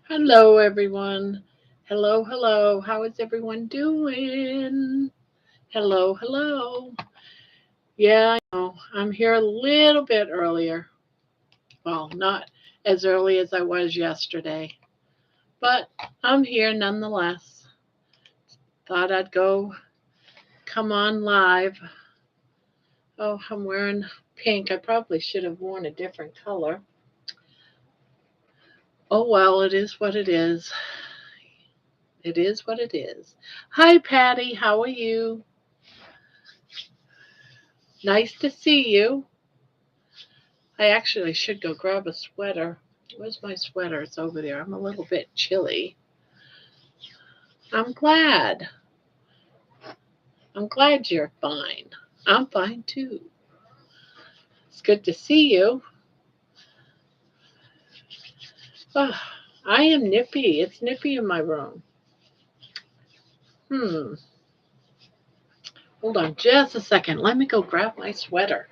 Hello, everyone. Hello, hello. How is everyone doing? Hello, hello. Yeah, I know. I'm here a little bit earlier. Well, not as early as I was yesterday, but I'm here nonetheless. Thought I'd come on live. Oh, I'm wearing pink. I probably should have worn a different color. Oh, well, it is what it is. It is what it is. Hi, Patty. How are you? Nice to see you. I actually should go grab a sweater. Where's my sweater? It's over there. I'm a little bit chilly. I'm glad. I'm glad you're fine. I'm fine too. It's good to see you. Oh, I am nippy. It's nippy in my room. Hmm. Hold on just a second. Let me go grab my sweater.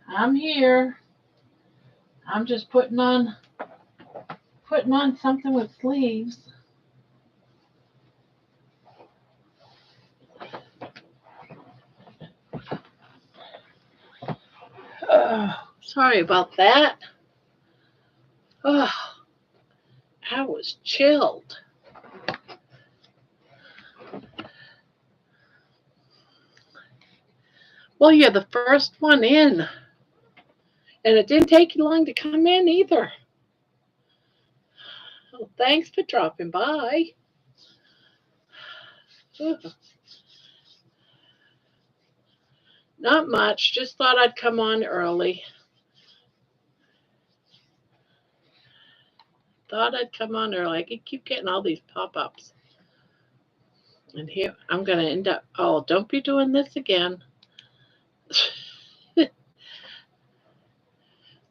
I'm here. I'm just putting on something with sleeves. Oh, sorry about that. Oh, I was chilled. Well, you're the first one in, and it didn't take you long to come in either. Well, thanks for dropping by. Ugh, not much. Just thought I'd come on early. Thought I'd come on early. I keep getting all these pop ups. And here I'm going to end up. Oh, don't be doing this again.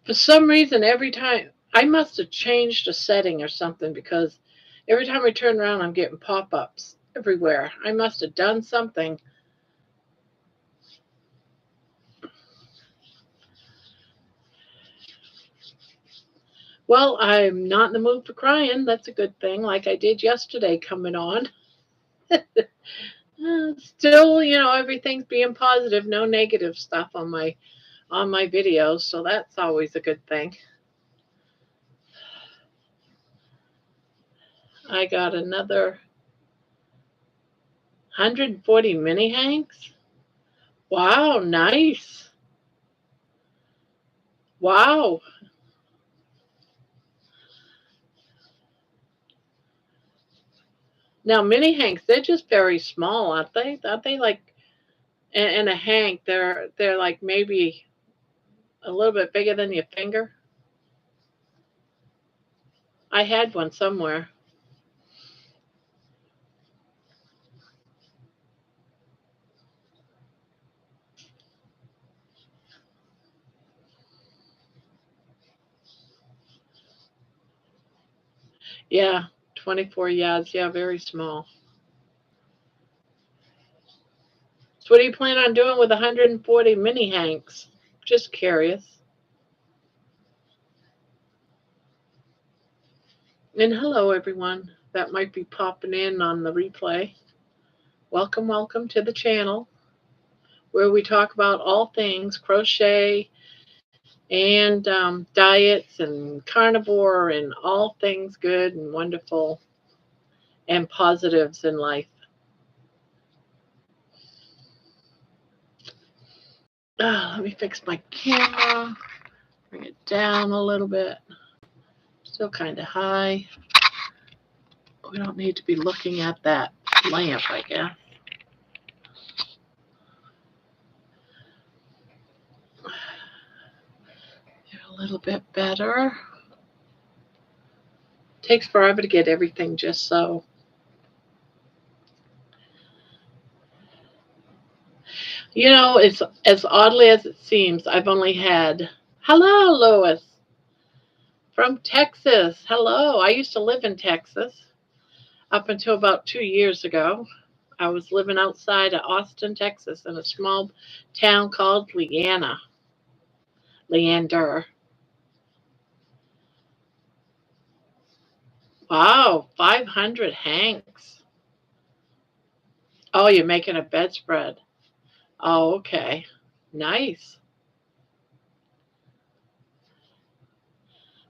For some reason, every time I must have changed a setting or something because every time I turn around, I'm getting pop ups everywhere. I must have done something. Well, I'm not in the mood for crying. That's a good thing, like I did yesterday coming on. Still, everything's being positive, no negative stuff on my videos, so that's always a good thing. I got another 140 mini hanks. Wow, nice. Wow. Now mini hanks, they're just very small, aren't they? Aren't they like and a hank, they're like maybe a little bit bigger than your finger. I had one somewhere. Yeah, 24 yards. Yeah, very small. So what do you plan on doing with 140 mini hanks? Just curious. And hello, everyone that might be popping in on the replay. Welcome, welcome to the channel where we talk about all things crochet and diets and carnivore and all things good and wonderful and positives in life. Let me fix my camera, bring it down a little bit. Still kind of high. We don't need to be looking at that lamp, I guess. A little bit better. Takes forever to get everything just so. It's as oddly as it seems, I've only had. Hello, Lois from Texas. Hello. I used to live in Texas. up until about 2 years ago. I was living outside of Austin, Texas, in a small town called Leander. Wow, 500 hanks. Oh, you're making a bedspread. Oh, okay. Nice.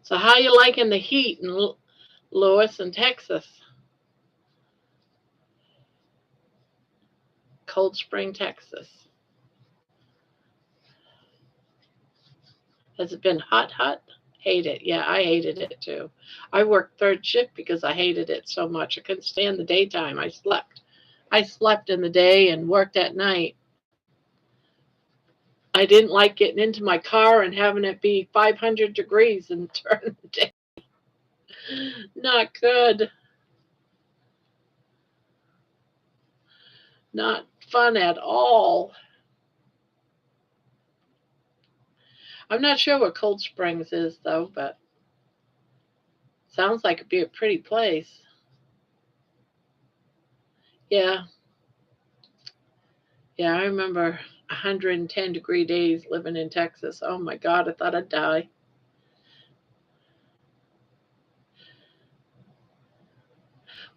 So how you liking the heat in Lewis and Texas? Cold Spring, Texas. Has it been hot, hot? Hate it. Yeah, I hated it too. I worked third shift because I hated it so much. I couldn't stand the daytime. I slept. I slept in the day and worked at night. I didn't like getting into my car and having it be 500 degrees and turn the day. Not good. Not fun at all. I'm not sure what Cold Springs is though, but sounds like it'd be a pretty place. Yeah, yeah, I remember 110-degree days living in Texas. Oh my God, I thought I'd die.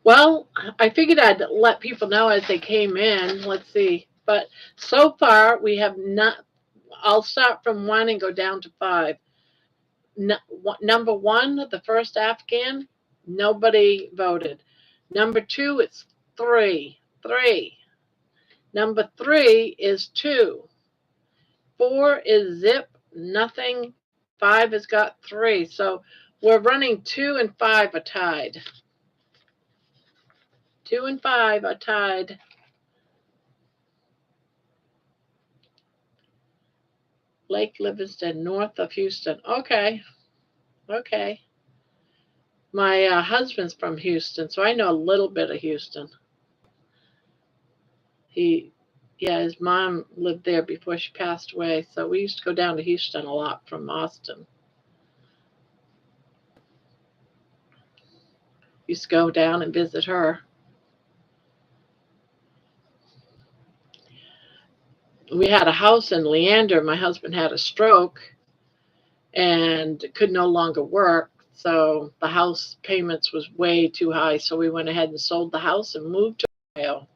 Well, I figured I'd let people know as they came in. Let's see. But so far, we have not. I'll start from one and go down to five. Number one, the first Afghan, nobody voted. Number two, it's three. Three. Number three is two. Four is zip, nothing. Five has got three. So we're running two and five are tied. Two and five are tied. Lake Livingston, north of Houston. Okay. Okay. My husband's from Houston, so I know a little bit of Houston. He, yeah, his mom lived there before she passed away, so we used to go down to Houston a lot from Austin. Used to go down and visit her. We had a house in Leander. My husband had a stroke and could no longer work. So the house payments was way too high. So we went ahead and sold the house and moved to Ohio.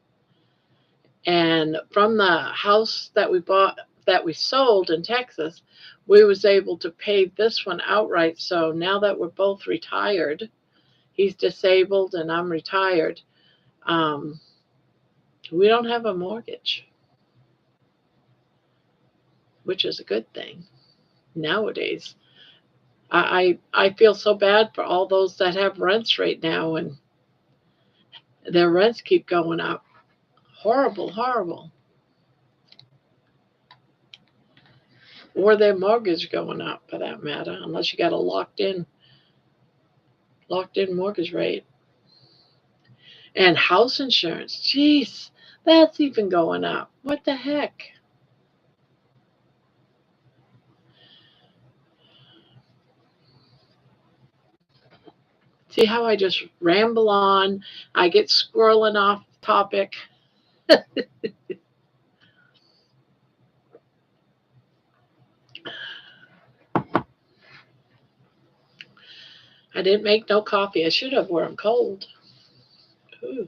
And from the house that we bought, that we sold in Texas, we was able to pay this one outright. So now that we're both retired, he's disabled and I'm retired, we don't have a mortgage, which is a good thing nowadays. I feel so bad for all those that have rents right now, and their rents keep going up. Horrible, horrible. Or their mortgage going up, for that matter, unless you got a locked in mortgage rate. And house insurance, jeez, that's even going up. What the heck? See how I just ramble on? I get squirreling off topic. I didn't make no coffee. I should have, where I'm cold. Ooh.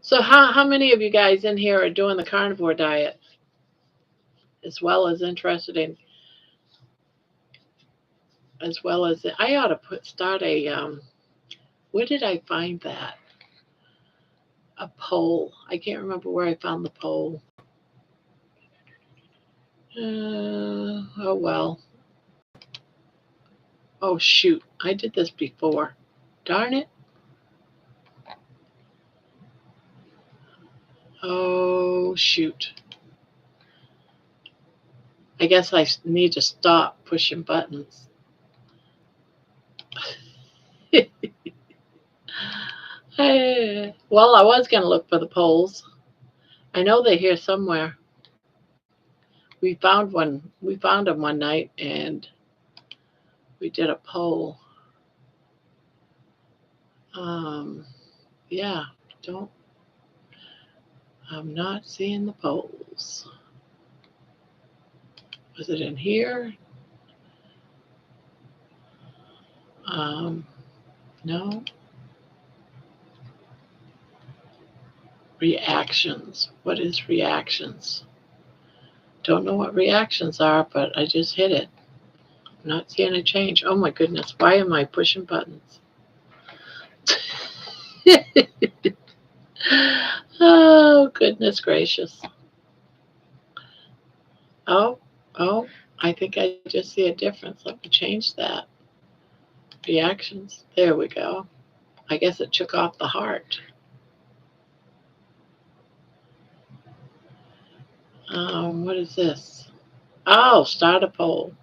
So how many of you guys in here are doing the carnivore diet as well as interested in, as well as I ought to start a where did I find that? A poll. I can't remember where I found the poll. Oh well. Oh shoot. I did this before. Darn it. Oh shoot. I guess I need to stop pushing buttons. Well, I was going to look for the polls. I know they're here somewhere. We found one. We found them one night, and we did a poll. Yeah, don't. I'm not seeing the polls. Was it in here? No. Reactions. What is reactions? Don't know what reactions are, but I just hit it. I'm not seeing a change. Oh my goodness, why am I pushing buttons? Oh, goodness gracious. Oh, I think I just see a difference. Let me change that. Reactions. There we go. I guess it took off the heart. What is this? Oh, start a poll.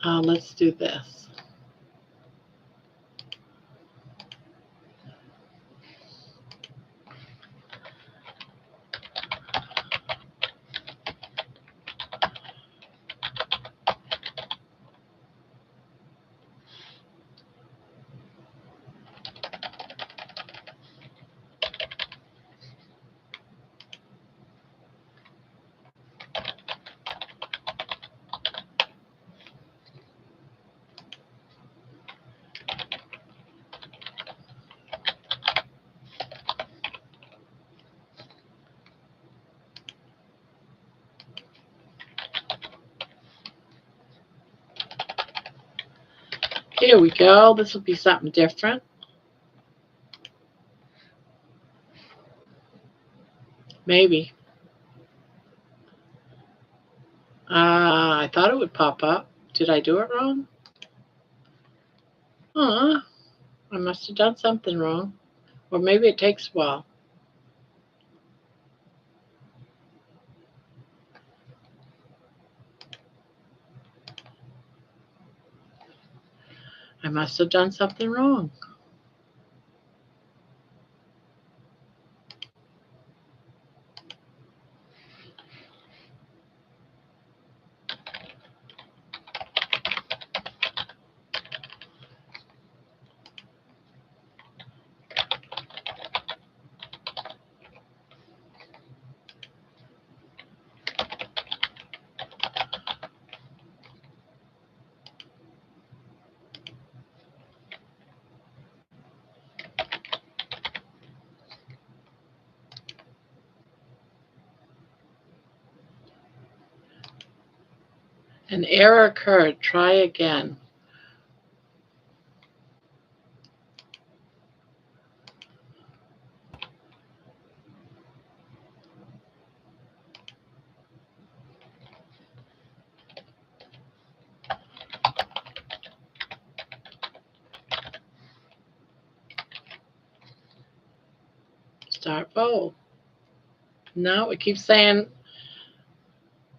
Let's do this. Here we go. This will be something different. Maybe. I thought it would pop up. Did I do it wrong? I must have done something wrong. Or maybe it takes a while. I must have done something wrong. An error occurred. Try again. Start poll. No, it keeps saying,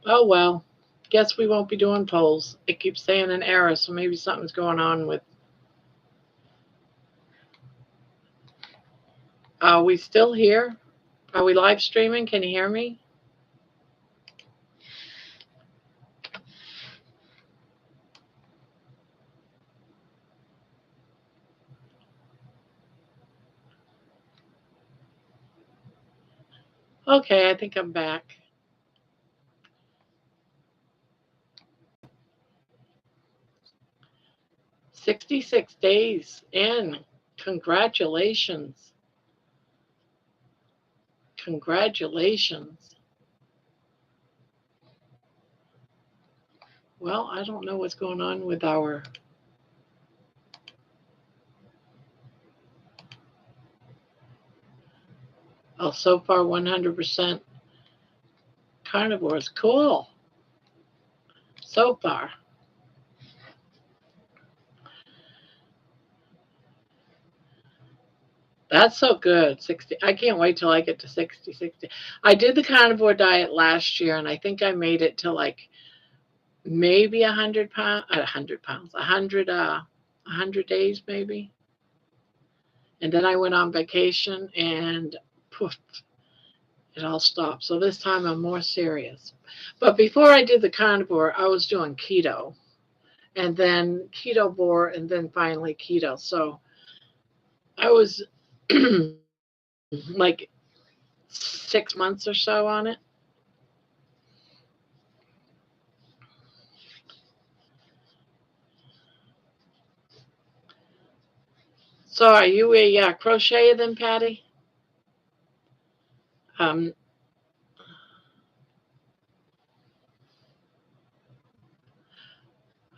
oh well, guess we won't be doing polls. It keeps saying an error, so maybe something's going on with. Are we still here? Are we live streaming? Can you hear me? Okay, I think I'm back. 66 days in. Congratulations. Congratulations. Well, I don't know what's going on with our. Oh, so far 100% carnivores. Cool. So far. That's so good. 60. I can't wait till I get to 60, 60. I did the carnivore diet last year, and I think I made it to like maybe 100 pounds, 100 days maybe. And then I went on vacation, and poof, it all stopped. So this time I'm more serious. But before I did the carnivore, I was doing keto, and then keto bore, and then finally keto. So I was like 6 months or so on it. So are you a crocheter then, Patty? Um,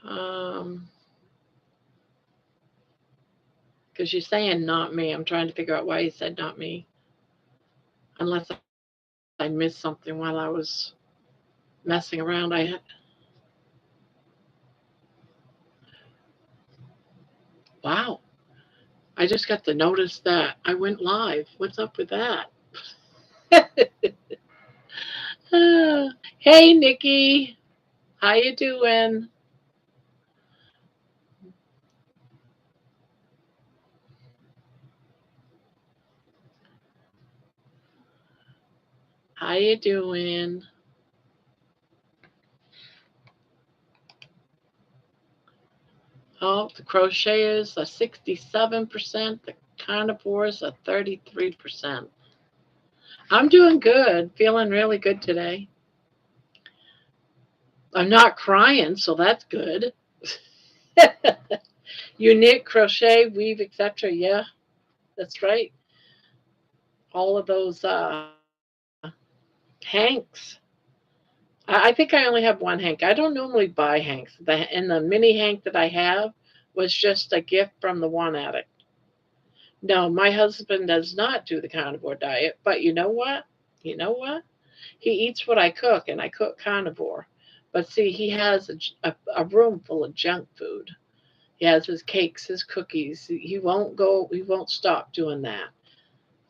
um, because you're saying not me. I'm trying to figure out why you said not me, unless I missed something while I was messing around. Wow, I just got the notice that I went live. What's up with that? Hey, Nikki, how you doing? How you doing? Oh, the crocheters are 67%. The carnivores are 33%. I'm doing good, feeling really good today. I'm not crying, so that's good. You knit, crochet, weave, etc. Yeah, that's right. All of those hanks. I think I only have one hank. I don't normally buy hanks. And the mini hank that I have was just a gift from the one addict. No, my husband does not do the carnivore diet, but you know what? You know what? He eats what I cook, and I cook carnivore. But see, he has a room full of junk food. He has his cakes, his cookies. He won't go. He won't stop doing that.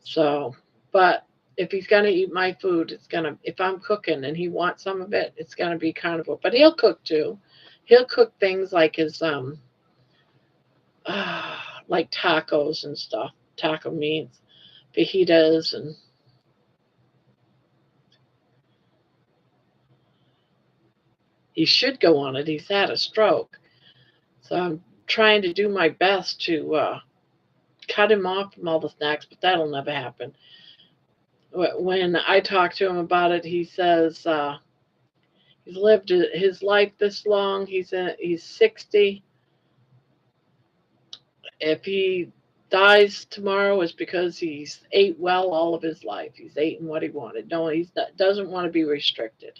So, but if he's gonna eat my food, it's gonna. If I'm cooking and he wants some of it, it's gonna be carnivore. But he'll cook too. He'll cook things like his like tacos and stuff, taco meats, fajitas, and he should go on it. He's had a stroke, so I'm trying to do my best to cut him off from all the snacks, but that'll never happen. When I talk to him about it, he says he's lived his life this long. He's 60. If he dies tomorrow, it's because he's ate well all of his life. He's eaten what he wanted. No, doesn't want to be restricted,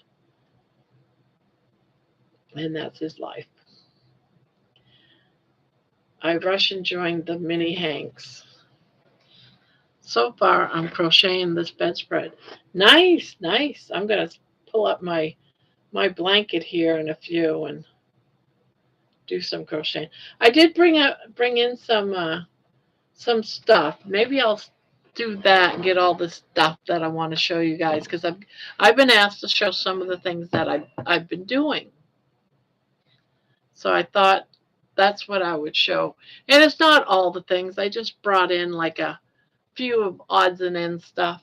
and that's his life. I rush enjoying the mini hanks. So far, I'm crocheting this bedspread. Nice, nice. I'm gonna pull up my blanket here in a few and do some crocheting. I did bring in some stuff. Maybe I'll do that and get all the stuff that I want to show you guys because I've been asked to show some of the things that I've been doing. So I thought that's what I would show. And it's not all the things. I just brought in like a few of odds and ends stuff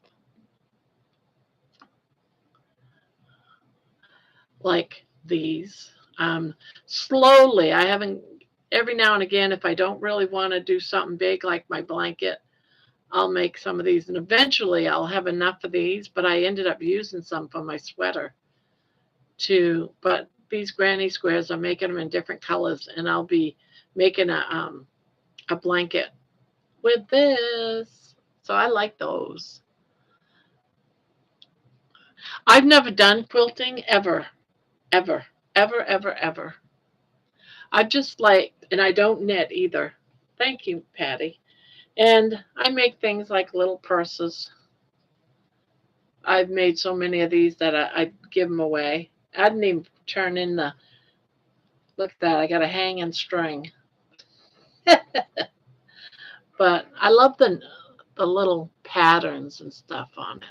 like these. Slowly, I haven't, every now and again, if I don't really want to do something big like my blanket, I'll make some of these. And eventually I'll have enough of these, but I ended up using some for my sweater too. But these granny squares, I'm making them in different colors, and I'll be making a blanket with this. So I like those. I've never done quilting ever, ever, ever, ever, ever. I just like, and I don't knit either. Thank you, Patty. And I make things like little purses. I've made so many of these that I give them away. I didn't even turn in the, look at that, I got a hanging string. But I love the little patterns and stuff on it.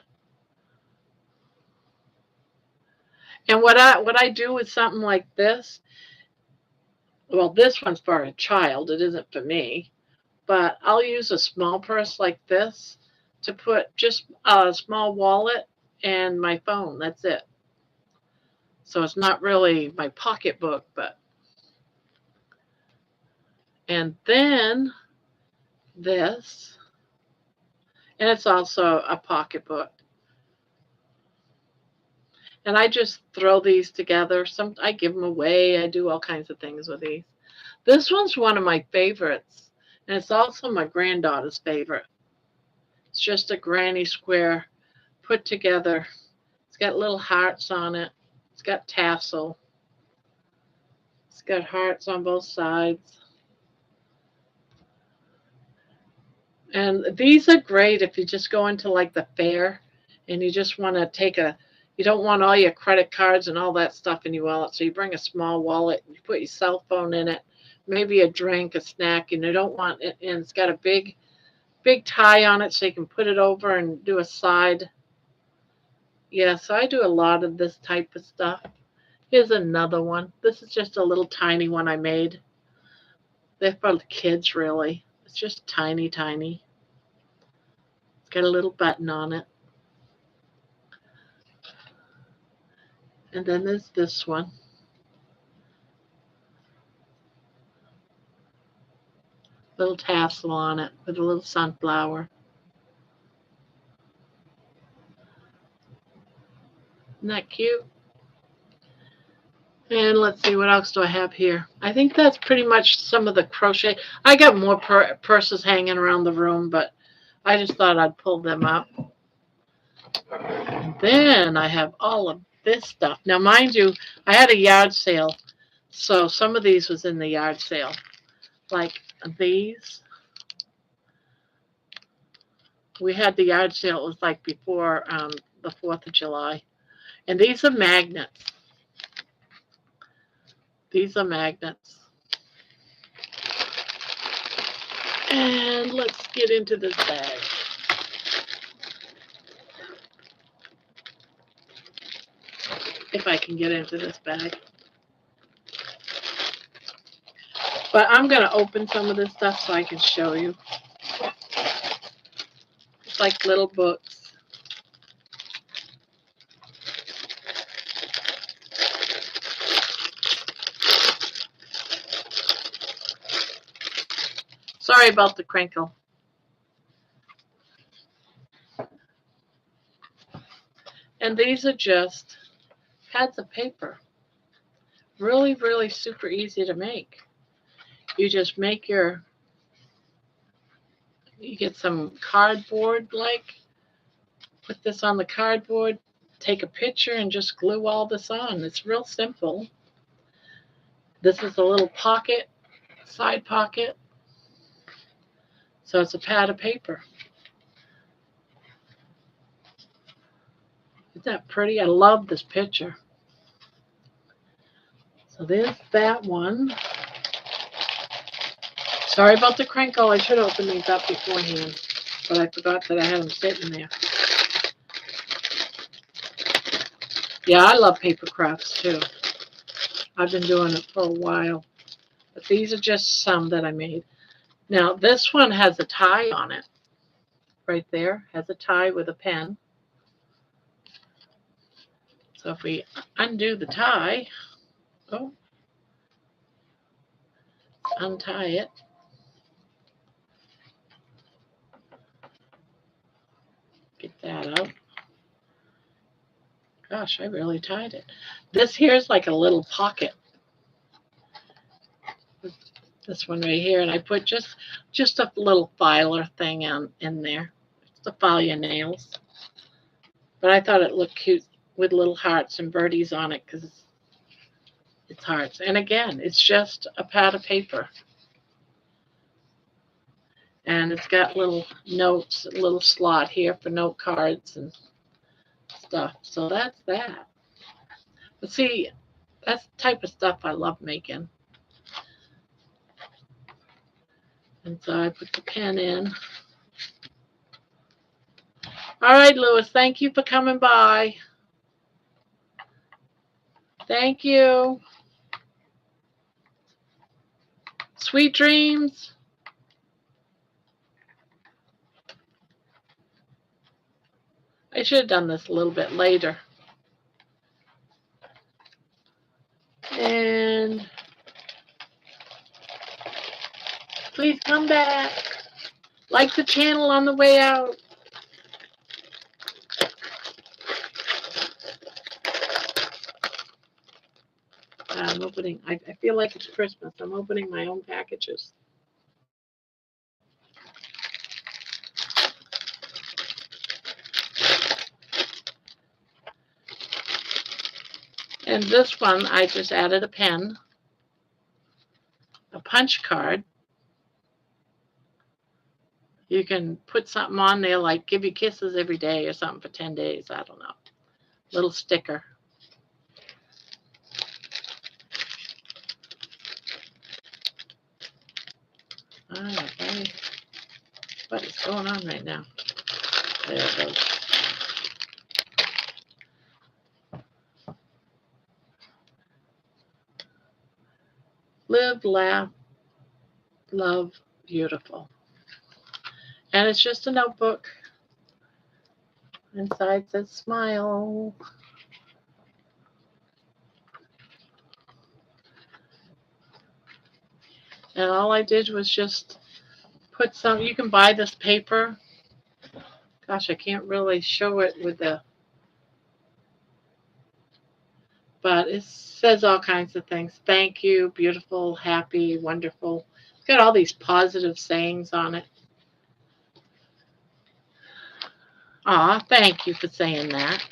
And what I do with something like this, well, this one's for a child, it isn't for me, but I'll use a small purse like this to put just a small wallet and my phone. That's it. So it's not really my pocketbook, but. And then this, and it's also a pocketbook. And I just throw these together. I give them away. I do all kinds of things with these. This one's one of my favorites, and it's also my granddaughter's favorite. It's just a granny square put together. It's got little hearts on it. It's got tassel. It's got hearts on both sides. And these are great if you just go into like the fair and you just want to you don't want all your credit cards and all that stuff in your wallet. So you bring a small wallet, you put your cell phone in it, maybe a drink, a snack, and you don't want it, and it's got a big tie on it so you can put it over and do a side. Yeah, so I do a lot of this type of stuff. Here's another one. This is just a little tiny one I made. They're for the kids, really. It's just tiny, tiny. It's got a little button on it. And then there's this one. Little tassel on it with a little sunflower. Isn't that cute? And let's see, what else do I have here? I think that's pretty much some of the crochet. I got more purses hanging around the room, but I just thought I'd pull them up. And then I have all of this stuff. Now, mind you, I had a yard sale, so some of these was in the yard sale. Like these. We had the yard sale. It was like before the 4th of July. And these are magnets. These are magnets. And let's get into this bag. If I can get into this bag. But I'm going to open some of this stuff so I can show you. It's like little books. Sorry about the crinkle. And these are just pads of paper. Really, really super easy to make. You just make you get some cardboard, put this on the cardboard, take a picture, and just glue all this on. It's real simple. This is a little pocket, side pocket. So it's a pad of paper. Isn't that pretty? I love this picture. So there's that one. Sorry about the crinkle. I should open these up beforehand, but I forgot that I had them sitting there. Yeah, I love paper crafts too. I've been doing it for a while. But these are just some that I made. Now, this one has a tie on it. Right there has a tie with a pen. So if we undo the tie, untie it. Get that out. Gosh, I really tied it. This here is like a little pocket. This one right here, and I put just a little filer thing in there, just to file your nails. But I thought it looked cute with little hearts and birdies on it because it's hearts. And again, it's just a pad of paper. And it's got little notes, a little slot here for note cards and stuff. So that's that. But see, that's the type of stuff I love making. And so I put the pen in. All right, Louis, thank you for coming by. Thank you. Sweet dreams. I should have done this a little bit later. And please come back. Like the channel on the way out. I'm opening, I feel like it's Christmas. I'm opening my own packages. And this one, I just added a pen, a punch card. You can put something on there like give you kisses every day or something for 10 days. I don't know. Little sticker. Okay. What is going on right now? There it goes. Live, laugh, love, beautiful. And it's just a notebook. Inside says smile. And all I did was just put some, you can buy this paper. Gosh, I can't really show it with the, but it says all kinds of things. Thank you, beautiful, happy, wonderful. It's got all these positive sayings on it. Aw, thank you for saying that.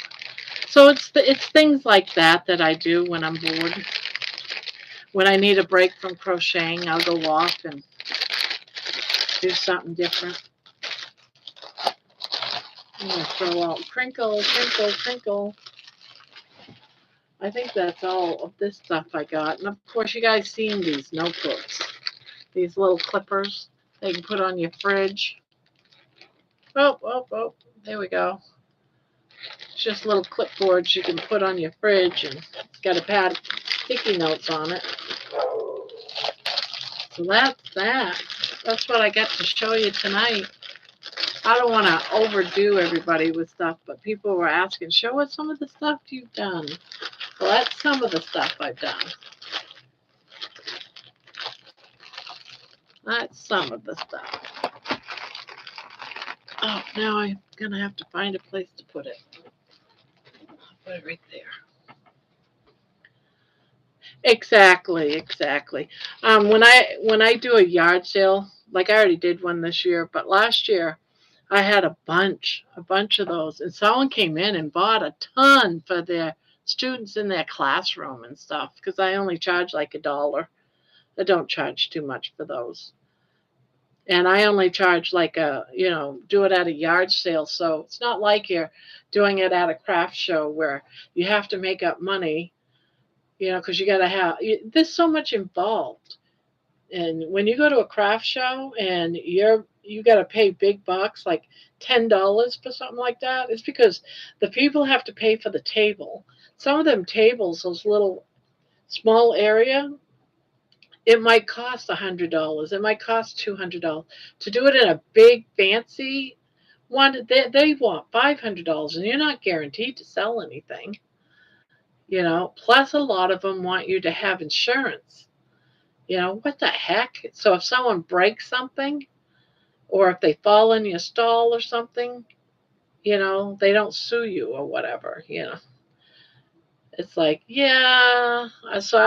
So it's things like that that I do when I'm bored. When I need a break from crocheting, I'll go off and do something different. I'm going to throw out crinkle, crinkle, crinkle. I think that's all of this stuff I got. And of course, you guys seen these notebooks. These little clippers they can put on your fridge. Oh, there we go. It's just little clipboards you can put on your fridge, and it's got a pad of sticky notes on it. So that's that. That's what I got to show you tonight. I don't want to overdo everybody with stuff, but people were asking, show us some of the stuff you've done. Well, that's some of the stuff I've done. That's some of the stuff. Oh, now I'm going to have to find a place to put it. I'll put it right there. Exactly. When I do a yard sale, like I already did one this year, but last year I had a bunch of those, and someone came in and bought a ton for their students in their classroom and stuff, because I only charge like $1. I don't charge too much for those. And I only charge like do it at a yard sale. So it's not like you're doing it at a craft show where you have to make up money, because you got to have, there's so much involved. And when you go to a craft show and you got to pay big bucks, like $10 for something like that, it's because the people have to pay for the table. Some of them tables, those little small area, it might cost $100. It might cost $200. To do it in a big fancy one, they want $500, and you're not guaranteed to sell anything. Plus a lot of them want you to have insurance. What the heck? So if someone breaks something, or if they fall in your stall or something, they don't sue you or whatever. It's like, yeah. So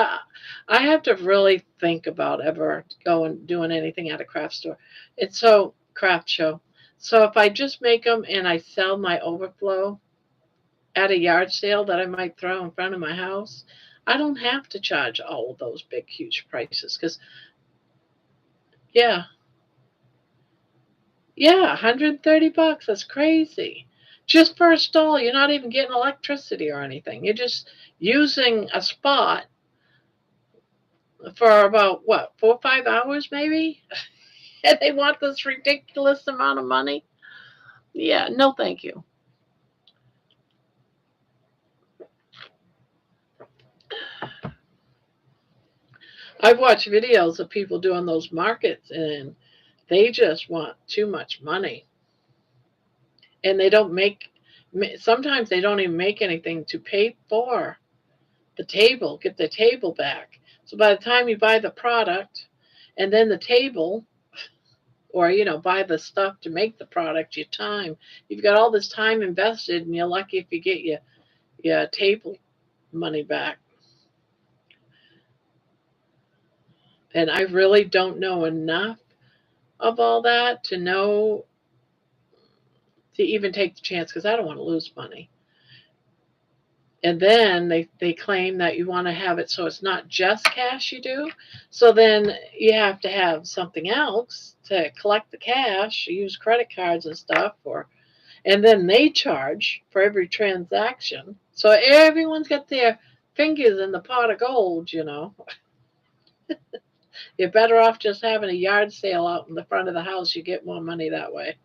I have to really think about ever doing anything at a craft store. It's so craft show. So if I just make them and I sell my overflow at a yard sale that I might throw in front of my house, I don't have to charge all of those big, huge prices. Because, yeah, 130 bucks. That's crazy. Just for a stall, you're not even getting electricity or anything. You're just using a spot for about, 4 or 5 hours maybe? And they want this ridiculous amount of money? Yeah, no thank you. I've watched videos of people doing those markets, and they just want too much money. And they don't make Sometimes they don't even make anything to pay for the table, get the table back. So by the time you buy the product and then the table, or buy the stuff to make the product, your time, you've got all this time invested, and you're lucky if you get your table money back. And I really don't know enough of all that to know to even take the chance, because I don't want to lose money. And then they claim that you want to have it so it's not just cash you do. So then you have to have something else to collect the cash, use credit cards and stuff, and then they charge for every transaction. So everyone's got their fingers in the pot of gold. You're better off just having a yard sale out in the front of the house. You get more money that way.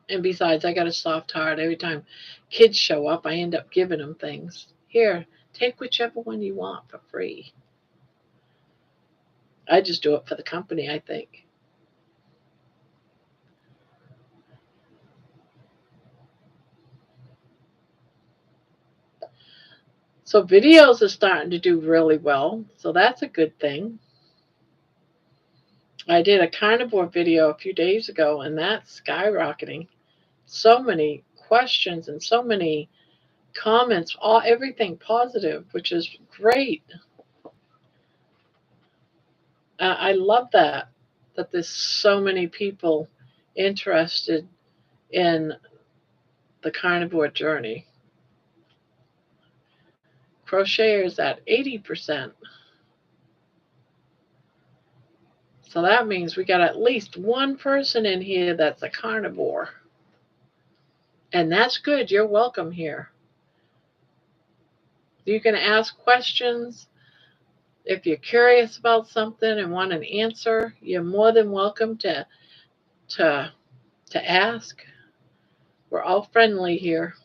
And besides, I got a soft heart. Every time kids show up, I end up giving them things. Here, take whichever one you want for free. I just do it for the company, I think. So videos are starting to do really well. So that's a good thing. I did a carnivore video a few days ago, and that's skyrocketing. So many questions and so many comments, everything positive, which is great. I love that there's so many people interested in the carnivore journey. Crocheters at 80%. So that means we got at least one person in here that's a carnivore. And that's good. You're welcome here. You can ask questions. If you're curious about something and want an answer, you're more than welcome to ask. We're all friendly here.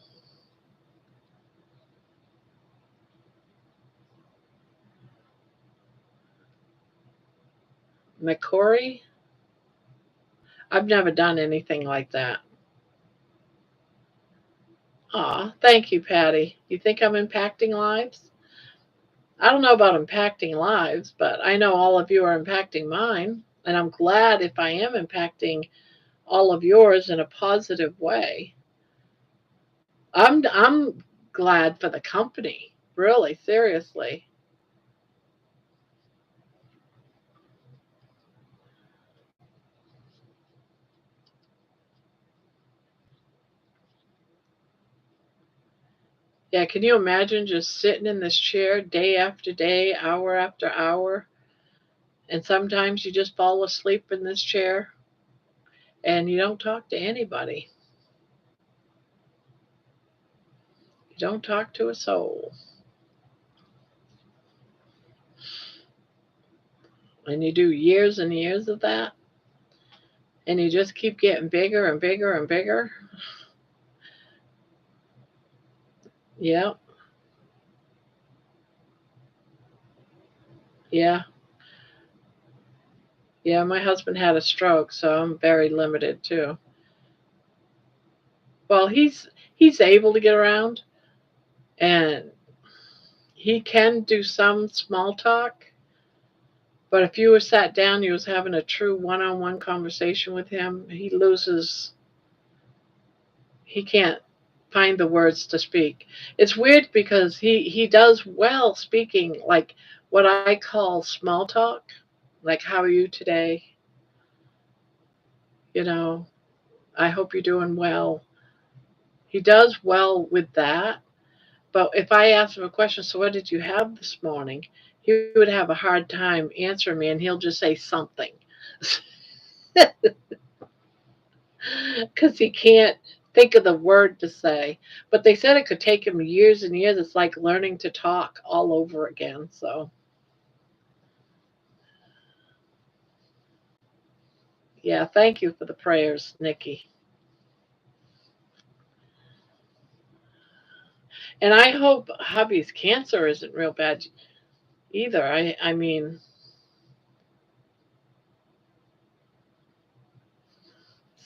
McCory, I've never done anything like that. Aw, thank you, Patty. You think I'm impacting lives? I don't know about impacting lives, but I know all of you are impacting mine. And I'm glad if I am impacting all of yours in a positive way. I'm glad for the company, really, seriously. Yeah, can you imagine just sitting in this chair day after day, hour after hour, and sometimes you just fall asleep in this chair and you don't talk to anybody. You don't talk to a soul. And you do years and years of that, and you just keep getting bigger and bigger and bigger. Yeah, yeah, yeah. My husband had a stroke, so I'm very limited too. Well, he's able to get around, and he can do some small talk. But if you were sat down, you was having a true one-on-one conversation with him, he loses. He can't find the words to speak. It's weird because he does well speaking, like what I call small talk, like how are you today? You know, I hope you're doing well. He does well with that. But if I ask him a question, so what did you have this morning? He would have a hard time answering me, and he'll just say something because he can't think of the word to say. But they said it could take him years and years. It's like learning to talk all over again. So, yeah, thank you for the prayers, Nikki. And I hope hubby's cancer isn't real bad either. I mean,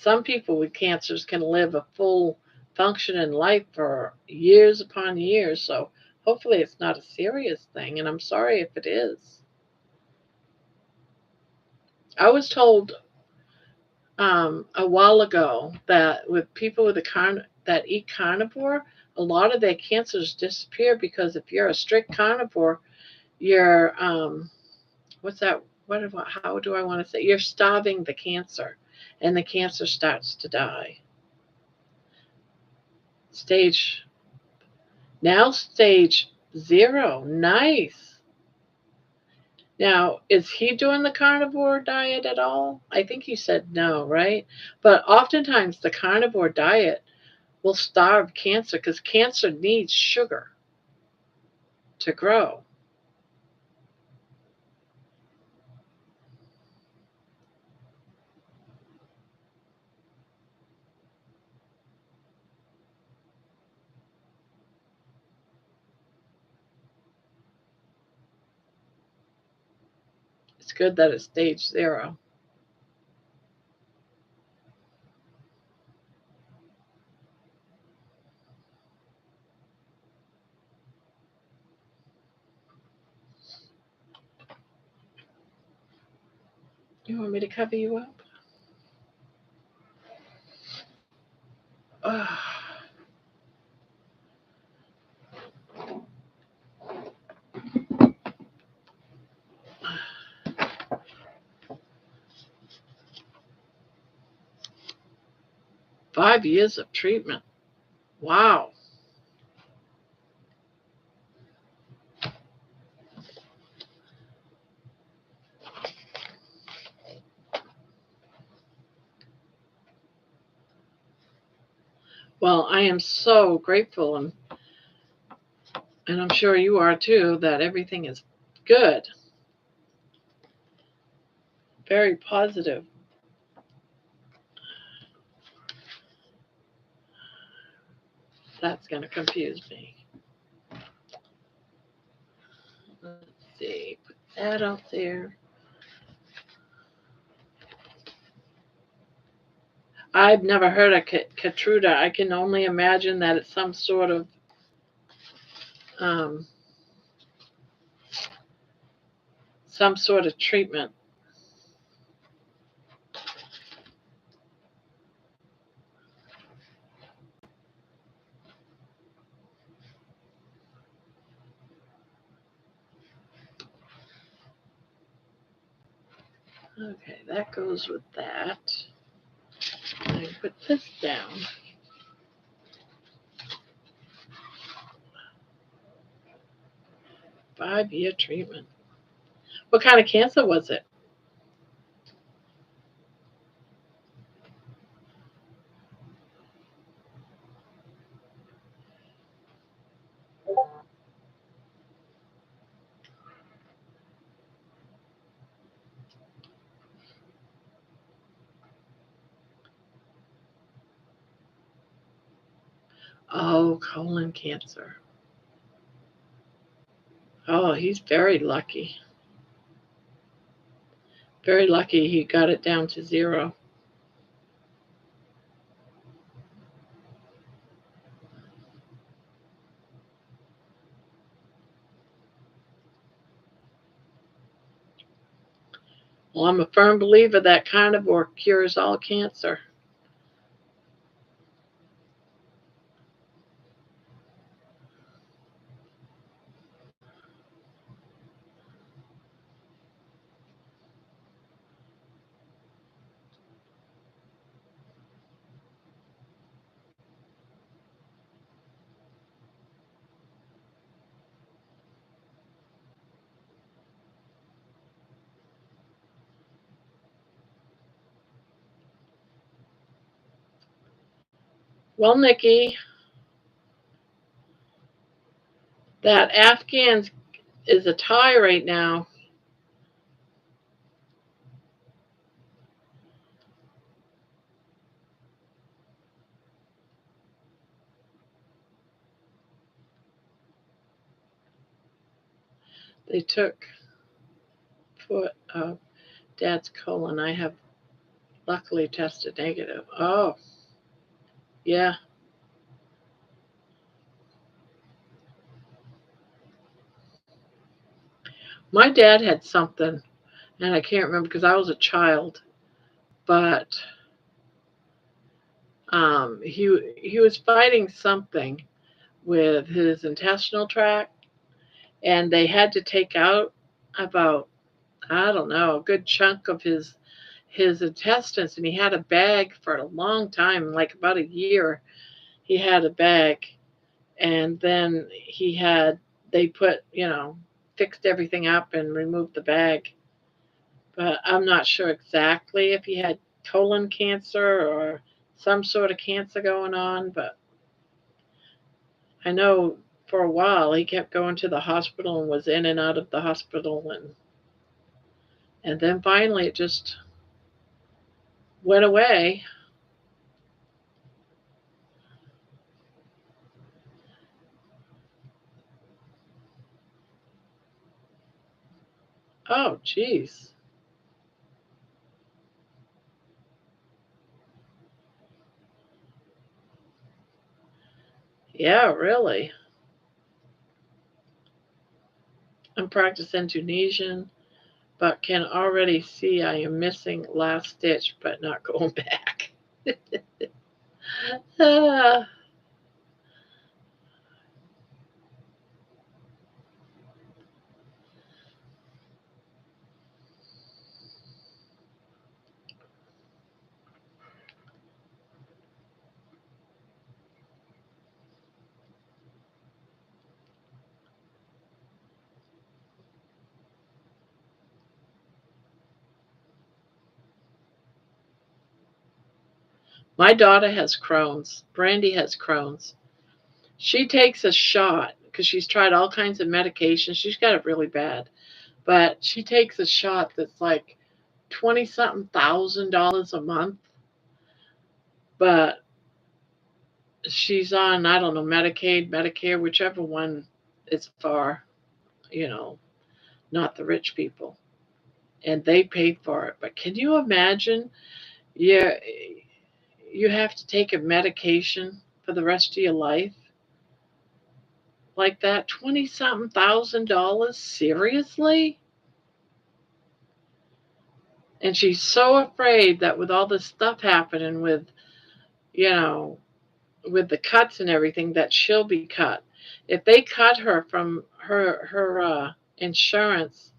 some people with cancers can live a full functioning life for years upon years. So hopefully it's not a serious thing. And I'm sorry if it is. I was told a while ago that with people with that eat carnivore, a lot of their cancers disappear because if you're a strict carnivore, you're what's that? How do I want to say? You're starving the cancer, and the cancer starts to die. Stage stage 0. Nice. Now, is he doing the carnivore diet at all? I think you said no, right? But oftentimes the carnivore diet will starve cancer because cancer needs sugar to grow. It's good that it's stage 0. You want me to cover you up? Ugh. 5 years of treatment. Wow. Well, I am so grateful, and I'm sure you are too, that everything is good. Very positive. That's going to confuse me. Let's see. Put that out there. I've never heard of Keytruda. I can only imagine that it's um, some sort of treatment. Okay, that goes with that. I put this down. 5-year treatment. What kind of cancer was it? Oh, colon cancer. Oh, he's very lucky. Very lucky he got it down to 0. Well, I'm a firm believer that carnivore cures all cancer. Well, Nikki, that Afghan is a tie right now. They took foot of Dad's colon. I have Luckily tested negative. Oh, yeah. My dad had something, and I can't remember because I was a child, but he was fighting something with his intestinal tract, and they had to take out about, I don't know, a good chunk of his intestines, and he had a bag for a long time, like about a year. He had a bag, and then they put, fixed everything up and removed the bag. But I'm not sure exactly if he had colon cancer or some sort of cancer going on, but I know for a while he kept going to the hospital and was in and out of the hospital, and then finally it just went away. Oh, geez. Yeah, really. I'm practicing Tunisian, but can already see I am missing last stitch, but not going back. Ah, my daughter has Crohn's. Brandy has Crohn's. She takes a shot because she's tried all kinds of medications. She's got it really bad, but she takes a shot that's like 20 something $1,000 a month. But she's on, I don't know, Medicaid, Medicare, whichever one is for, you know, not the rich people. And they pay for it. But can you imagine? Yeah, you have to take a medication for the rest of your life like that. 20 something $1,000? Seriously? And she's so afraid that with all this stuff happening with, you know, with the cuts and everything, that she'll be cut. If they cut her from her insurance,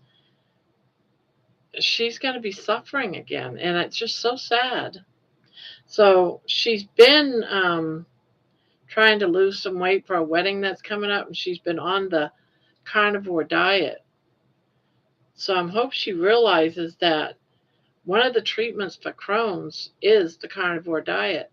she's going to be suffering again, and it's just so sad. So she's been trying to lose some weight for a wedding that's coming up, and she's been on the carnivore diet. So I hope she realizes that one of the treatments for Crohn's is the carnivore diet.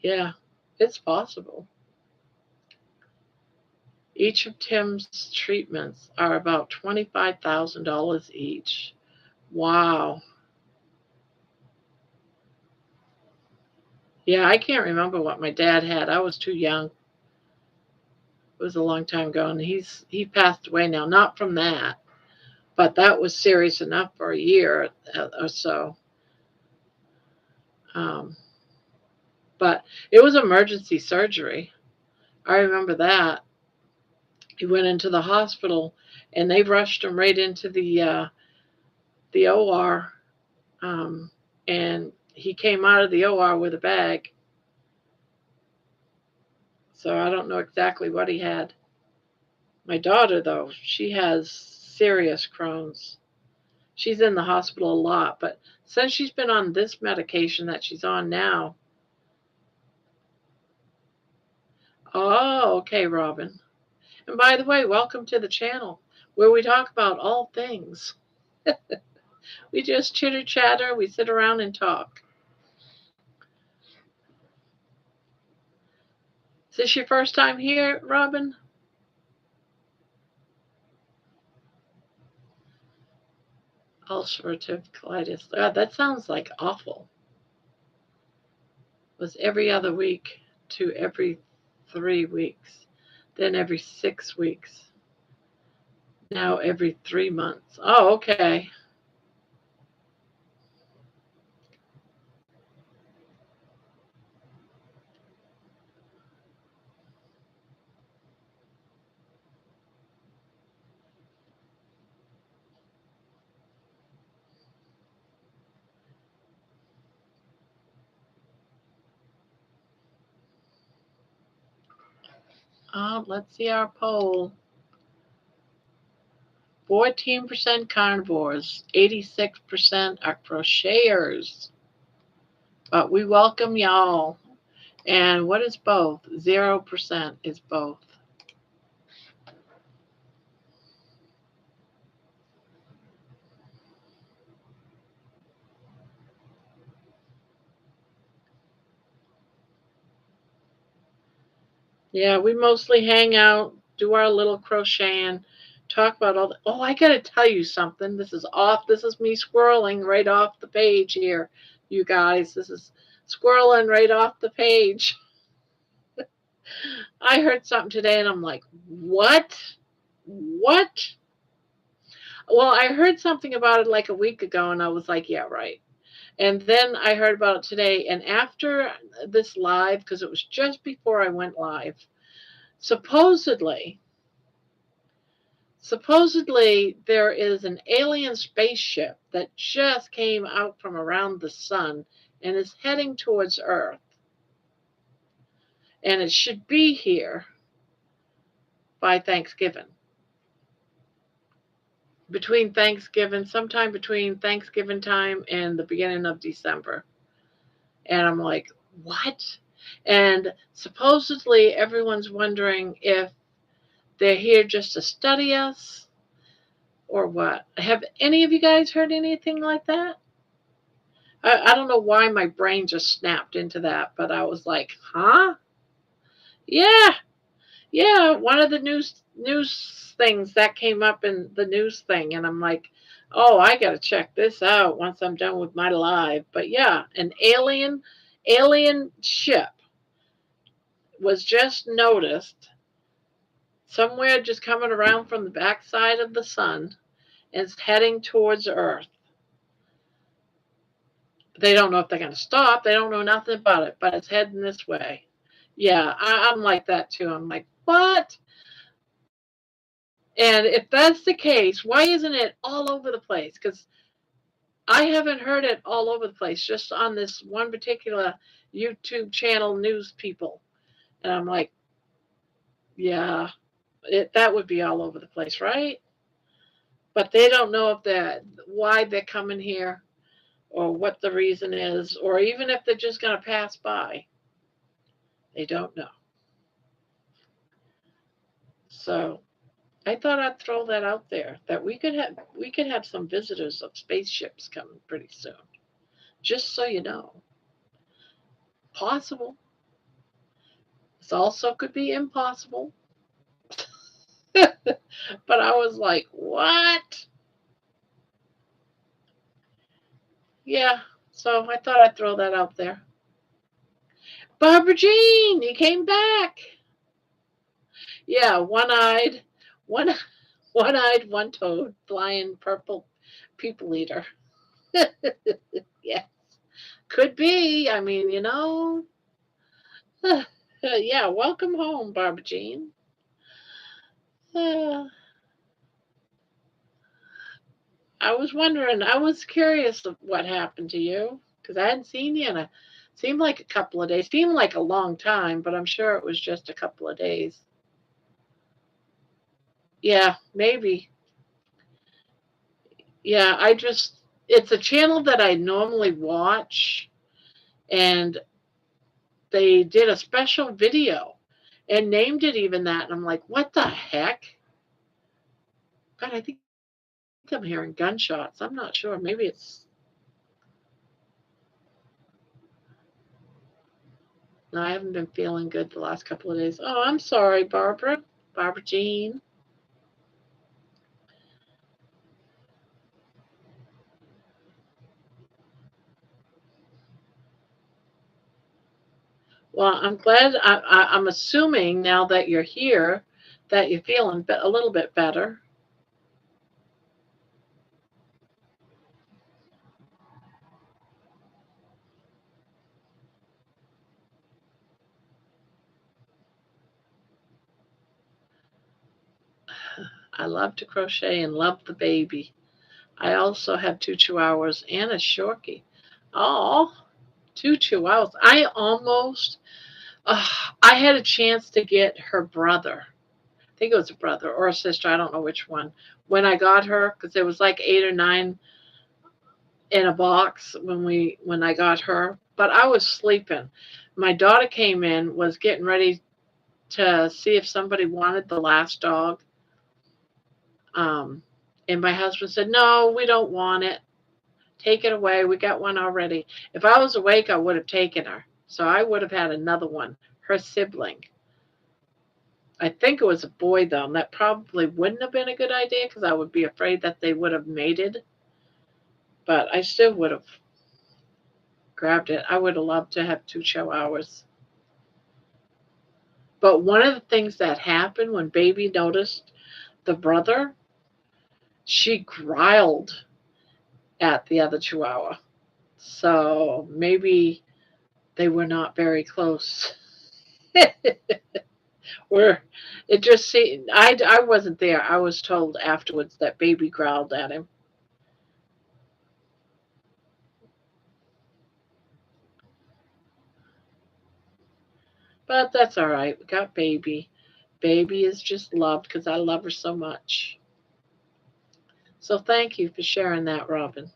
Yeah, it's possible. Each of Tim's treatments are about $25,000 each. Wow. Yeah, I can't remember what my dad had. I was too young. It was a long time ago, and he passed away now. Not from that, but that was serious enough for a year or so. Um, but it was emergency surgery. I remember that. He went into the hospital, and they rushed him right into the OR, um, and he came out of the OR with a bag. So I don't know exactly what he had. My daughter, though, she has serious Crohn's. She's in the hospital a lot, but since she's been on this medication that she's on now. Oh, okay, Robin. And by the way, welcome to the channel where we talk about all things. We just chitter chatter, we sit around and talk. Is this your first time here, Robin? Ulcerative colitis. God, that sounds like awful. It was every other week to every 3 weeks, then every 6 weeks, now every 3 months. Oh, okay. Let's see our poll. 14% carnivores, 86% are crocheters. But we welcome y'all. And what is both? 0% is both. Yeah, we mostly hang out, do our little crocheting, talk about all the. Oh, I got to tell you something. This is off. This is me squirreling right off the page here, you guys. This is squirreling right off the page. I heard something today and I'm like, what? What? Well, I heard something about it like a week ago and I was like, yeah, right. And then I heard about it today. And after this live, because it was just before I went live, supposedly there is an alien spaceship that just came out from around the sun and is heading towards Earth. And it should be here by Thanksgiving. Sometime between Thanksgiving time and the beginning of December. And I'm like, what? And supposedly everyone's wondering if they're here just to study us or what. Have any of you guys heard anything like that? I don't know why my brain just snapped into that, but I was like, huh? Yeah, yeah. One of the news things that came up in the news thing, and I'm like, oh, I got to check this out once I'm done with my live. But yeah, an alien ship was just noticed somewhere just coming around from the backside of the sun and is heading towards Earth. They don't know if they're going to stop. They don't know nothing about it, but it's heading this way. Yeah, I'm like that too. I'm like, what? And if that's the case, why isn't it all over the place? Because I haven't heard it all over the place, just on this one particular YouTube channel, news people. And I'm like, yeah, that would be all over the place, right? But they don't know if why they're coming here or what the reason is, or even if they're just going to pass by. They don't know. So I thought I'd throw that out there that we could have some visitors of spaceships coming pretty soon. Just so you know. Possible. This also could be impossible. But I was like, what? Yeah. So I thought I'd throw that out there. Barbara Jean, you came back. Yeah, one one-eyed, one-toed, flying purple people eater. Yes. Could be. I mean, yeah, welcome home, Barbara Jean. Uh, I was wondering, I was curious of what happened to you because I hadn't seen you in seemed like a couple of days, seemed like a long time, but I'm sure it was just a couple of days. Yeah, maybe. Yeah, it's a channel that I normally watch, and they did a special video and named it even that. And I'm like, what the heck? God, I think I'm hearing gunshots. I'm not sure. Maybe it's. No, I haven't been feeling good the last couple of days. Oh, I'm sorry, Barbara. Barbara Jean. Well, I'm glad. I'm assuming now that you're here that you're feeling a little bit better. I love to crochet and love the baby. I also have two chihuahuas and a Shorkie. Oh, two chihuahuas. Uh, I had a chance to get her brother. I think it was a brother or a sister. I don't know which one. When I got her, because there was like 8 or 9 in a box when I got her. But I was sleeping. My daughter came in, was getting ready to see if somebody wanted the last dog. Um, and my husband said, "No, we don't want it. Take it away. We got one already." If I was awake, I would have taken her. So I would have had another one, her sibling. I think it was a boy, though, and that probably wouldn't have been a good idea because I would be afraid that they would have mated. But I still would have grabbed it. I would have loved to have two chihuahuas. But one of the things that happened when baby noticed the brother, she growled at the other chihuahua. So maybe they were not very close. Where it just seemed, I wasn't there. I was told afterwards that baby growled at him. But that's all right. We got baby. Baby is just loved because I love her so much. So thank you for sharing that, Robin.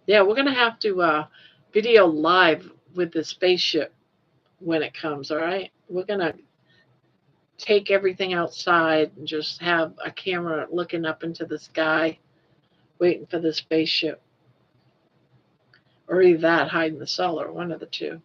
Yeah, we're gonna have to video live with the spaceship when it comes. All right, we're gonna take everything outside and just have a camera looking up into the sky, waiting for the spaceship, or either that, hide in the cellar, one of the two.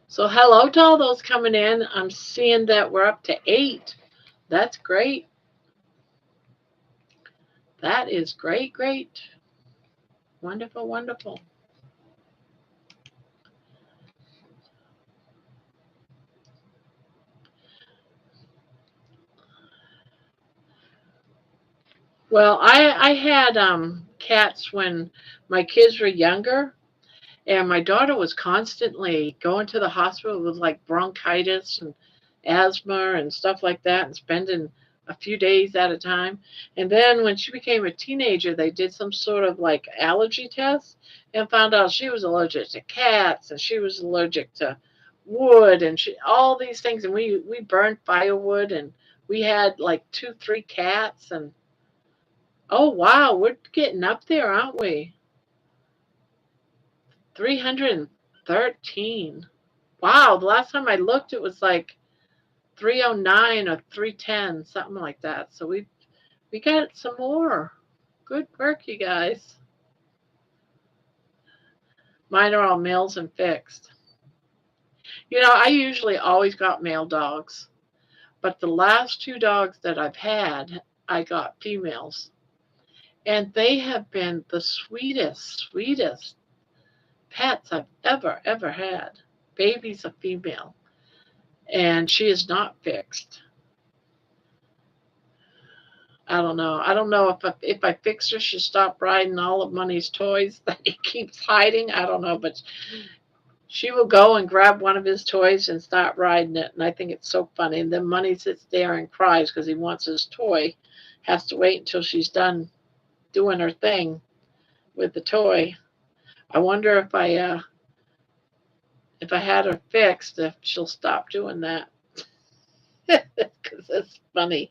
So hello to all those coming in. I'm seeing that we're up to 8. That's great. That is great, great. Wonderful, wonderful. Well, I had cats when my kids were younger, and my daughter was constantly going to the hospital with like bronchitis and asthma and stuff like that, and spending a few days at a time. And then when she became a teenager, they did some sort of like allergy test and found out she was allergic to cats and she was allergic to wood and all these things. And we burned firewood and we had like 2, 3 cats. And oh wow, we're getting up there, aren't we? 313. Wow, the last time I looked, it was like 309 or 310, something like that. So we got some more. Good work, you guys. Mine are all males and fixed. I usually always got male dogs, but the last 2 dogs that I've had, I got females. And they have been the sweetest, sweetest pets I've ever had. Baby's a female, and she is not fixed. I don't know. I don't know if I fix her, she'll stop riding all of Money's toys that he keeps hiding. I don't know, but she will go and grab one of his toys and start riding it, and I think it's so funny. And then Money sits there and cries because he wants his toy. Has to wait until she's done doing her thing with the toy. I wonder if I had her fixed, if she'll stop doing that because it's funny.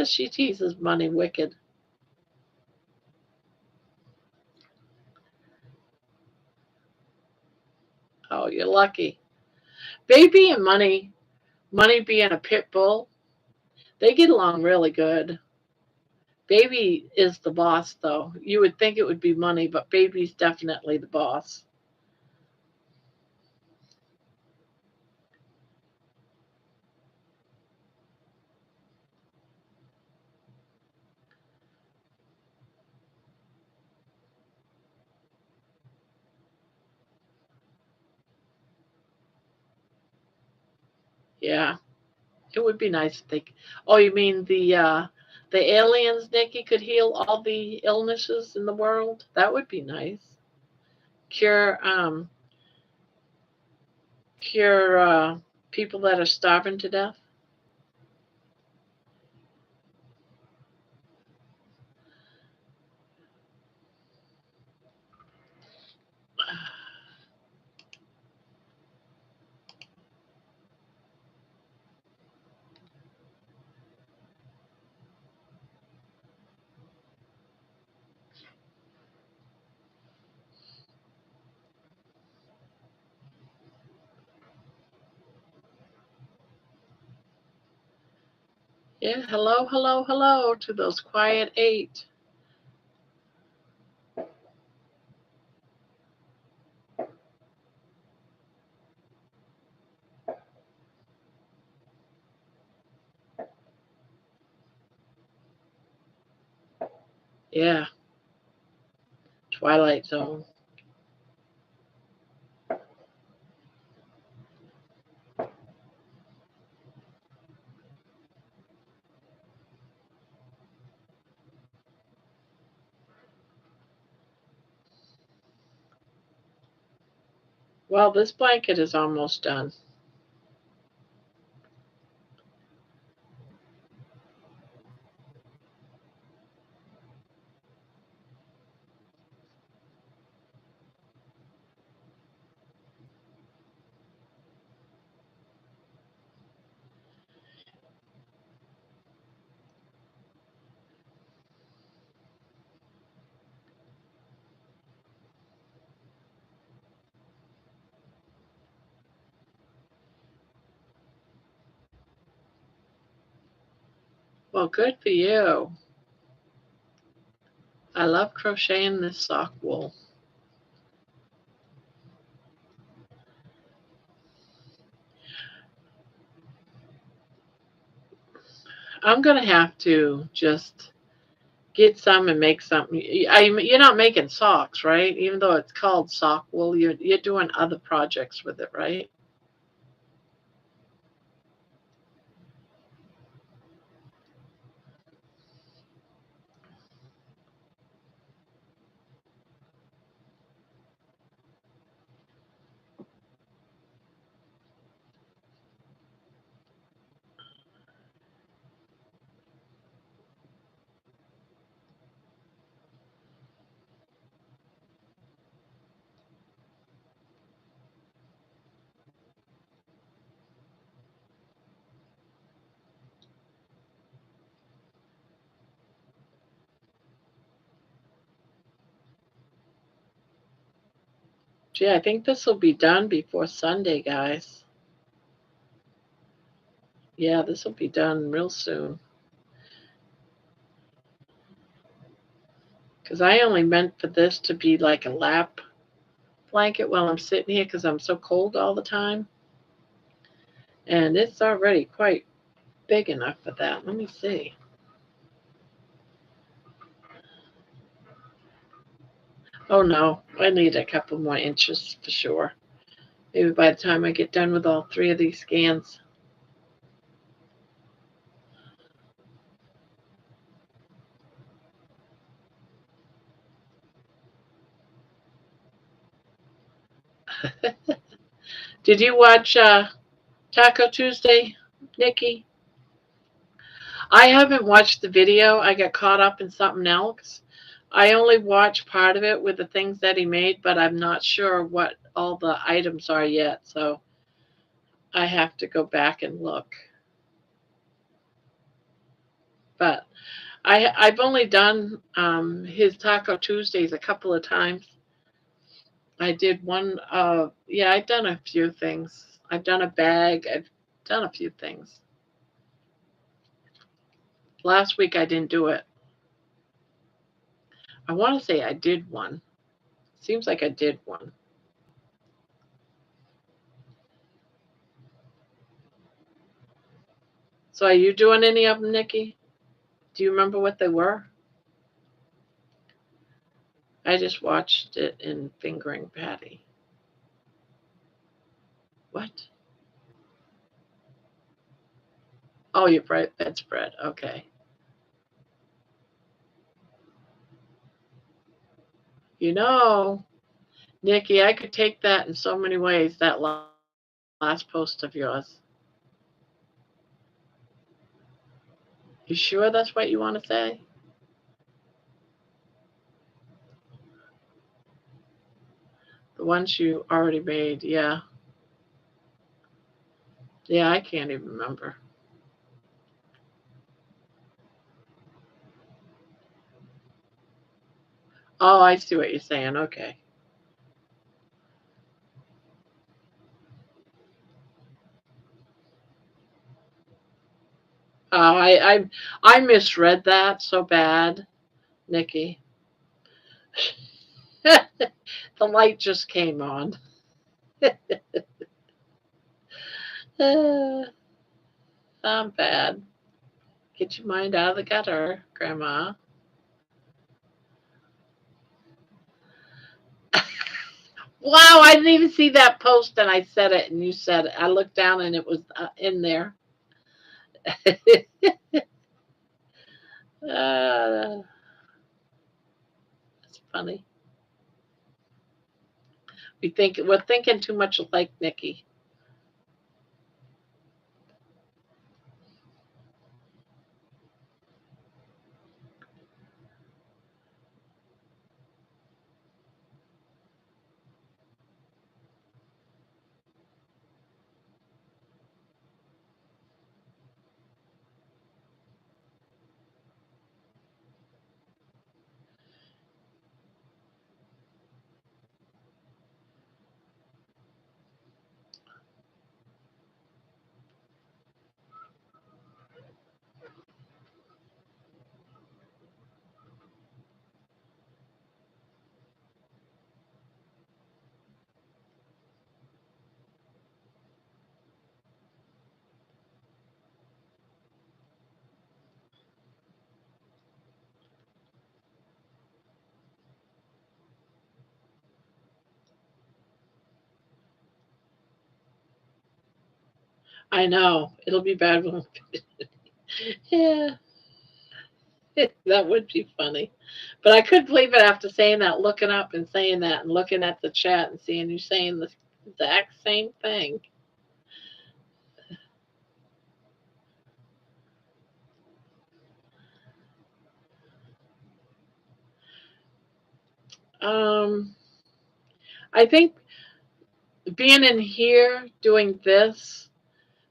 She teases Money wicked. Oh, you're lucky. Baby and Money being a pit bull, they get along really good. Baby is the boss, though. You would think it would be Money, but Baby's definitely the boss. Yeah, it would be nice if they. Oh, you mean the aliens, Nikki, could heal all the illnesses in the world? That would be nice. Cure cure people that are starving to death. Yeah, hello, hello, hello to those quiet eight. Yeah, Twilight Zone. Well, this blanket is almost done. Well, good for you. I love crocheting this sock wool. I'm gonna have to just get some and make something. You're not making socks, right? Even though it's called sock wool, you're doing other projects with it, right? Gee, I think this will be done before Sunday, guys. Yeah, this will be done real soon. Because I only meant for this to be like a lap blanket while I'm sitting here because I'm so cold all the time. And it's already quite big enough for that. Let me see. Oh no, I need a couple more inches for sure. Maybe by the time I get done with all three of these scans. Did you watch Taco Tuesday, Nikki? I haven't watched the video. I got caught up in something else. I only watched part of it with the things that he made, but I'm not sure what all the items are yet. So I have to go back and look. But I've only done his Taco Tuesdays a couple of times. I did one. Yeah, I've done a few things I've done a bag. I've done a few things. Last week I didn't do it. I want to say I did one. Seems like I did one. So are you doing any of them, Nikki? Do you remember what they were? I just watched it in Fingering Patty. What? Oh, your bedspread. Okay. You know, Nikki, I could take that in so many ways, that last post of yours. You sure that's what you want to say? The ones you already made, yeah. Yeah, I can't even remember. Oh, I see what you're saying. Okay. Oh, I misread that so bad, Nikki. The light just came on. I'm bad. Get your mind out of the gutter, Grandma. Wow, I didn't even see that post, and I said it, and you said it. I looked down, and it was in there. That's funny. We're thinking too much like Nikki. I know it'll be bad when. Yeah, that would be funny. But I couldn't believe it after saying that, looking up and saying that, and looking at the chat and seeing you saying the exact same thing. Um, I think being in here doing this,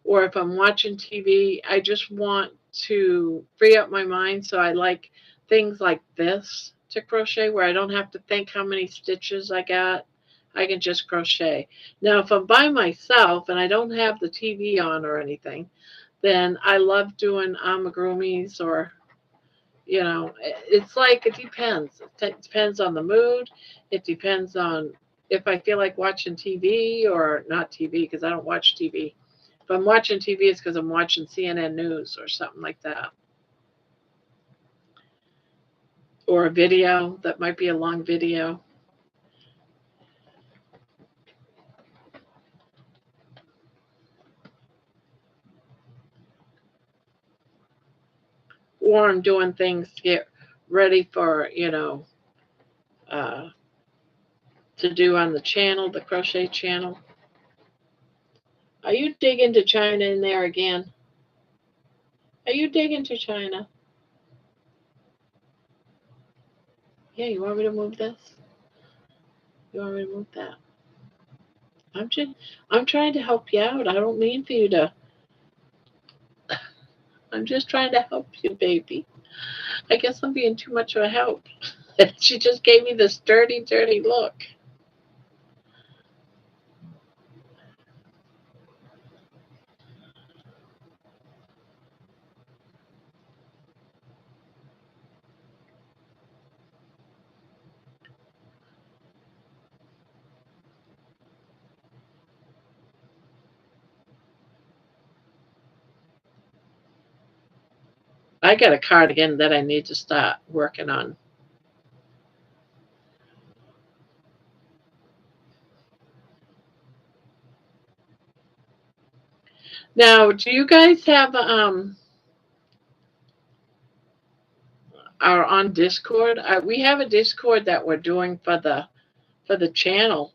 or if I'm watching TV, I just want to free up my mind. So I like things like this to crochet where I don't have to think how many stitches I got. I can just crochet. Now, if I'm by myself and I don't have the TV on or anything, then I love doing amigurumis, or, it's like it depends. It depends on the mood. It depends on if I feel like watching TV or not TV, because I don't watch TV. If I'm watching TV, it's because I'm watching CNN News or something like that, or a video that might be a long video, or I'm doing things to get ready for, uh, to do on the channel, the crochet channel. Are you digging to China in there again? Are you digging to China? Yeah, you want me to move this? You want me to move that? I'm just, I'm trying to help you out. I don't mean for you to. I'm just trying to help you, baby. I guess I'm being too much of a help. She just gave me this dirty look. I got a cardigan that I need to start working on. Now, do you guys have are on Discord? We have a Discord that we're doing for the channel.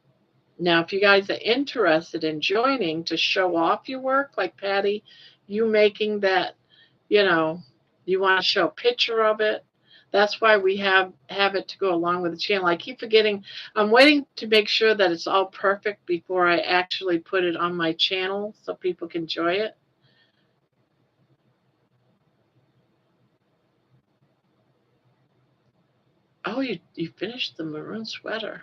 Now, if you guys are interested in joining to show off your work, like Patty, you making that, you know, you want to show a picture of it. That's why we have it to go along with the channel. I keep forgetting. I'm waiting to make sure that it's all perfect before I actually put it on my channel so people can enjoy it. Oh, you finished the maroon sweater.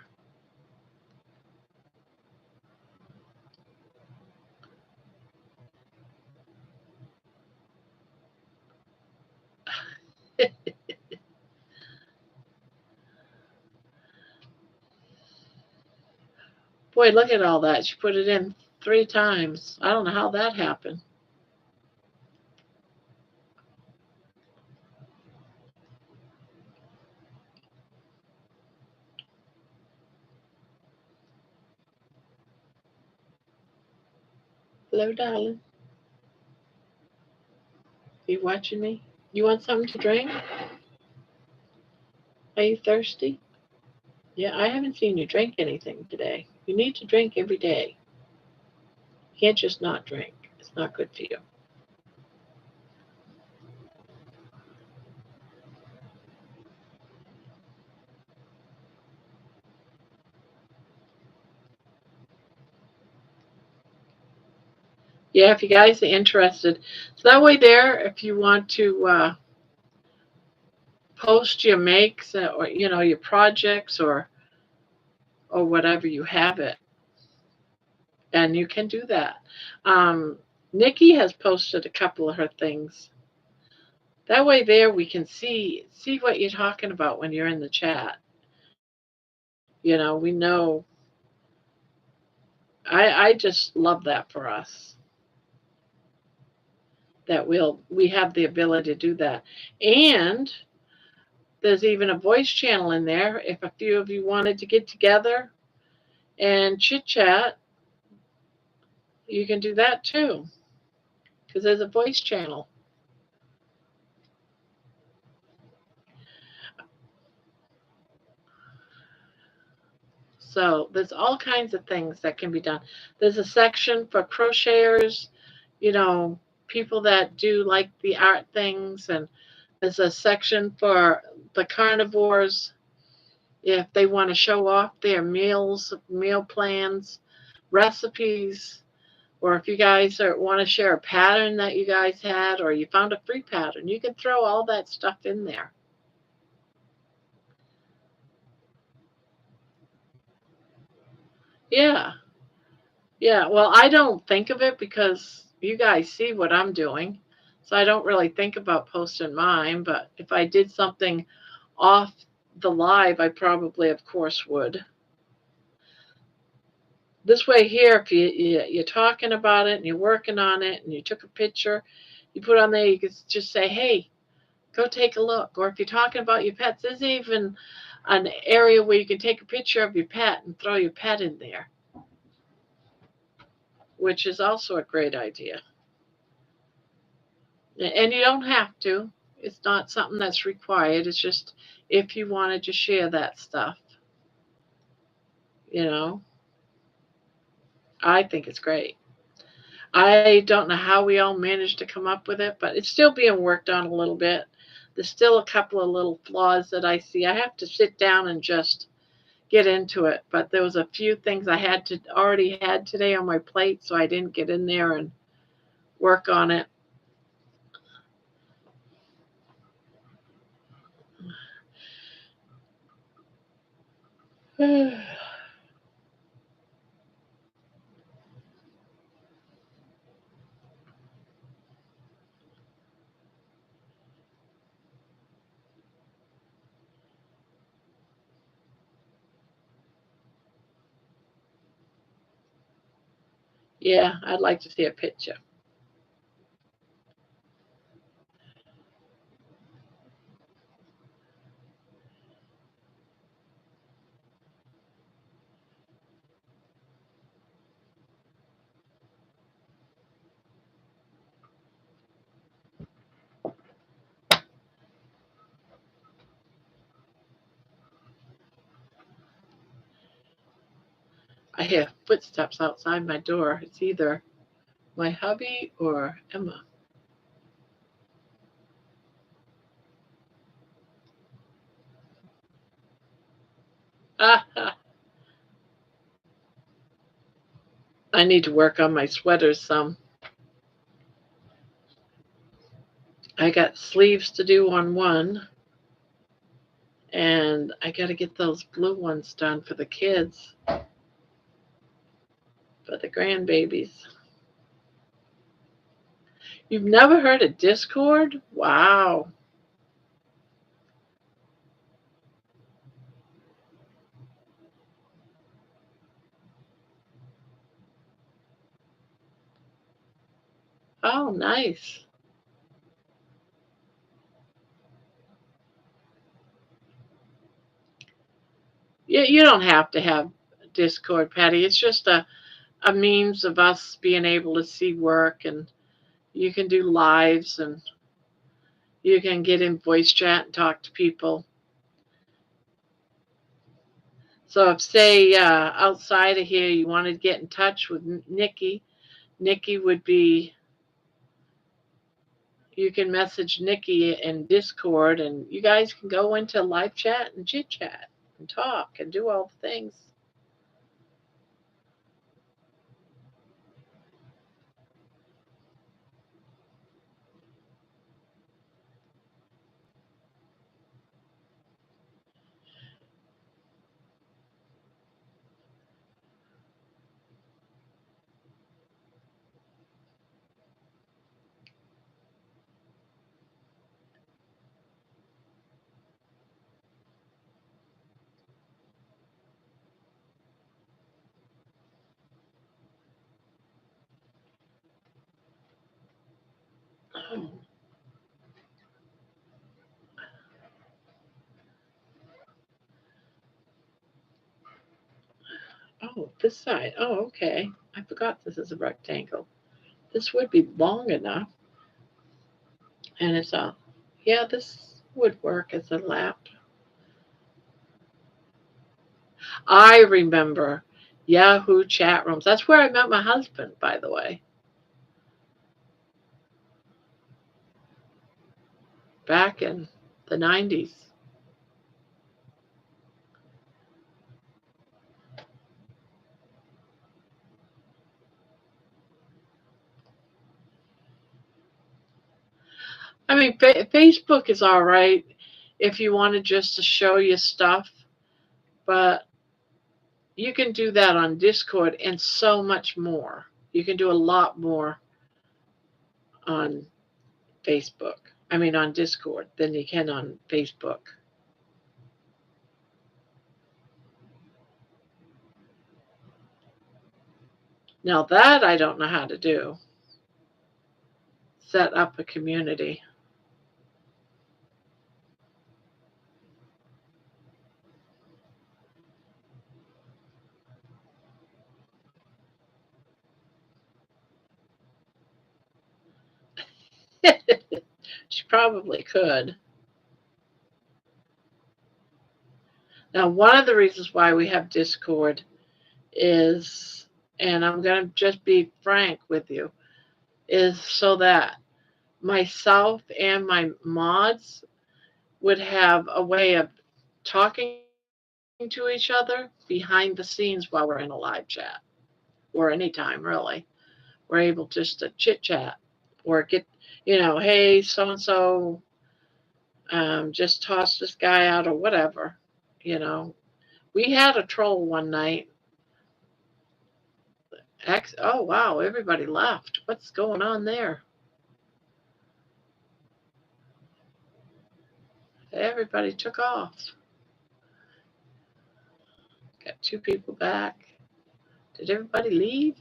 Boy, look at all that. She put it in 3 times. I don't know how that happened. Hello, darling. You watching me? You want something to drink? Are you thirsty? Yeah, I haven't seen you drink anything today. You need to drink every day. You can't just not drink. It's not good for you. Yeah, if you guys are interested. So that way there, if you want to post your makes or your projects or whatever, you have it. And you can do that. Nikki has posted a couple of her things. That way there we can see what you're talking about when you're in the chat. We know. I just love that for us that we have the ability to do that. And there's even a voice channel in there if a few of you wanted to get together and chit chat, you can do that too because there's a voice channel. So there's all kinds of things that can be done. There's a section for crocheters, you know, people that do like the art things, and there's a section for the carnivores if they want to show off their meal plans, recipes, or if you guys want to share a pattern that you guys had or you found a free pattern, you can throw all that stuff in there. Yeah. Yeah, well, I don't think of it because you guys see what I'm doing. So I don't really think about posting mine, but if I did something off the live, I probably, of course, would. This way here, if you're talking about it and you're working on it and you took a picture, you put on there, you could just say, hey, go take a look. Or if you're talking about your pets, there's even an area where you can take a picture of your pet and throw your pet in there, which is also a great idea. And you don't have to. It's not something that's required. It's just if you wanted to share that stuff, you know, I think it's great. I don't know how we all managed to come up with it, but it's still being worked on a little bit. There's still a couple of little flaws that I see. I have to sit down and just get into it, but there was a few things I had to already had today on my plate, so I didn't get in there and work on it. Yeah, I'd like to see a picture. I hear footsteps outside my door. It's either my hubby or Emma. I need to work on my sweaters some. I got sleeves to do on one, and I got to get those blue ones done for the kids, for the grandbabies. You've never heard of Discord? Wow. Oh, nice. You don't have to have Discord, Patty. It's just a means of us being able to see work, and you can do lives, and you can get in voice chat and talk to people. So if, say, outside of here you wanted to get in touch with Nikki, Nikki would be, you can message Nikki in Discord, and you guys can go into live chat and chit chat and talk and do all the things. Oh, oh, this side. Oh, okay. I forgot this is a rectangle. This would be long enough, and it's a, yeah, this would work as a lap. I remember Yahoo chat rooms. That's where I met my husband, by the way, back in the 90s. I mean, Facebook is all right if you wanted just to show you stuff, but you can do that on Discord and so much more. You can do a lot more on Facebook. I mean, on Discord than you can on Facebook. Now, that I don't know how to do. Set up a community. She probably could. Now, one of the reasons why we have Discord is, and I'm going to just be frank with you, is so that myself and my mods would have a way of talking to each other behind the scenes while we're in a live chat, or anytime really. We're able just to chit chat or get, hey, so and so just tossed this guy out or whatever. You know, we had a troll one night. Oh, wow, everybody left. What's going on there? Everybody took off. Got two people back. Did everybody leave?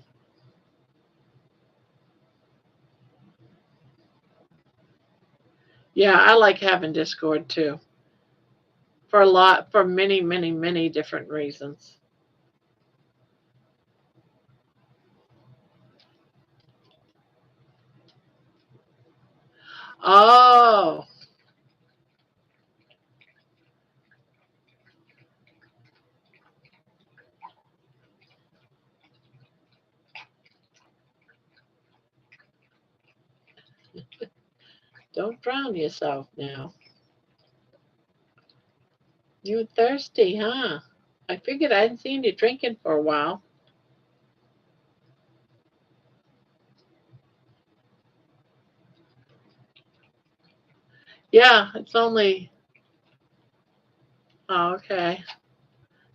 Yeah, I like having Discord too. For many, many, many different reasons. Oh, Don't drown yourself now. You thirsty, huh? I figured I hadn't seen you drinking for a while. Yeah, it's only. Oh, okay.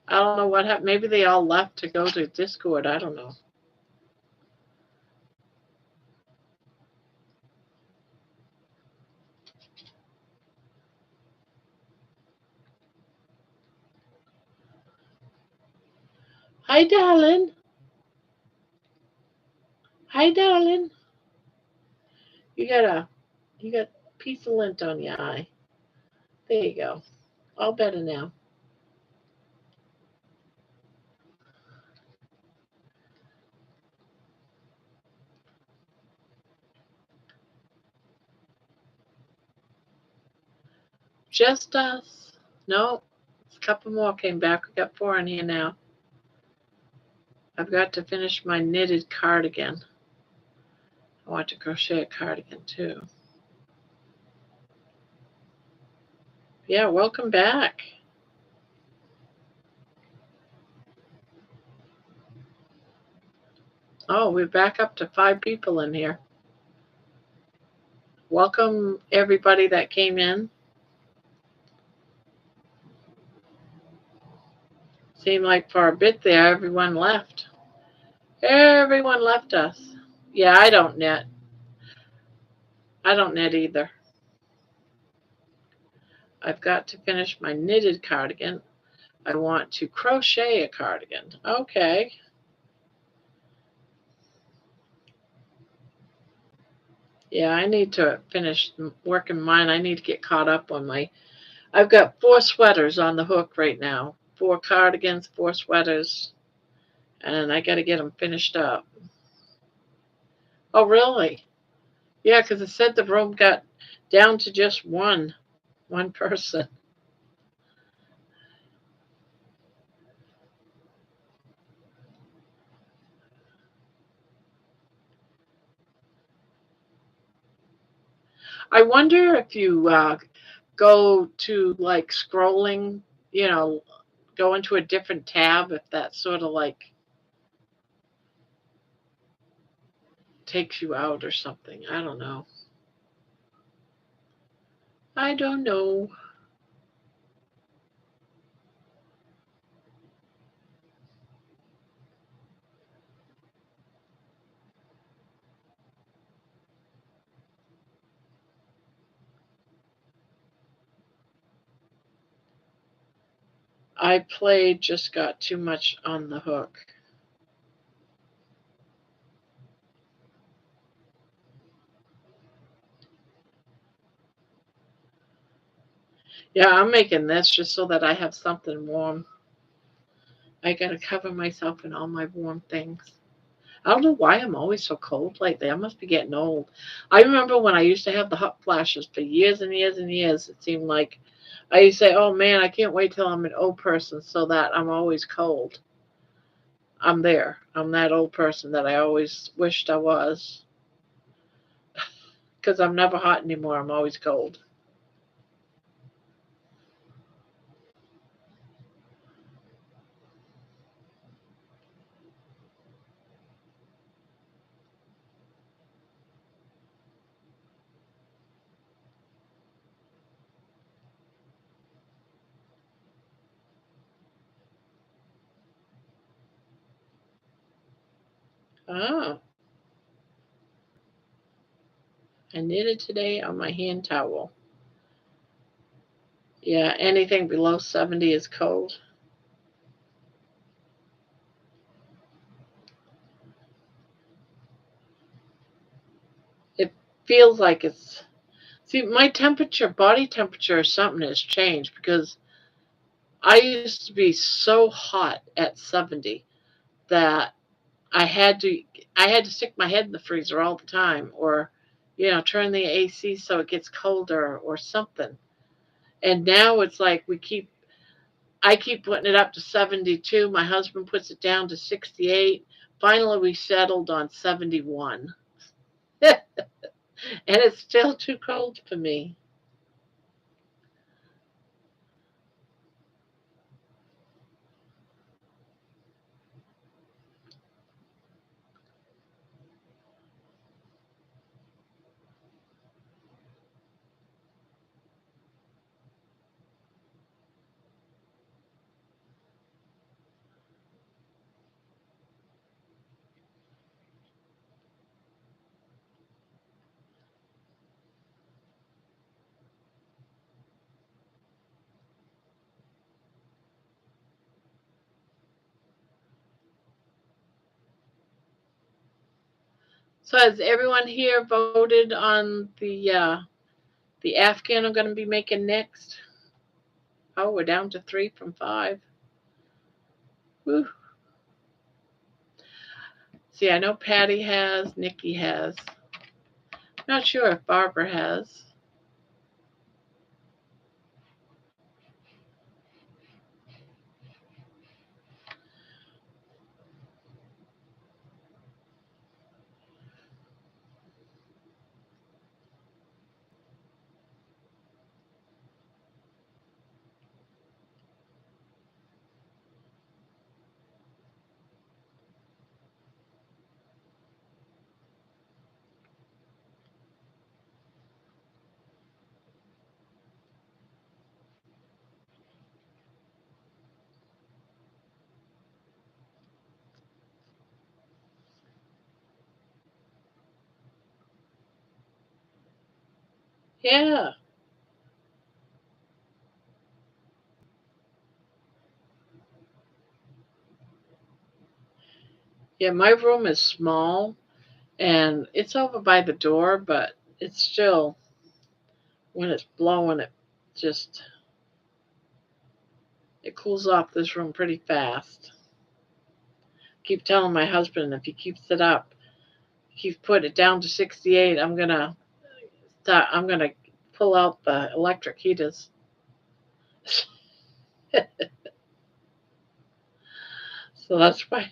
I don't know what happened. Maybe they all left to go to Discord. I don't know. Hi, darling. Hi, darling. You got a you got a piece of lint on your eye. There you go. All better now. Just us. No, a couple more came back. We got four in here now. I've got to finish my knitted cardigan. I want to crochet a cardigan too. Yeah, welcome back. Oh, we're back up to 5 people in here. Welcome everybody that came in. Seemed like for a bit there, everyone left. Everyone left us. Yeah, I don't knit. I don't knit either. I've got to finish my knitted cardigan. I want to crochet a cardigan. Okay. Yeah, I need to finish working mine. I need to get caught up on my. I've got 4 sweaters on the hook right now. 4 cardigans, 4 sweaters, and I got to get them finished up. Oh, really? Yeah, because it said the room got down to just one person. I wonder if you go to like scrolling, you know, go into a different tab, if that sort of like takes you out or something. I don't know. I don't know. I played, just got too much on the hook. Yeah, I'm making this just so that I have something warm. I gotta cover myself in all my warm things. I don't know why I'm always so cold lately. I must be getting old. I remember when I used to have the hot flashes for years and years and years. It seemed like I used to say, "Oh man, I can't wait till I'm an old person so that I'm always cold." I'm there. I'm that old person that I always wished I was because I'm never hot anymore. I'm always cold. Oh, I knitted today on my hand towel. Yeah, anything below 70 is cold. It feels like it's. See, my temperature, body temperature or something has changed because I used to be so hot at 70 that I had to I had to stick my head in the freezer all the time, or turn the AC so it gets colder or something. And now it's like I keep putting it up to 72. My husband puts it down to 68. Finally, we settled on 71. And it's still too cold for me. So has everyone here voted on the Afghan I'm going to be making next? Oh, we're down to 3 from 5. Whew. See, I know Patty has, Nikki has. Not sure if Barbara has. Yeah. Yeah, my room is small and it's over by the door, but it's still, when it's blowing, just, it cools off this room pretty fast. Keep telling my husband if he keeps it up, keeps put it down to 68, I'm gonna pull out the electric heaters. So that's why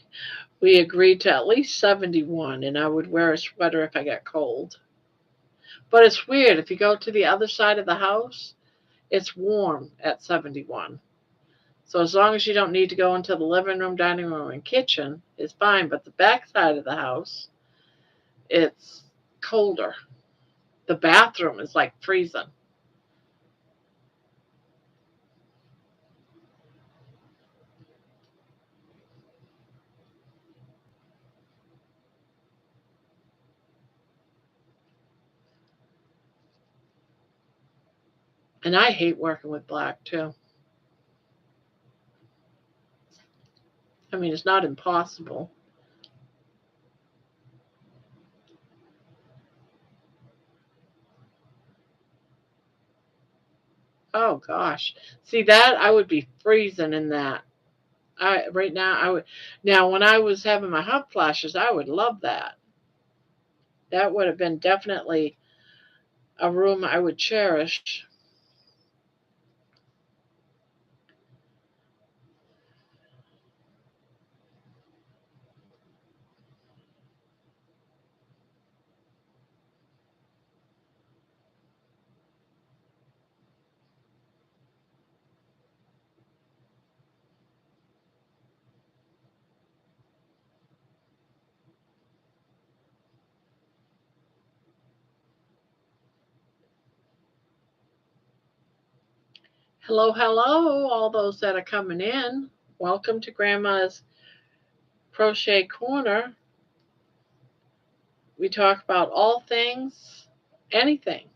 we agreed to at least 71, and I would wear a sweater if I got cold. But it's weird. If you go to the other side of the house, it's warm at 71. So as long as you don't need to go into the living room, dining room, and kitchen, it's fine. But the back side of the house, it's colder. The bathroom is like freezing. And I hate working with black too. I mean, it's not impossible. Oh gosh. See that I would be freezing in that. I right now I would now when I was having my hot flashes, I would love that. That would have been definitely a room I would cherish. Hello, hello, all those that are coming in. Welcome to Grandma's Crochet Corner. We talk about all things, anything.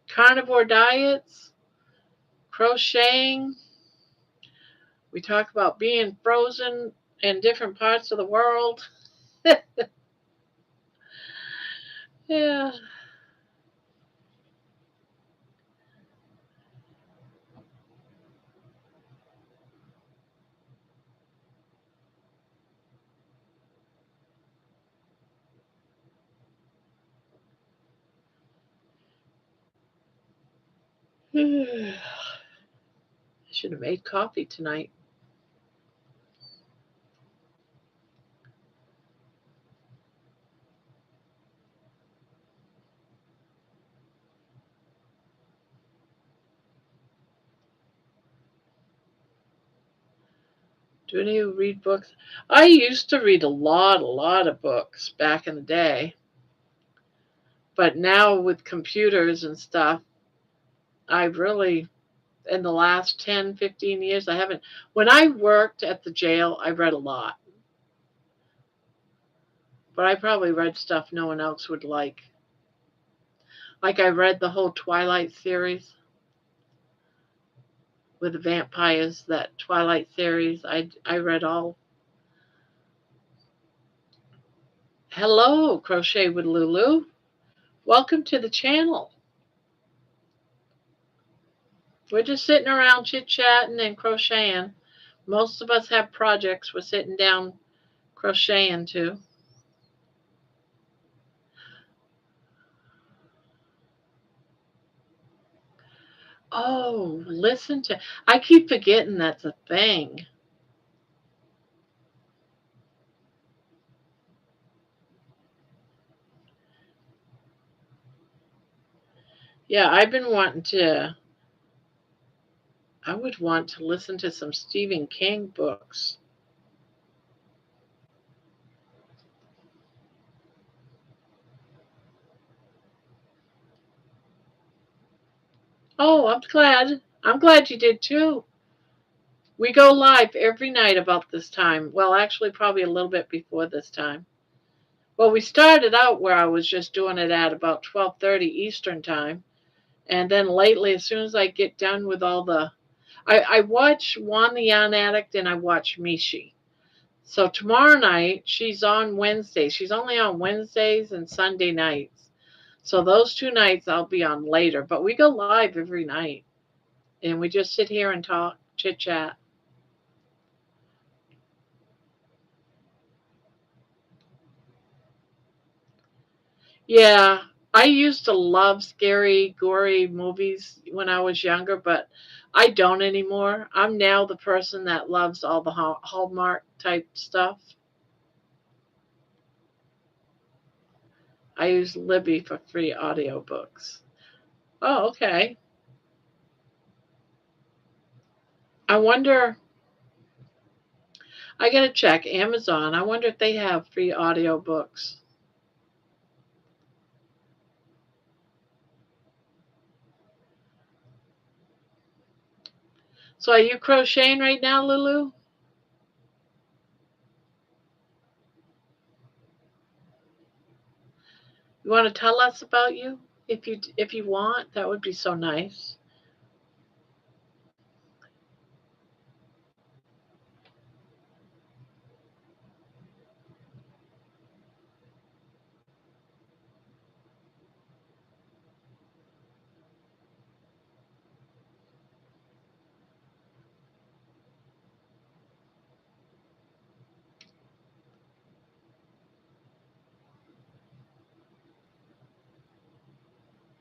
Carnivore diets, crocheting. We talk about being frozen in different parts of the world. Yeah. I should have made coffee tonight. Do any of you read books? I used to read a lot of books back in the day. But now with computers and stuff, I really, in the last 10, 15 years, I haven't. When I worked at the jail, I read a lot. But I probably read stuff no one else would like. Like I read the whole Twilight series with the vampires, that Twilight series. I read all. Hello, Crochet with Lulu. Welcome to the channel. We're just sitting around chit-chatting and crocheting. Most of us have projects we're sitting down crocheting too. Oh, listen to. I keep forgetting that's a thing. Yeah, I've been wanting to. I would want to listen to some Stephen King books. Oh, I'm glad. I'm glad you did too. We go live every night about this time. Well, actually, probably a little bit before this time. Well, we started out where I was just doing it at about 12:30 Eastern time, and then lately, as soon as I get done with all the, I watch Juan the Yarn Addict and I watch Mishi. So tomorrow night, she's on Wednesdays. She's only on Wednesdays and Sunday nights. So those 2 nights I'll be on later. But we go live every night. And we just sit here and talk, chit chat. Yeah, I used to love scary, gory movies when I was younger, but I don't anymore. I'm now the person that loves all the Hallmark type stuff. I use Libby for free audiobooks. Oh, okay. I wonder, I gotta check Amazon. I wonder if they have free audiobooks. So are you crocheting right now, Lulu? You want to tell us about you? If you want, that would be so nice.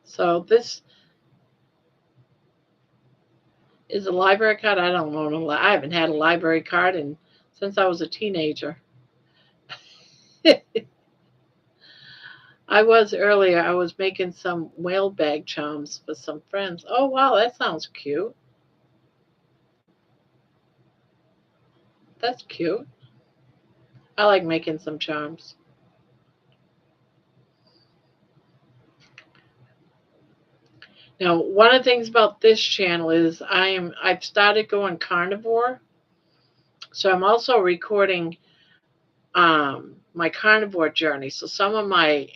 So this is a library card. I don't know. I haven't had a library card since I was a teenager. I was earlier. I was making some whale bag charms for some friends. Oh wow, that sounds cute. That's cute. I like making some charms. Now, one of the things about this channel is I've started going carnivore. So I'm also recording my carnivore journey. So some of my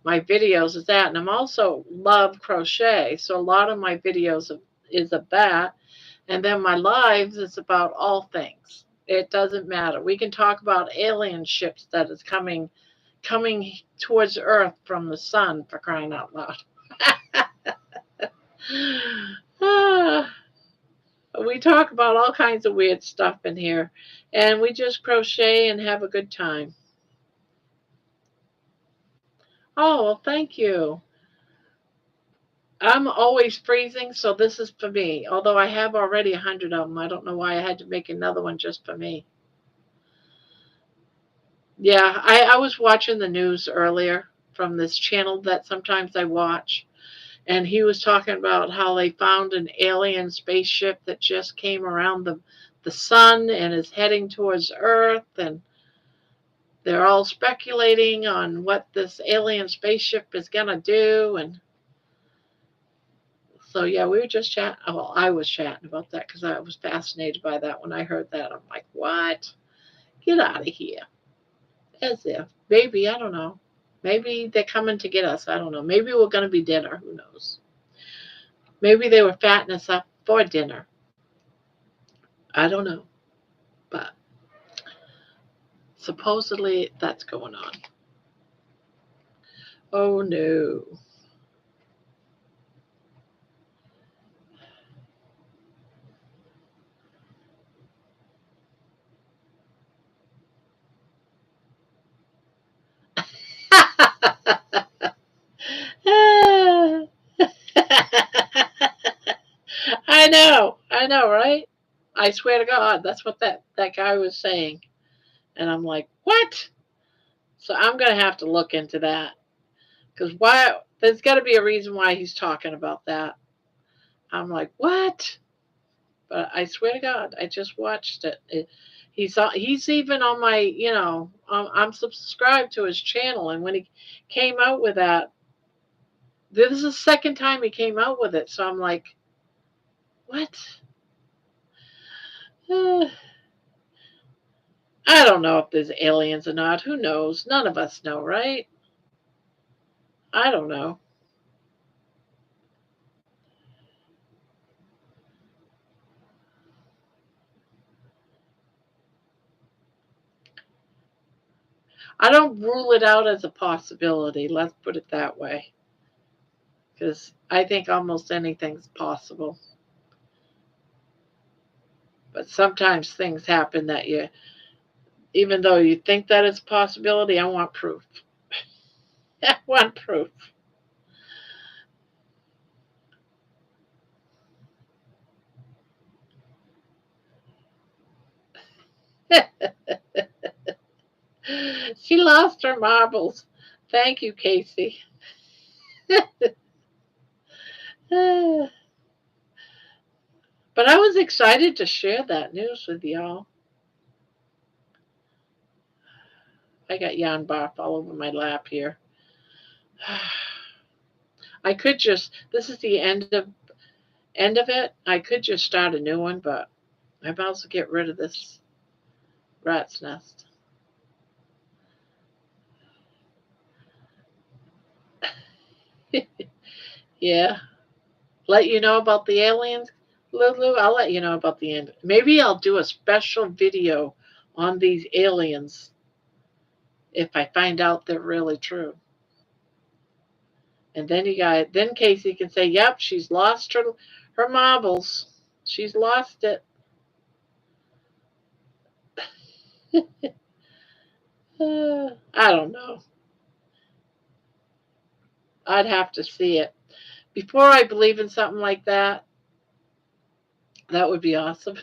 videos is that, and I'm also love crochet. So a lot of my videos is of that, and then my lives is about all things. It doesn't matter. We can talk about alien ships that is coming towards Earth from the sun, for crying out loud. Ah, we talk about all kinds of weird stuff in here, and we just crochet and have a good time. Oh, well, thank you. I'm always freezing, so this is for me. Although I have already 100 of them. I don't know why I had to make another one just for me. Yeah, I was watching the news earlier from this channel that sometimes I watch, and he was talking about how they found an alien spaceship that just came around the sun and is heading towards Earth, and they're all speculating on what this alien spaceship is going to do. And so, yeah, we were just chatting. Well, I was chatting about that because I was fascinated by that when I heard that. I'm like, what? Get out of here. As if. Maybe, I don't know. Maybe they're coming to get us. I don't know. Maybe we're going to be dinner. Who knows? Maybe they were fattening us up for dinner. I don't know. But supposedly that's going on. Oh, no. I know, right? I swear to God, that's what that guy was saying. And I'm like, what? So I'm going to have to look into that. Because why? There's got to be a reason why he's talking about that. I'm like, what? But I swear to God, I just watched it. He's even on my, I'm subscribed to his channel. And when he came out with that, this is the second time he came out with it. So I'm like, what? I don't know if there's aliens or not. Who knows? None of us know, right? I don't know. I don't rule it out as a possibility. Let's put it that way. Because I think almost anything's possible. But sometimes things happen that even though you think that it's a possibility, I want proof. I want proof. She lost her marbles. Thank you, Casey. But I was excited to share that news with y'all. I got yarn barf all over my lap here. I could just, this is the end of it. I could just start a new one, but I might as well get rid of this rat's nest. Yeah. Let you know about the aliens, Lulu. I'll let you know about the end. Maybe I'll do a special video on these aliens if I find out they're really true. And then Casey can say, "Yep, she's lost her marbles. She's lost it." I don't know. I'd have to see it before I believe in something like that. That would be awesome.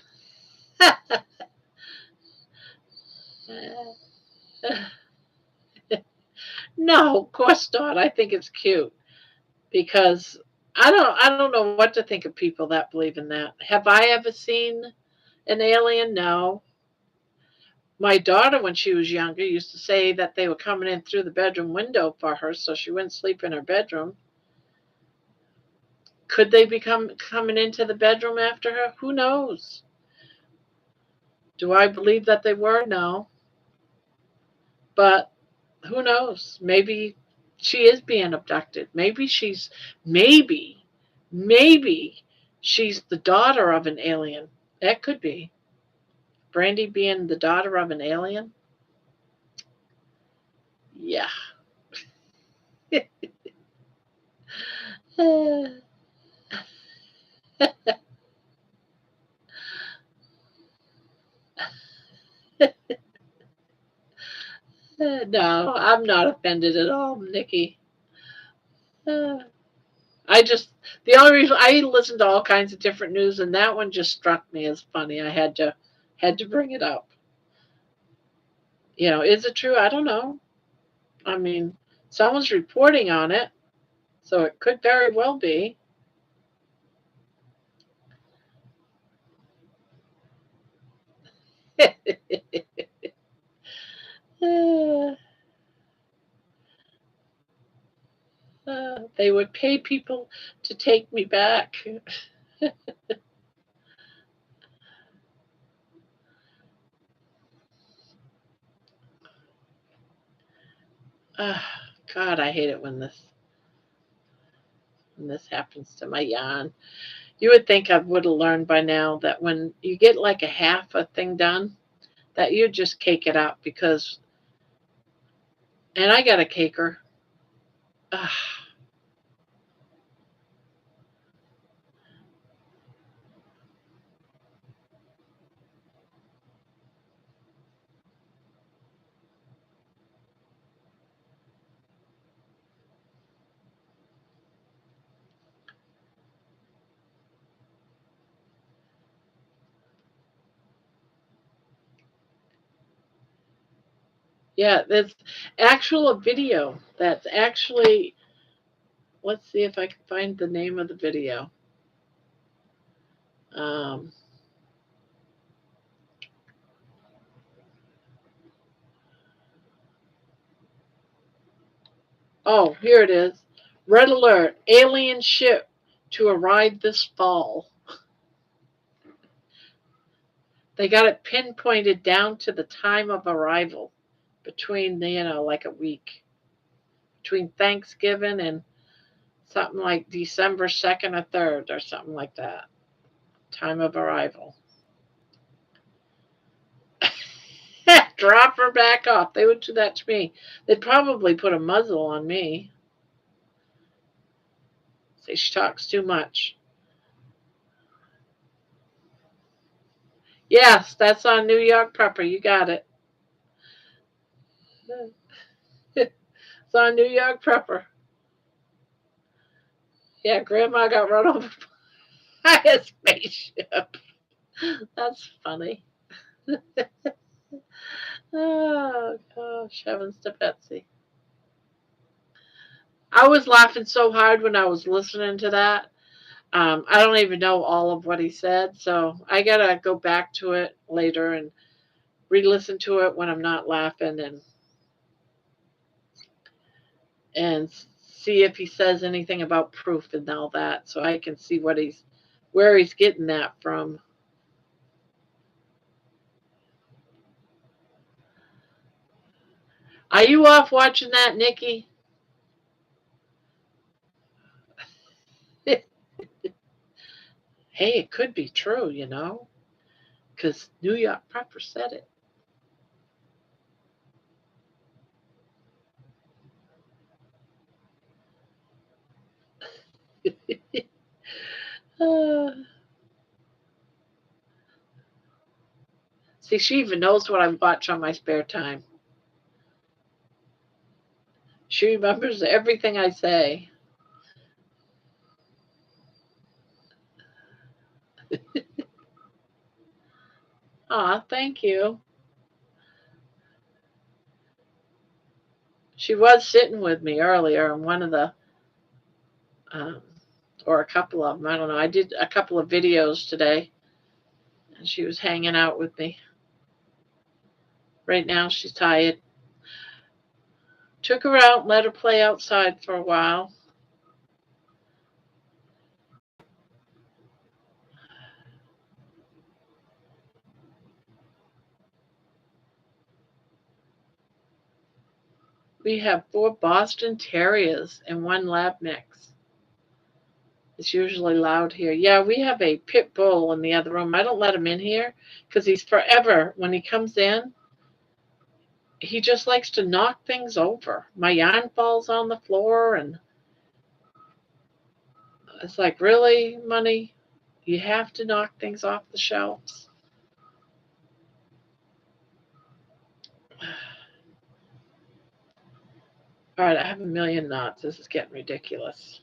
No, of course not. I think it's cute because I don't know what to think of people that believe in that. Have I ever seen an alien? No. My daughter, when she was younger, used to say that they were coming in through the bedroom window for her so she wouldn't sleep in her bedroom. Could they be coming into the bedroom after her? Who knows? Do I believe that they were? No. But who knows? Maybe she is being abducted. Maybe, maybe she's the daughter of an alien. That could be. Brandy being the daughter of an alien? Yeah. No, I'm not offended at all, Nikki. Uh, I just the only reason I listen to all kinds of different news, and that one just struck me as funny. I had to bring it up. Is it true? I don't know. I mean, someone's reporting on it, so it could very well be. They would pay people to take me back. Uh, God, I hate it when this happens to my yarn. You would think I would have learned by now that when you get like a half a thing done, that you just cake it up because, and I got a caker. Uh, yeah, there's actual a video that's actually, let's see if I can find the name of the video. Um, oh, here it is. Red alert, alien ship to arrive this fall. They got it pinpointed down to the time of arrival between, like a week. Between Thanksgiving and something like December 2nd or 3rd or something like that. Time of arrival. Drop her back off. They would do that to me. They'd probably put a muzzle on me. Say she talks too much. Yes, that's on New York Prepper. You got it. It's on New York Prepper. Yeah, Grandma got run over by a spaceship. That's funny. Oh, gosh, heavens to Betsy. I was laughing so hard when I was listening to that. I don't even know all of what he said, so I gotta go back to it later and re-listen to it when I'm not laughing and see if he says anything about proof and all that, so I can see where he's getting that from. Are you off watching that, Nikki? Hey, it could be true, because New York Prepper said it. uh, See, she even knows what I watch on my spare time. She remembers everything I say. Aw, thank you. She was sitting with me earlier in one of the, um, or a couple of them. I don't know. I did a couple of videos today, and she was hanging out with me. Right now, she's tired. Took her out, let her play outside for a while. We have 4 Boston Terriers and 1 Lab mix. It's usually loud here. Yeah, we have a pit bull in the other room. I don't let him in here because he's forever. When he comes in, he just likes to knock things over. My yarn falls on the floor, and it's like, really, money? You have to knock things off the shelves. All right, I have a million knots. This is getting ridiculous.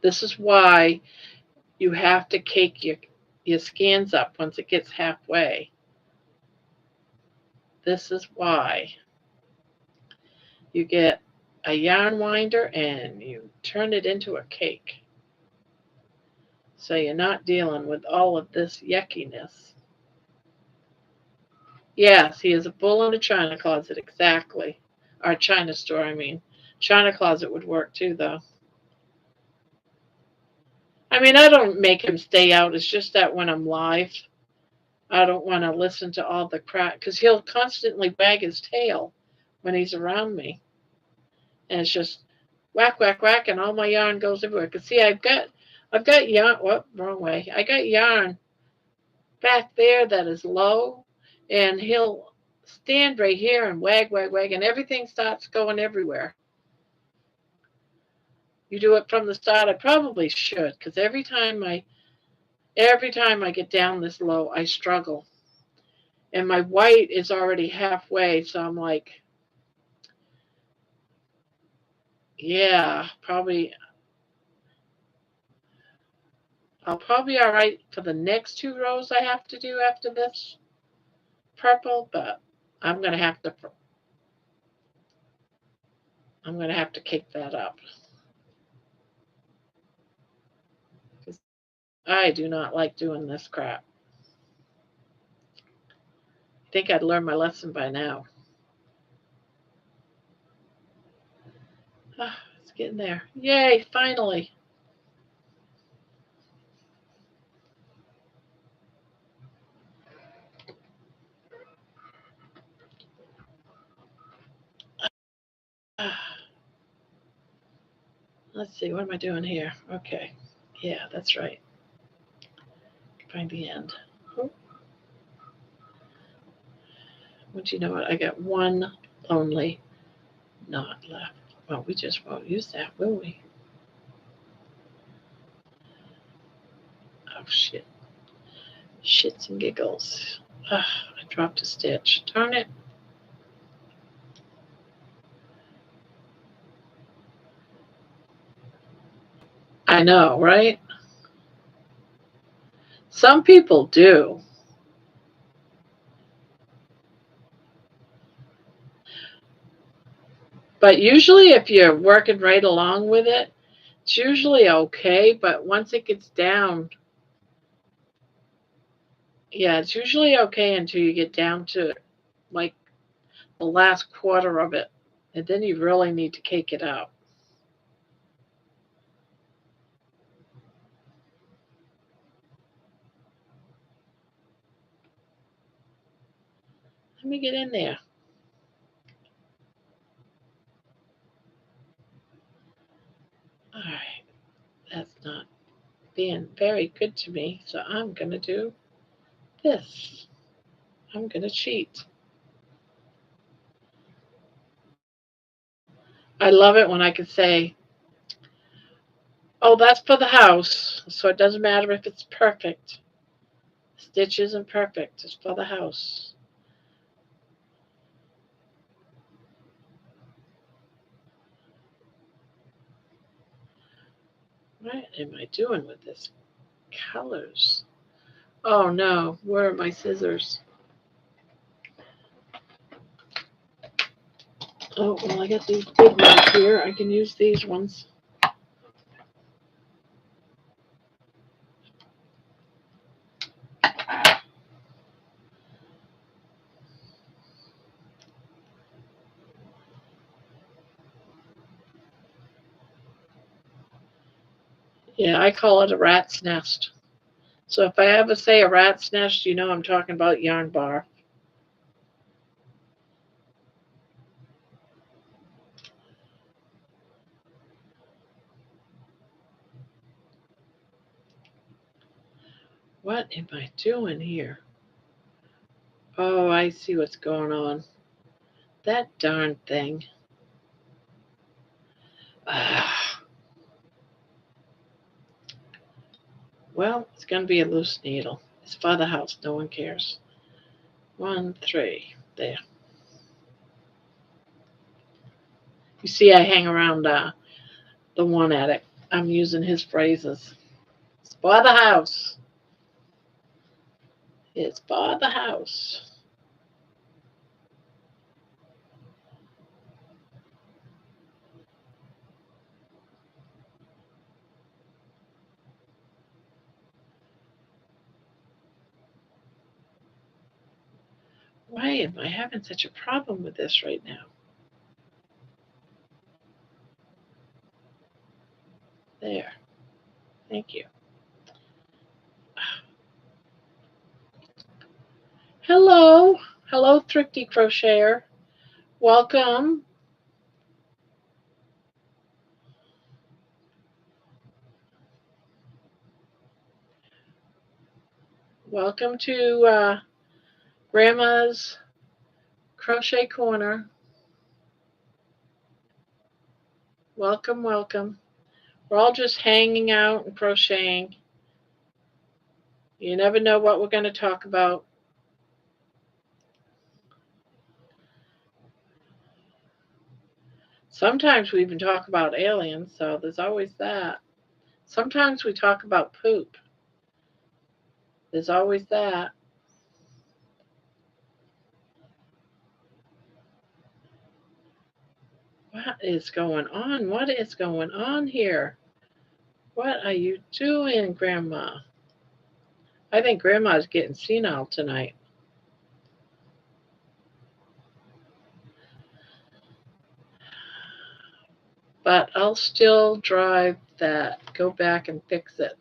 This is why you have to cake your scans up once it gets halfway. This is why you get a yarn winder and you turn it into a cake. So you're not dealing with all of this yuckiness. Yes, he is a bull in a china closet, exactly. Or china store, I mean. China closet would work too, though. I mean, I don't make him stay out. It's just that when I'm live, I don't want to listen to all the crap because he'll constantly wag his tail when he's around me, and it's just whack, whack, whack, and all my yarn goes everywhere. Cause see, I've got yarn. What wrong way? I got yarn back there that is low, and he'll stand right here and wag, wag, wag, and everything starts going everywhere. You do it from the start. I probably should, because every time I get down this low, I struggle, and my white is already halfway, so I'm like, yeah, probably I'll probably be all right for the next two rows I have to do after this purple, but I'm gonna have to I'm gonna have to kick that up. I do not like doing this crap. I think I'd learned my lesson by now. Oh, it's getting there. Yay, finally. Let's see, what am I doing here? Okay. Yeah, that's right. Find the end. Oh, but you know what? I got one lonely knot left. Well, we just won't use that, will we? Oh, shit. Shits and giggles. I dropped a stitch. Darn it. I know, right? Some people do. But usually, if you're working right along with it, it's usually okay. But once it gets down, yeah, it's usually okay until you get down to like the last quarter of it. And then you really need to cake it out. Let me get in there. All right, that's not being very good to me. So I'm going to do this. I'm going to cheat. I love it when I can say, oh, that's for the house. So it doesn't matter if it's perfect. Stitch isn't perfect. It's for the house. What am I doing with this? Colors. Oh no, where are my scissors? Oh, well, I got these big ones here. I can use these ones. Yeah, I call it a rat's nest. So if I ever say a rat's nest, you know I'm talking about yarn bar. What am I doing here? Oh, I see what's going on. That darn thing. Ah, well, it's going to be a loose needle. It's for the house. No one cares. 1, 3. There. You see, I hang around the one addict. I'm using his phrases. It's for the house. It's for the house. Why am I having such a problem with this right now? There. Thank you. Hello. Hello, Thrifty Crocheter. Welcome. Welcome to Grandma's Crochet Corner. Welcome, welcome. We're all just hanging out and crocheting. You never know what we're going to talk about. Sometimes we even talk about aliens, so there's always that. Sometimes we talk about poop. There's always that. What is going on? What is going on here? What are you doing, Grandma? I think Grandma's getting senile tonight. But I'll still drive that. Go back and fix it.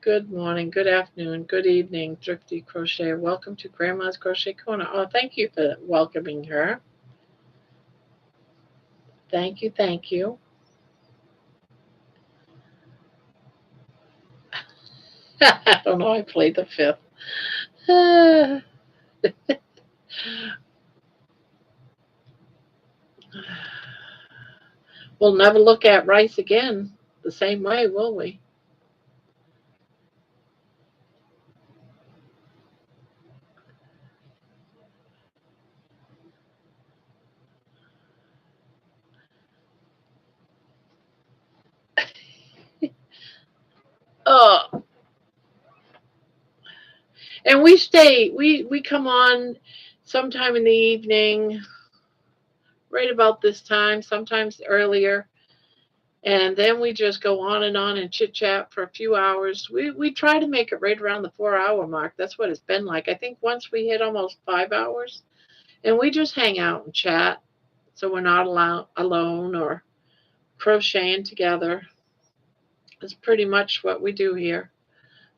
Good morning, good afternoon, good evening, Thrifty Crochet. Welcome to Grandma's Crochet Corner. Oh, thank you for welcoming her. Thank you, thank you. I don't know, I played the fifth. We'll never look at rice again the same way, will we? Oh, and we come on sometime in the evening, right about this time, sometimes earlier, and then we just go on and chit chat for a few hours. We try to make it right around the 4 hour mark. That's what it's been like. I think once we hit almost 5 hours, and we just hang out and chat, so we're not alone or crocheting together. That's pretty much what we do here.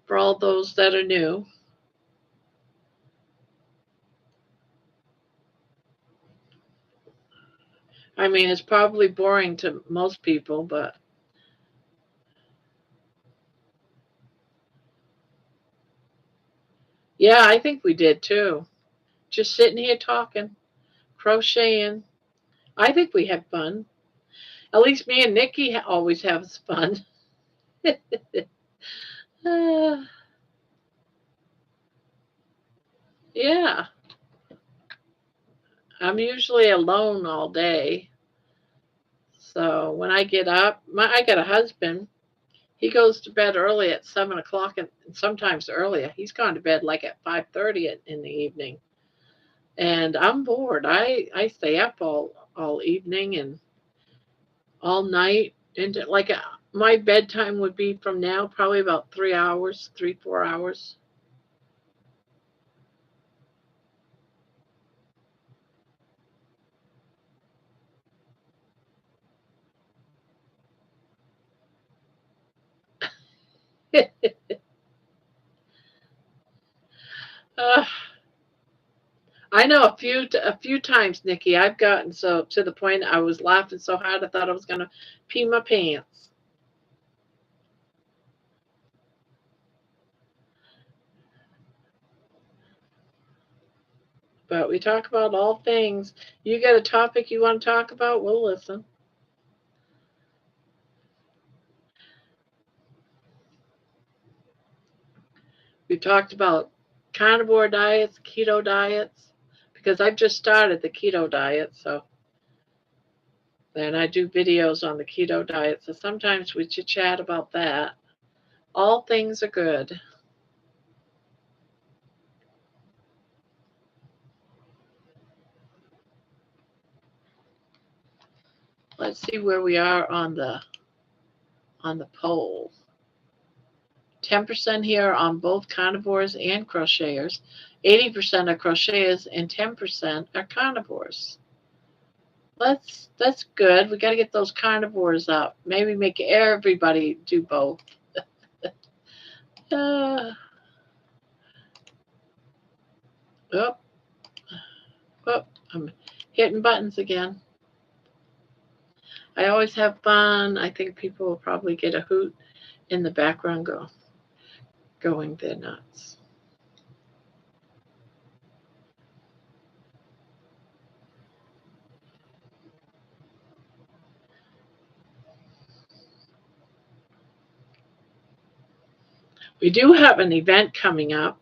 For all those that are new, I mean, it's probably boring to most people, but yeah, I think we did too. Just sitting here talking, crocheting. I think we have fun. At least me and Nikki always have fun. uh, yeah, I'm usually alone all day. So when I get up, I got a husband. He goes to bed early at 7 o'clock, and sometimes earlier. He's gone to bed like at 5:30 in the evening, and I'm bored. I stay up all evening and all night, and like my bedtime would be from now probably about 3 hours, 4 hours. uh, I know a few times, Nikki. I've gotten so to the point I was laughing so hard I thought I was gonna pee my pants. But we talk about all things. You got a topic you want to talk about? We'll listen. We talked about carnivore diets, keto diets, because I've just started the keto diet, so then I do videos on the keto diet. So sometimes we chit chat about that. All things are good. Let's see where we are on the poll. 10% here on both carnivores and crocheters, 80% are crocheters and 10% are carnivores. That's good. We got to get those carnivores up. Maybe make everybody do both. Uh, oh, oh, I'm hitting buttons again. I always have fun. I think people will probably get a hoot in the background going their nuts. We do have an event coming up.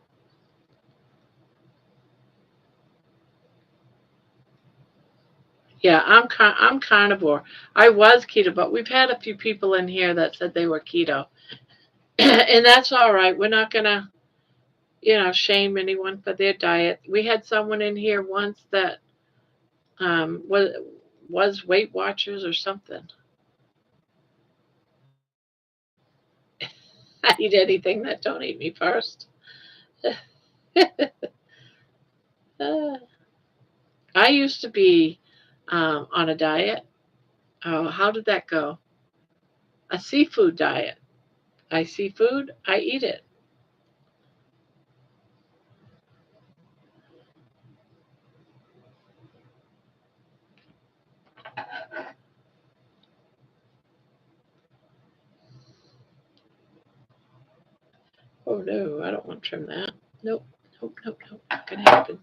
Yeah, I'm carnivore. I was keto, but we've had a few people in here that said they were keto, and that's all right. We're not gonna, shame anyone for their diet. We had someone in here once that was Weight Watchers or something. I eat anything that don't eat me first. I used to be on a diet. Oh, how did that go? A seafood diet. I see food, I eat it. Oh no, I don't want to trim that. Nope, nope, nope, nope. Not gonna happen.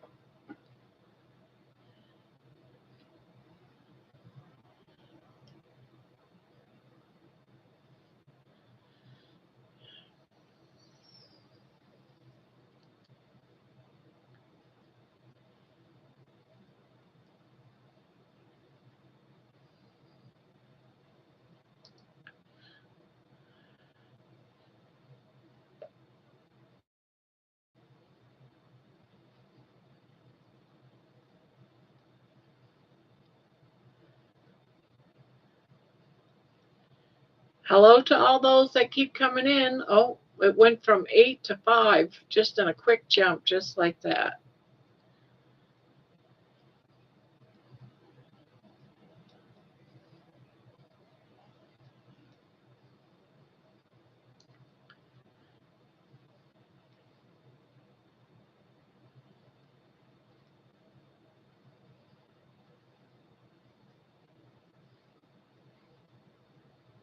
Hello to all those that keep coming in. Oh, it went from 8 to 5 just in a quick jump, just like that.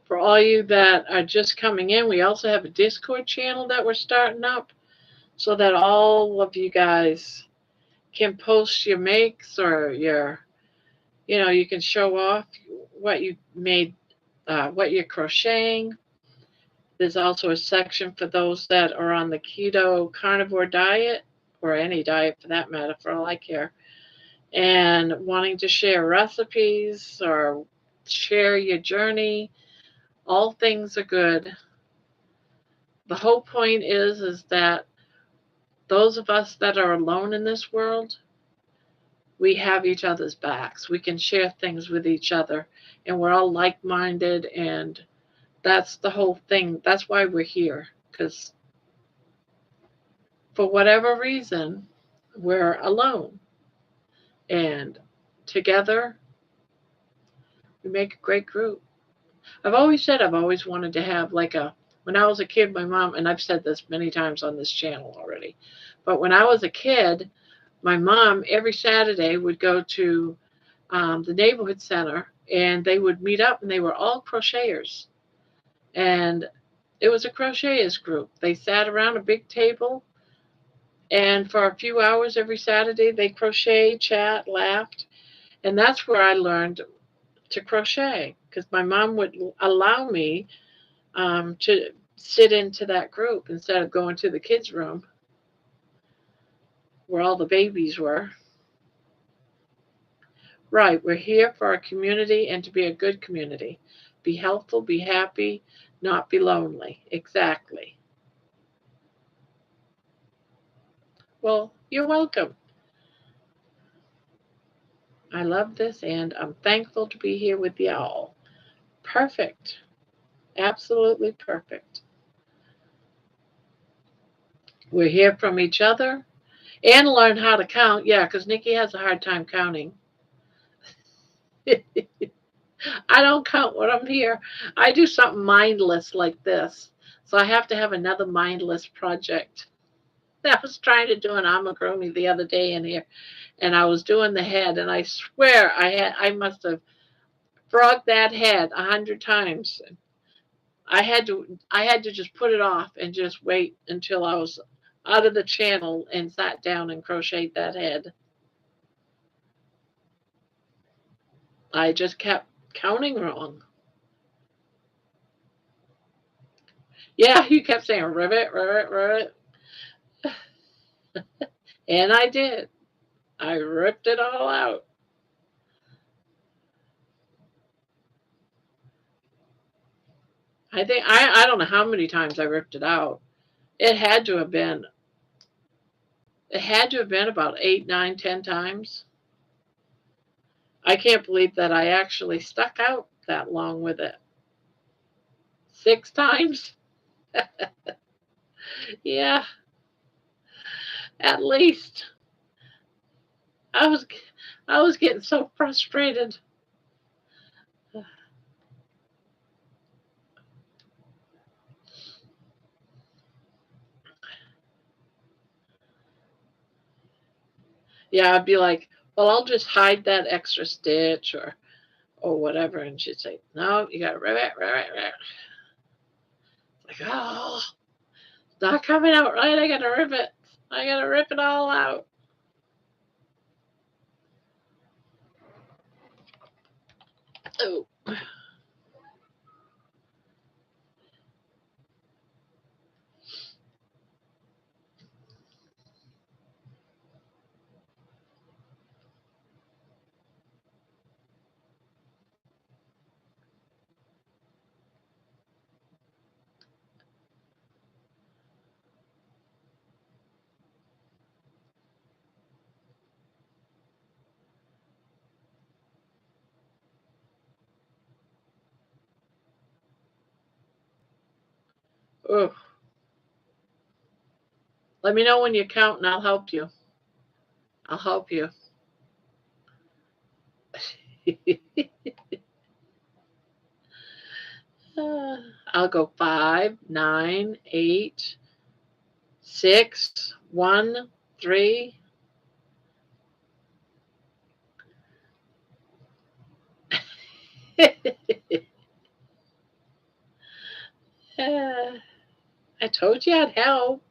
For all you that are just coming in, we also have a Discord channel that we're starting up so that all of you guys can post your makes or you can show off what you made, what you're crocheting. There's also a section for those that are on the keto carnivore diet or any diet for that matter, for all I care, and wanting to share recipes or share your journey. All things are good. The whole point is that those of us that are alone in this world, we have each other's backs. We can share things with each other, and we're all like-minded, and that's the whole thing. That's why we're here, because for whatever reason, we're alone. And together, we make a great group. I've always said I've always wanted to have when I was a kid, my mom, and I've said this many times on this channel already, but when I was a kid, my mom every Saturday would go to the neighborhood center and they would meet up and they were all crocheters. And it was a crocheters group. They sat around a big table and for a few hours every Saturday they crocheted, chat, laughed. And that's where I learned to crochet because my mom would allow me to sit into that group instead of going to the kids' room where all the babies were. Right, we're here for our community and to be a good community. Be helpful, be happy, not be lonely. Exactly. Well, you're welcome. I love this and I'm thankful to be here with y'all. Perfect. Absolutely perfect. We're here from each other And learn how to count. Yeah, because Nikki has a hard time counting. I don't count when I'm here. I do something mindless like this. So I have to have another mindless project. I was trying to do an amigurumi the other day in here, and I was doing the head, and I swear I must have frogged that head 100 times. I had to just put it off and just wait until I was out of the channel and sat down and crocheted that head. I just kept counting wrong. Yeah, you kept saying rivet, rivet, rivet. And I did. I ripped it all out. I don't know how many times I ripped it out. It had to have been it had to have been about 8, 9, 10 times. I can't believe that I actually stuck out that long with it. 6 times? Yeah, at least. I was I was getting so frustrated. Yeah, I'd be like, well, I'll just hide that extra stitch or whatever. And she'd say, no, you got to rip it, rip it, rip it. Like, oh, it's not coming out right. I got to rip it. I got to rip it all out. Oh, oh. Let me know when you count and I'll help you. I'll help you. I'll go 5, 9, 8, 6, 1, 3. I told you I'd help.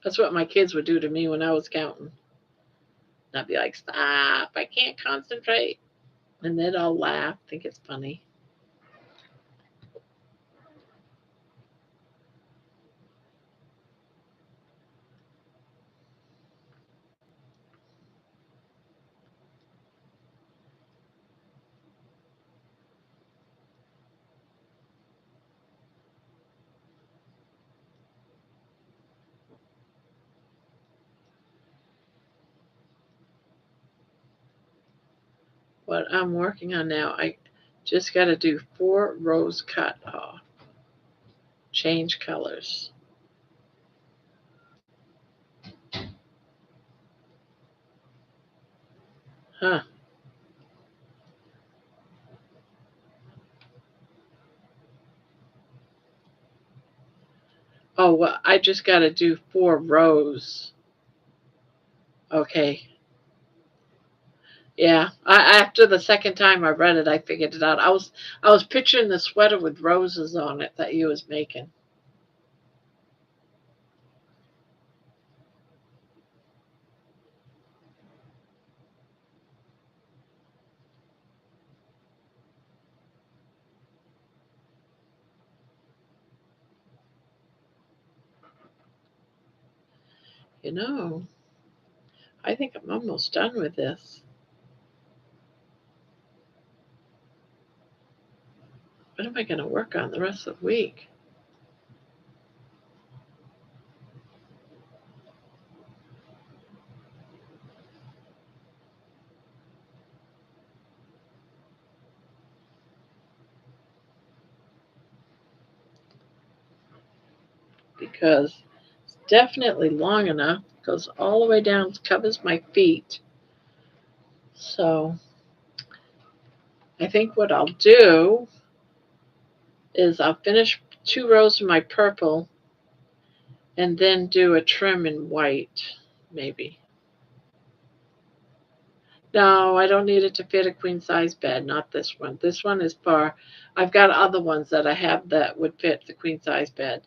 That's what my kids would do to me when I was counting. I'd be like, stop, I can't concentrate. And they'd all laugh, think it's funny. What I'm working on now, I just got to do 4 rows cut off, change colors. Huh. Oh, well, I just got to do 4 rows. Okay. Yeah. After the second time I read it, I figured it out. I was picturing the sweater with roses on it that you was making. You know, I think I'm almost done with this. What am I going to work on the rest of the week? Because definitely long enough. Goes all the way down, covers my feet. So I think what I'll do is I'll finish 2 rows of my purple and then do a trim in white, maybe. No, I don't need it to fit a queen size bed, not this one. This one is for, I've got other ones that I have that would fit the queen size bed.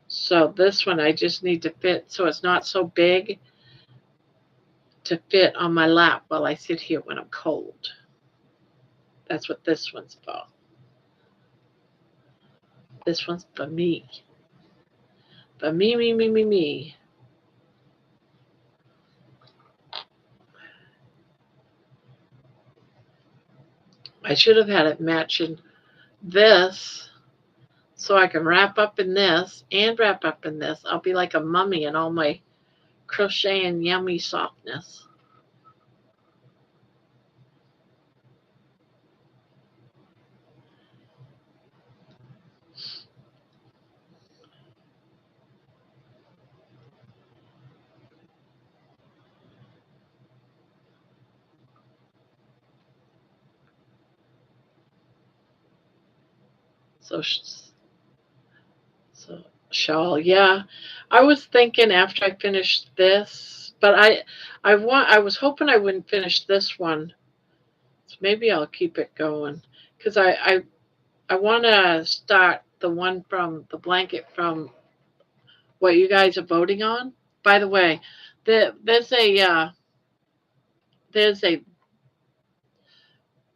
So this one I just need to fit so it's not so big to fit on my lap while I sit here when I'm cold. That's what this one's for. This one's for me. For me, me, me, me, me. I should have had it matching this so I can wrap up in this and wrap up in this. I'll be like a mummy in all my crochet and yummy softness. So, shawl, yeah. I was thinking after I finished this, but I was hoping I wouldn't finish this one. So maybe I'll keep it going because I want to start the one from the blanket from what you guys are voting on. By the way, there's a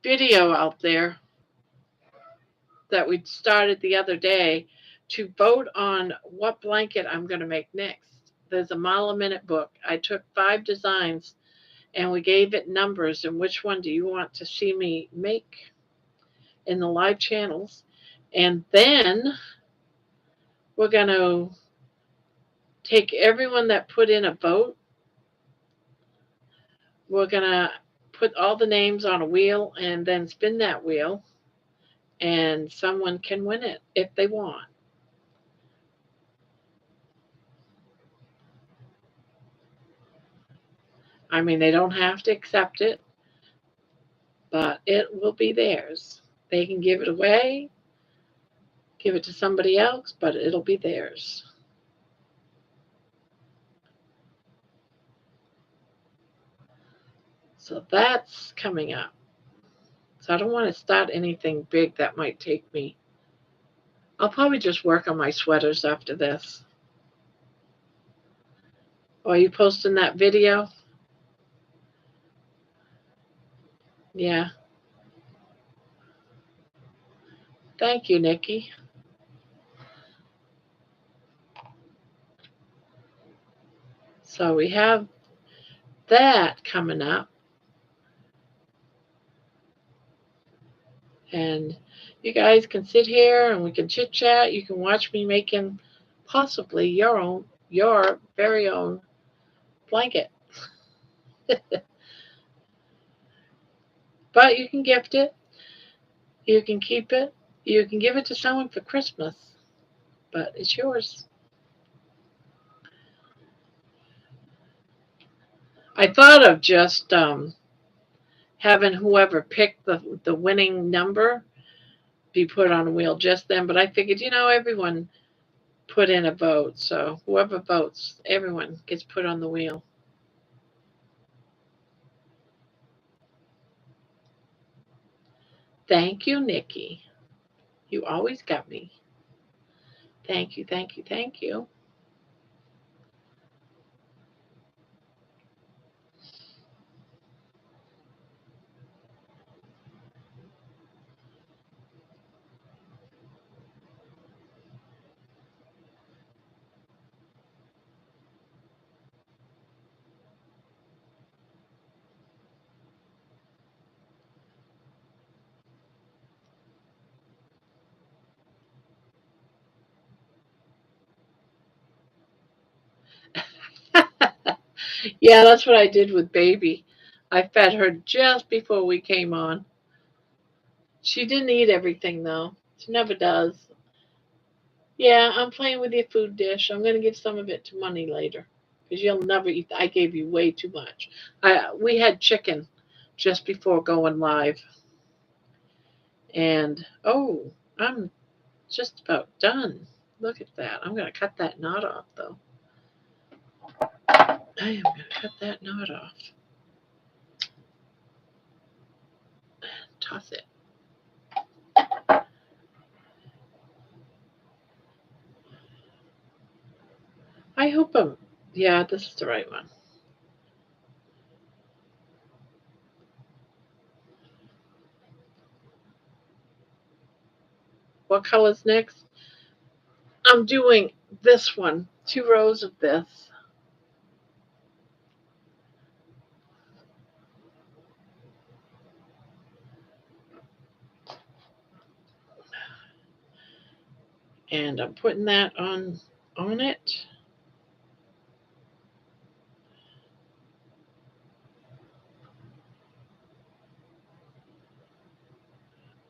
video out there that we started the other day to vote on what blanket I'm going to make next. There's a mile a minute book. I took 5 designs and we gave it numbers and which one do you want to see me make in the live channels. And then we're going to take everyone that put in a vote. We're going to put all the names on a wheel and then spin that wheel and someone can win it if they want. I mean, they don't have to accept it, but it will be theirs. They can give it away, give it to somebody else, but it'll be theirs. So that's coming up. So I don't want to start anything big that might take me. I'll probably just work on my sweaters after this. Oh, are you posting that video? Yeah. Thank you, Nikki. So we have that coming up. And you guys can sit here and we can chit chat. You can watch me making possibly your very own blanket. But you can gift it. You can keep it. You can give it to someone for Christmas. But it's yours. I thought of just having whoever picked the winning number be put on a wheel just then. But I figured, everyone put in a vote. So whoever votes, everyone gets put on the wheel. Thank you, Nikki. You always got me. Thank you, thank you, thank you. Yeah, that's what I did with baby. I fed her just before we came on. She didn't eat everything though. She never does. Yeah, I'm playing with your food dish. I'm going to give some of it to Money later because you'll never eat. I gave you way too much. We had chicken just before going live, and oh, I'm just about done. Look at that. I'm going to cut that knot off though. I am going to cut that knot off. Toss it. I hope I'm. Yeah, this is the right one. What color's next? I'm doing this one. 2 rows of this. And I'm putting that on it.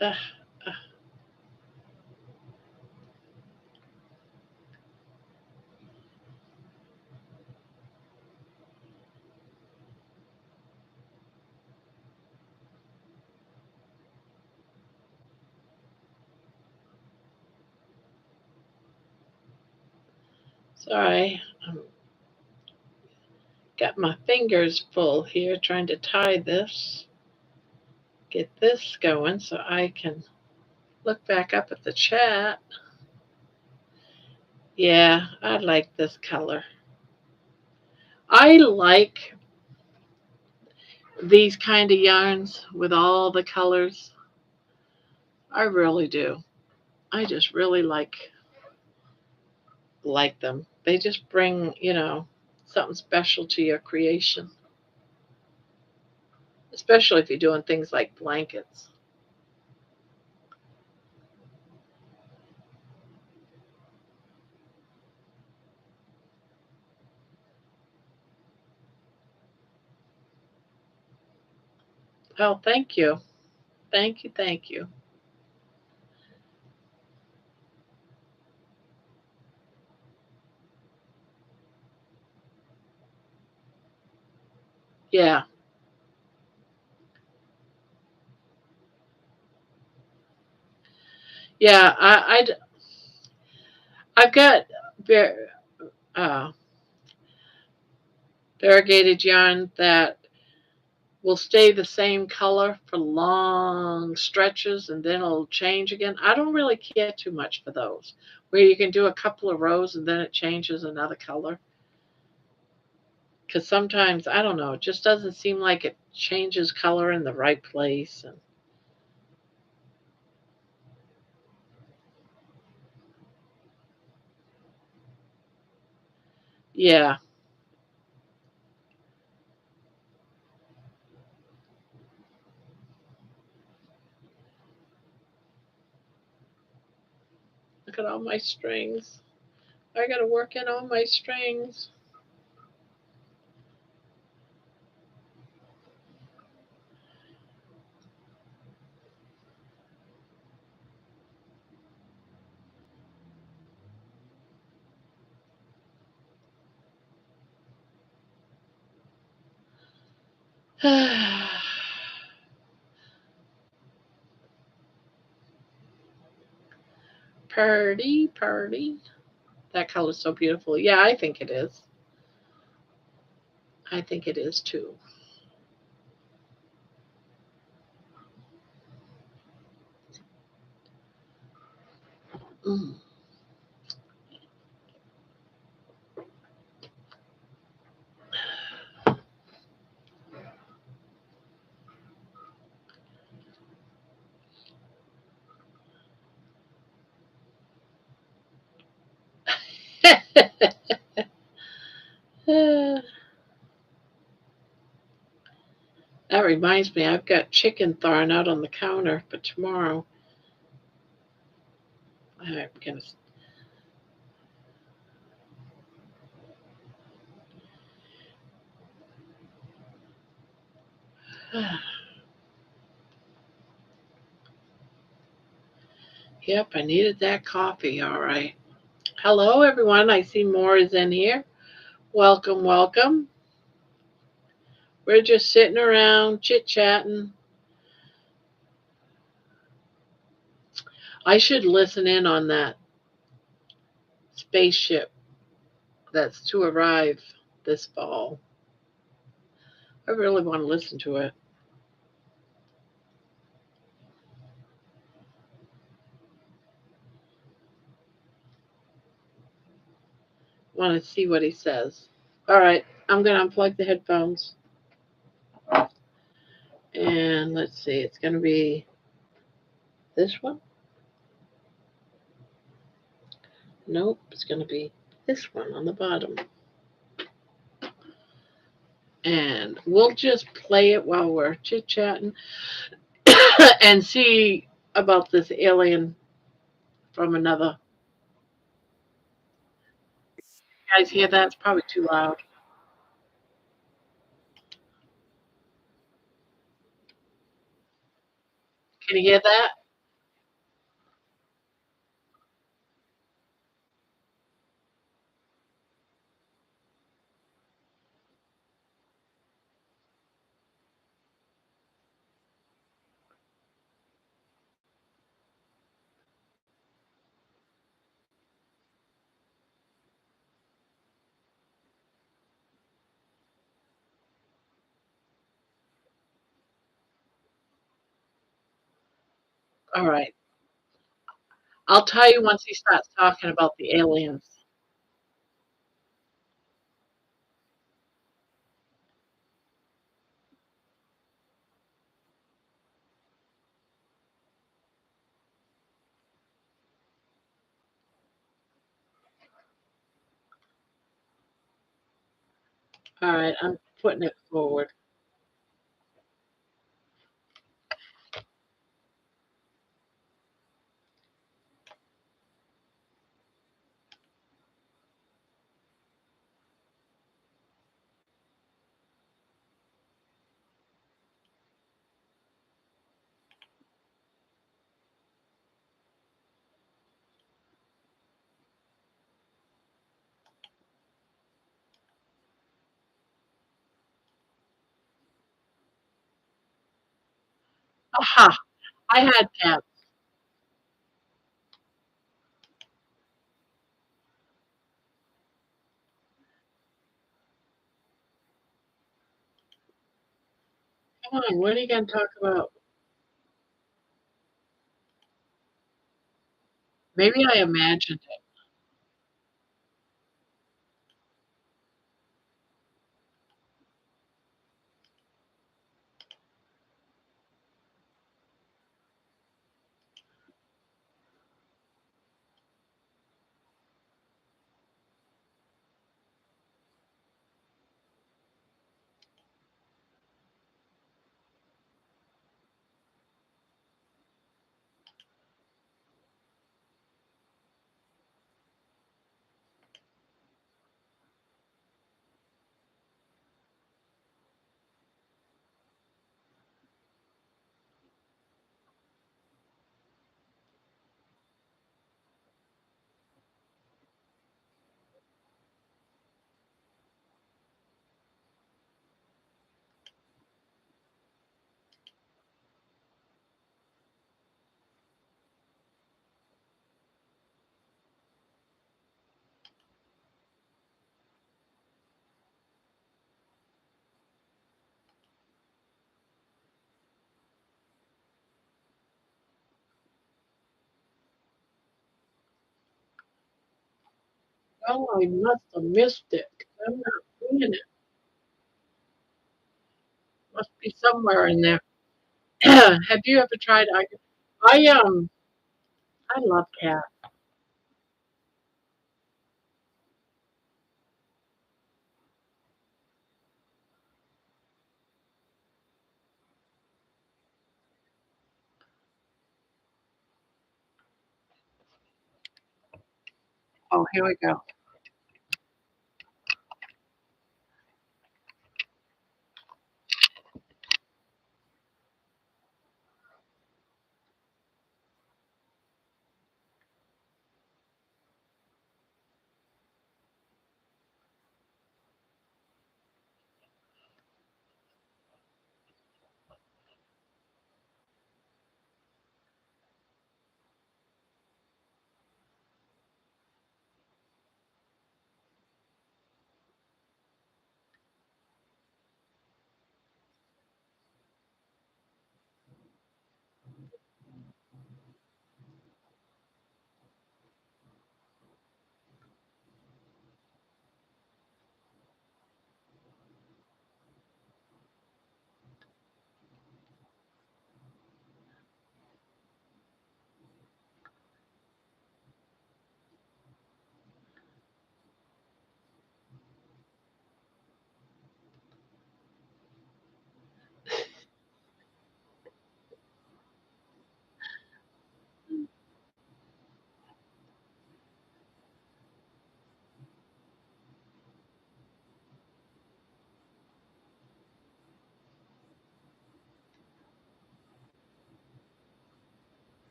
Uh, uh, sorry, I've got my fingers full here trying to tie this, get this going so I can look back up at the chat. Yeah, I like this color. I like these kind of yarns with all the colors. I really do. I just really like them. They just bring, something special to your creation, especially if you're doing things like blankets. Oh, thank you. Thank you, thank you. Yeah. Yeah, I've got uh, variegated yarn that will stay the same color for long stretches and then it'll change again. I don't really care too much for those, where you can do a couple of rows and then it changes another color. Because sometimes, I don't know, it just doesn't seem like it changes color in the right place. And yeah, look at all my strings. I got to work in all my strings. Purdy, purdy. That color's so beautiful. Yeah, I think it is. I think it is too. Mm. That reminds me, I've got chicken thawing out on the counter for tomorrow. I'm gonna. Yep, I needed that coffee. All right. Hello, everyone. I see more is in here. Welcome, welcome. We're just sitting around chit chatting. I should listen in on that spaceship that's to arrive this fall. I really want to listen to it. Want to see what he says. All right, I'm going to unplug the headphones. And let's see, it's going to be this one. Nope, it's going to be this one on the bottom. And we'll just play it while we're chit chatting and see about this alien from another. You guys hear that? It's probably too loud. Can you hear that? All right. I'll tell you once he starts talking about the aliens. All right, I'm putting it forward. Aha! I had cats. Come on, what are you going to talk about? Maybe I imagined it. Oh, I must have missed it. 'Cause I'm not seeing it. Must be somewhere in there. Have you ever tried? I love cats. Oh, here we go.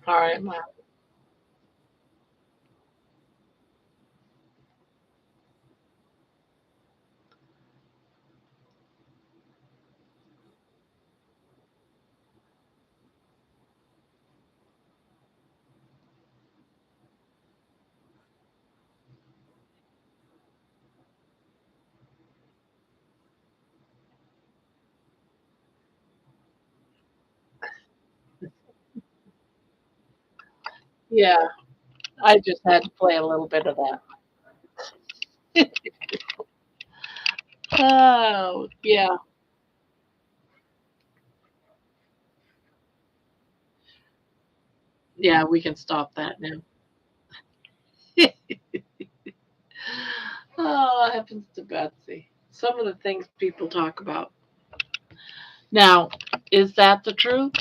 All right, Ma. Yeah, I just had to play a little bit of that. Oh, yeah. Yeah, we can stop that now. Oh, happens to Betsy. Some of the things people talk about. Now, is that the truth?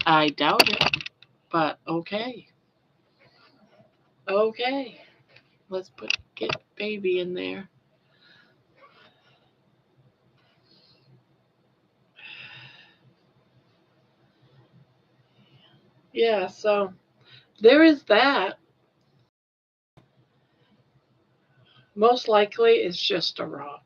I doubt it, but okay. Okay. Let's get baby in there. Yeah, so there is that. Most likely it's just a rock.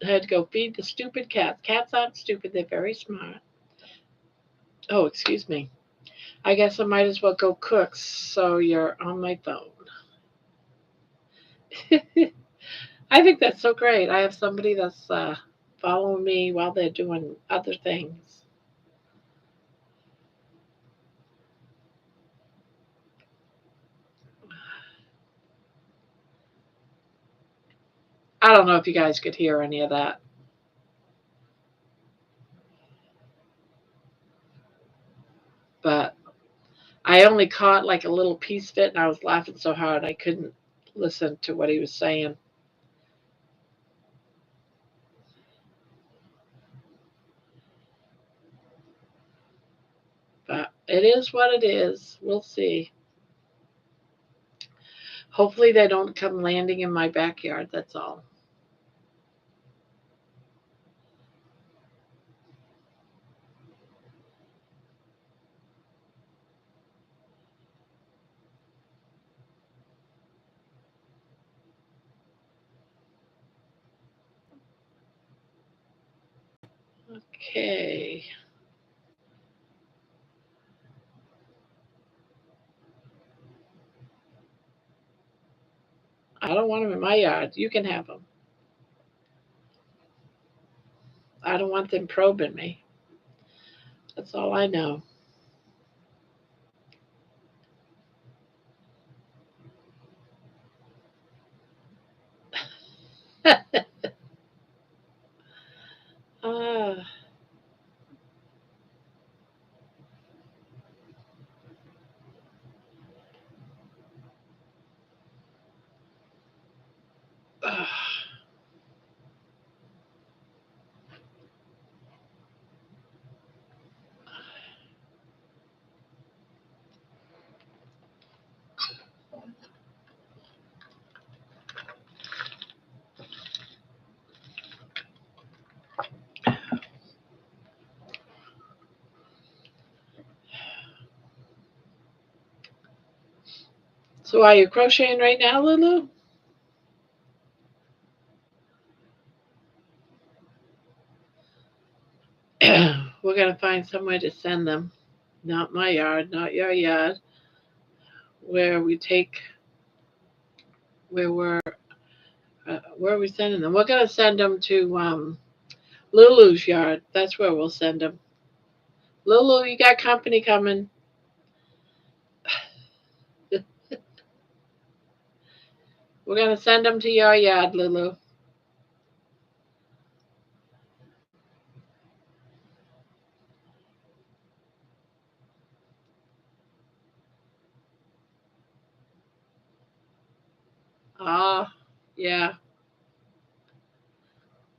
I had to go feed the stupid cats. Cats aren't stupid, they're very smart. Oh, excuse me. I guess I might as well go cook so you're on my phone. I think that's so great. I have somebody that's following me while they're doing other things. I don't know if you guys could hear any of that, but I only caught like a little piece of it and I was laughing so hard I couldn't listen to what he was saying. But it is what it is. We'll see. Hopefully they don't come landing in my backyard, that's all. Okay. I don't want them in my yard. You can have them. I don't want them probing me. That's all I know. Ah, ah. So are you crocheting right now, Lulu? We're gonna find somewhere to send them. Not my yard, not your yard. Where we take, where we're, where are we sending them? We're gonna send them to Lulu's yard. That's where we'll send them. Lulu, you got company coming. We're gonna send them to your yard, Lulu. Ah, yeah.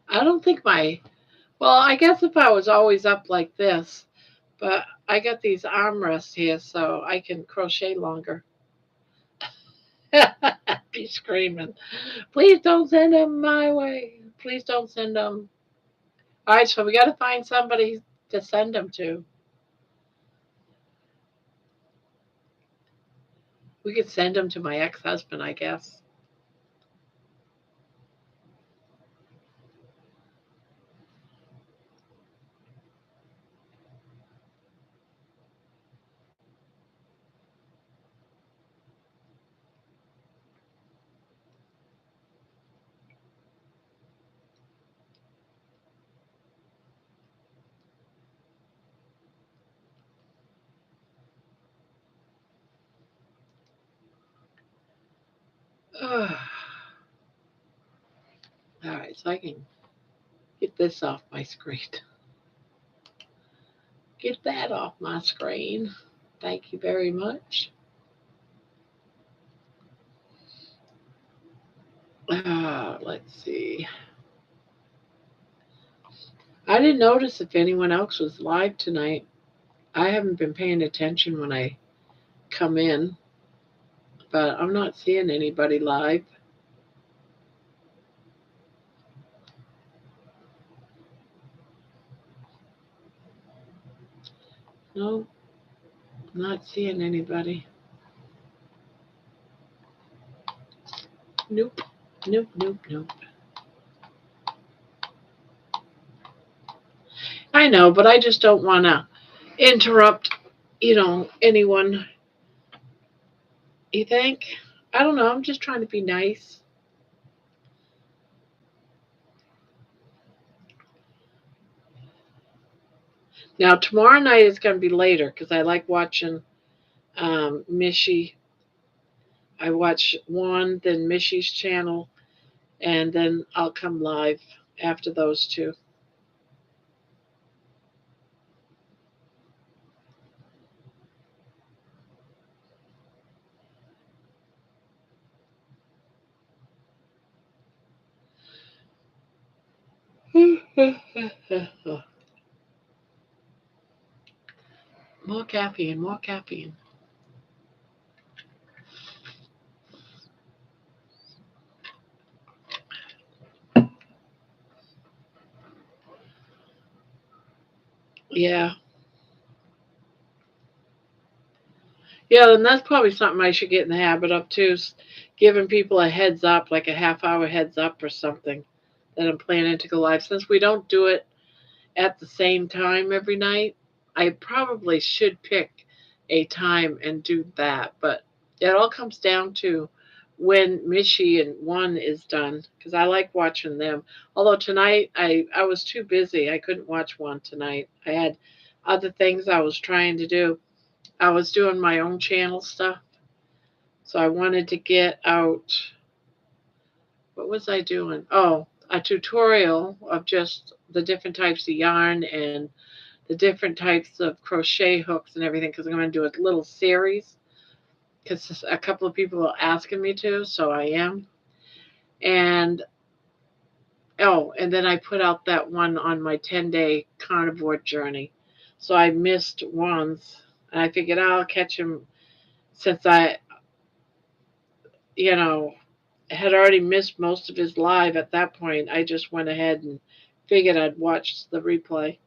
I don't think my, well, I guess if I was always up like this, but I got these armrests here so I can crochet longer. Be screaming, please don't send them my way. Please don't send them. All right, so we got to find somebody to send them to. We could send them to my ex-husband, I guess. Ugh. All right, so I can get this off my screen. Get that off my screen. Thank you very much. Let's see. I didn't notice if anyone else was live tonight. I haven't been paying attention when I come in, but I'm not seeing anybody live. No, not seeing anybody. Nope, nope, nope, nope. I know, but I just don't want to interrupt, anyone. You think? I don't know. I'm just trying to be nice. Now, tomorrow night is going to be later because I like watching Mishy. I watch one, then Mishy's channel, and then I'll come live after those two. More caffeine, more caffeine. Yeah. Yeah, and that's probably something I should get in the habit of too, giving people a heads up, like a half hour heads up or something, that I'm planning to go live. Since we don't do it at the same time every night, I probably should pick a time and do that. But it all comes down to when Mishy and one is done, because I like watching them. Although tonight I was too busy. I couldn't watch one tonight. I had other things I was trying to do. I was doing my own channel stuff. So I wanted to get out, what was I doing? Oh, a tutorial of just the different types of yarn and the different types of crochet hooks and everything because I'm going to do a little series because a couple of people are asking me to, so I am. And and then I put out that one on my 10-day carnivore journey. So I missed ones, and I figured I'll catch them since I, you know, had already missed most of his live at that point. I just went ahead and figured I'd watch the replay.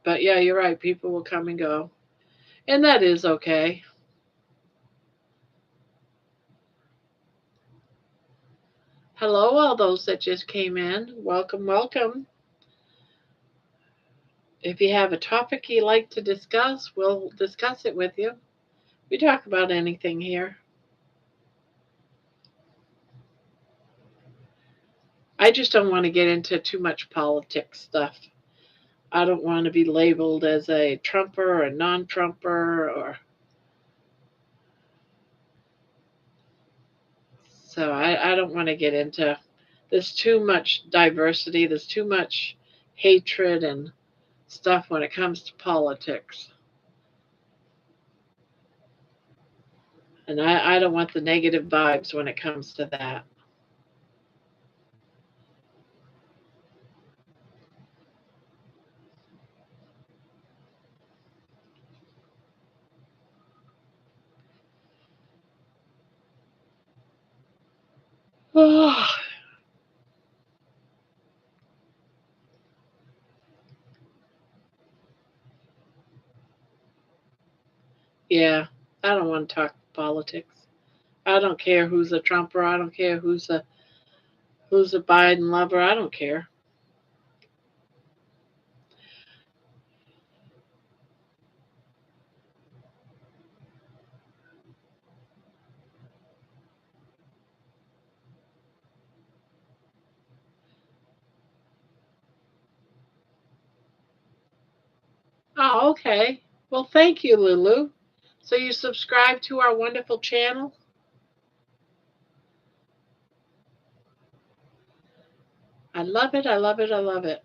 But yeah, you're right. People will come and go. And that is okay. Hello, all those that just came in. Welcome, welcome. If you have a topic you like to discuss, we'll discuss it with you. We talk about anything here. I just don't want to get into too much politics stuff. I don't want to be labeled as a Trumper or a non Trumper or so I don't want to get into there's too much diversity, there's too much hatred and stuff when it comes to politics. And I don't want the negative vibes when it comes to that. Oh, yeah, I don't want to talk politics. I don't care who's a Trumper. I don't care who's a Biden lover. I don't care. Oh, okay. Well, thank you, Lulu. So you subscribe to our wonderful channel? I love it. I love it. I love it.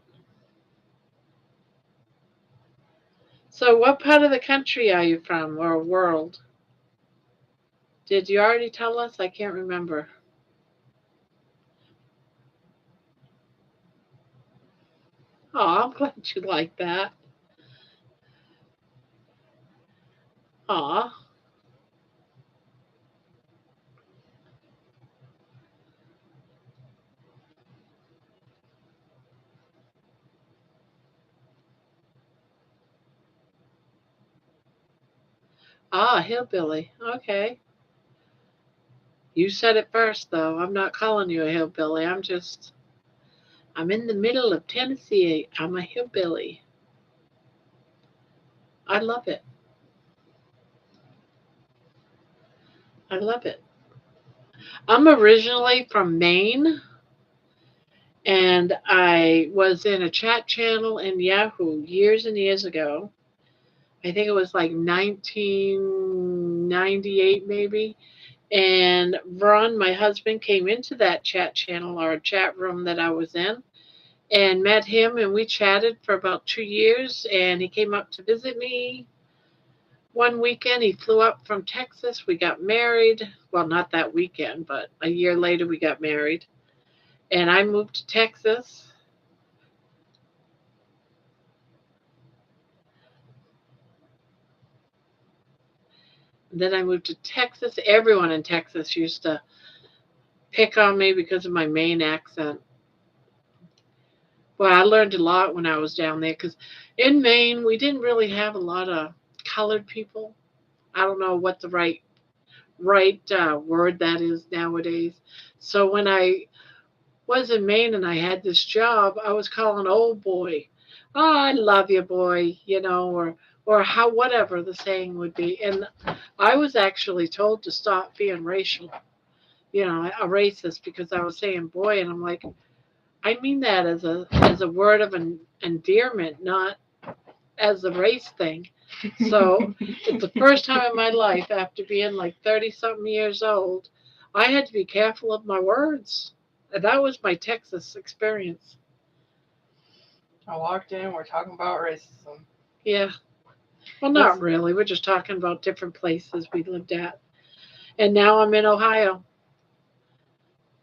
So, what part of the country are you from, or world? Did you already tell us? I can't remember. Oh, I'm glad you like that. Aw. Ah, hillbilly. Okay. You said it first, though. I'm not calling you a hillbilly. I'm in the middle of Tennessee. I'm a hillbilly. I love it. I love it. I'm originally from Maine, and I was in a chat channel in Yahoo years and years ago. I think it was like 1998, maybe. And Ron, my husband, came into that chat channel or chat room that I was in and met him, and we chatted for about 2 years. And he came up to visit me one weekend. He flew up from Texas. We got married. Well, not that weekend, but a year later we got married. And I moved to Texas. Then I moved to Texas. Everyone in Texas used to pick on me because of my Maine accent. Well, I learned a lot when I was down there because in Maine we didn't really have a lot of colored people. I don't know what the right word that is nowadays. So when I was in Maine and I had this job, I was calling old boy, "Oh, I love you, boy," or how whatever the saying would be. And I was actually told to stop being racial, a racist because I was saying boy, and I'm like, I mean that as a word of endearment, not as a race thing. So it's the first time in my life after being like 30 something years old, I had to be careful of my words. And that was my Texas experience. I walked in, we're talking about racism. Yeah. Well, not really. We're just talking about different places we lived at. And now I'm in Ohio.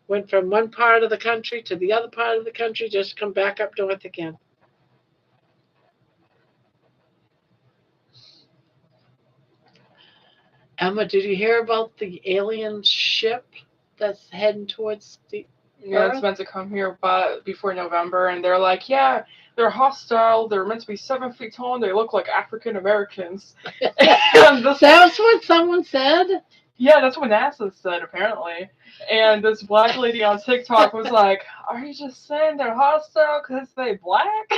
Went from one part of the country to the other part of the country, just come back up north again. Emma, did you hear about the alien ship that's heading towards the Yeah, it's Earth? meant to come here but before November, and they're like, yeah, they're hostile, they're meant to be 7 feet tall, and they look like African Americans. That's what someone said? Yeah, that's what NASA said, apparently. And this black lady on TikTok was like, are you just saying they're hostile because they black?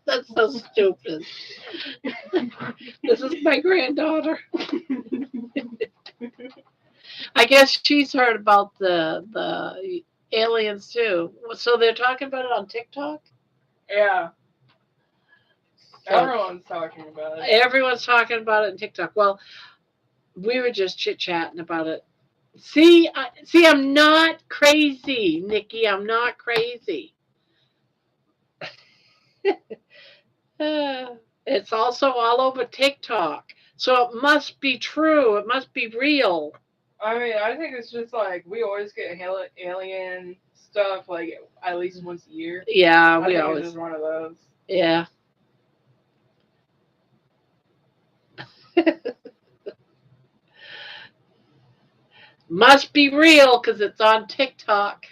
That's so stupid. This is my granddaughter. I guess she's heard about the aliens too. So they're talking about it on TikTok? Yeah. So Everyone's talking about it. everyone's talking about it on TikTok. Well, we were just chit chatting about it. See, I'm not crazy, Nikki. I'm not crazy. It's also all over TikTok. So it must be true. It must be real. I mean, I think it's just like we always get alien stuff like at least once a year. Yeah, I we think it's always. just one of those. Yeah. Must be real because it's on TikTok.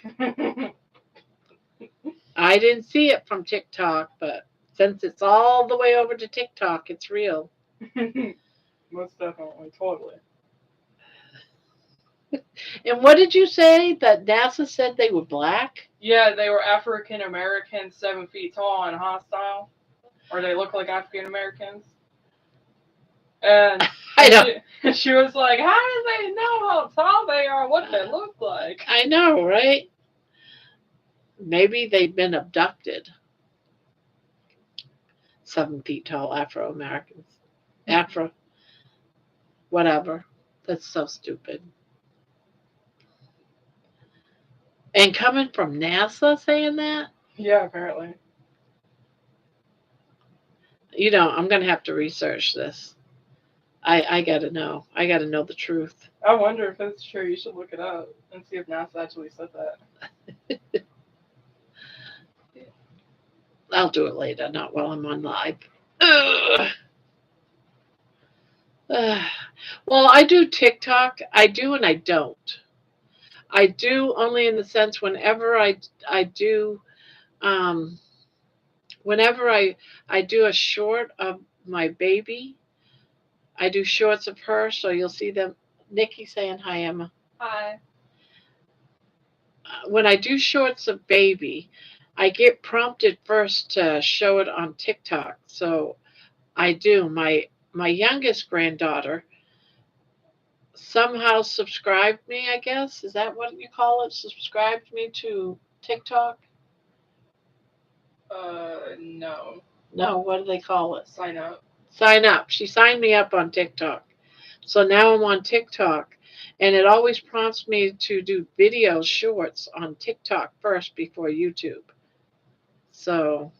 I didn't see it from TikTok, but since it's all the way over to TikTok, it's real. Most definitely, totally. And what did you say that NASA said they were black? Yeah, they were African Americans, 7 feet tall and hostile, or they look like African Americans. And I and know. she was like, "How do they know how tall they are? What they look like?" I know, right? Maybe they've been abducted. 7 feet tall Afro Americans. Afro, whatever. That's so stupid. And coming from NASA saying that? Yeah, apparently. I'm going to have to research this. I got to know. I got to know the truth. I wonder if it's true. You should look it up and see if NASA actually said that. I'll do it later, not while I'm on live. Ugh. Ugh. Well, I do TikTok. I do and I don't. I do only in the sense I do um, whenever I do a short of my baby. I do shorts of her, so you'll see them. Nikki saying hi, Emma. Hi. When I do shorts of baby, I get prompted first to show it on TikTok. So I do. My youngest granddaughter somehow subscribed me, I guess. Is that what you call it? Subscribed me to TikTok? No. No, what do they call it? Sign up. Sign up. She signed me up on TikTok. So now I'm on TikTok. And it always prompts me to do video shorts on TikTok first before YouTube. So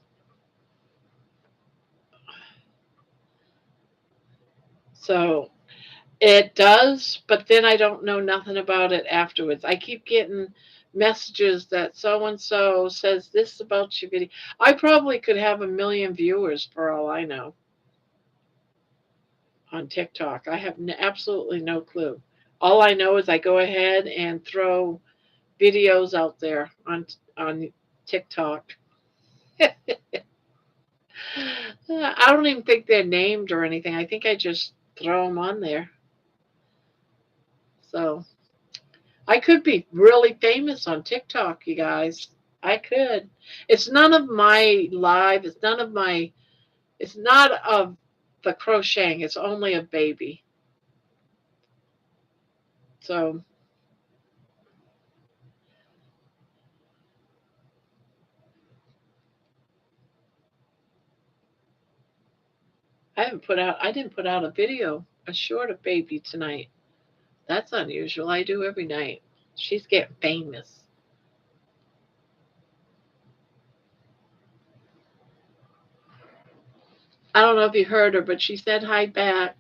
so it does, but then I don't know nothing about it afterwards. I keep getting messages that so and so says this about your video. I probably could have 1 million viewers for all I know on TikTok. I have absolutely no clue. All I know is I go ahead and throw videos out there on TikTok. I don't even think they're named or anything. I think I just throw them on there. So I could be really famous on TikTok, you guys. I could. It's none of my live. It's not of the crocheting. It's only a baby. So I didn't put out a short of baby tonight. That's unusual. I do every night. She's getting famous. I don't know if you heard her, but she said hi back.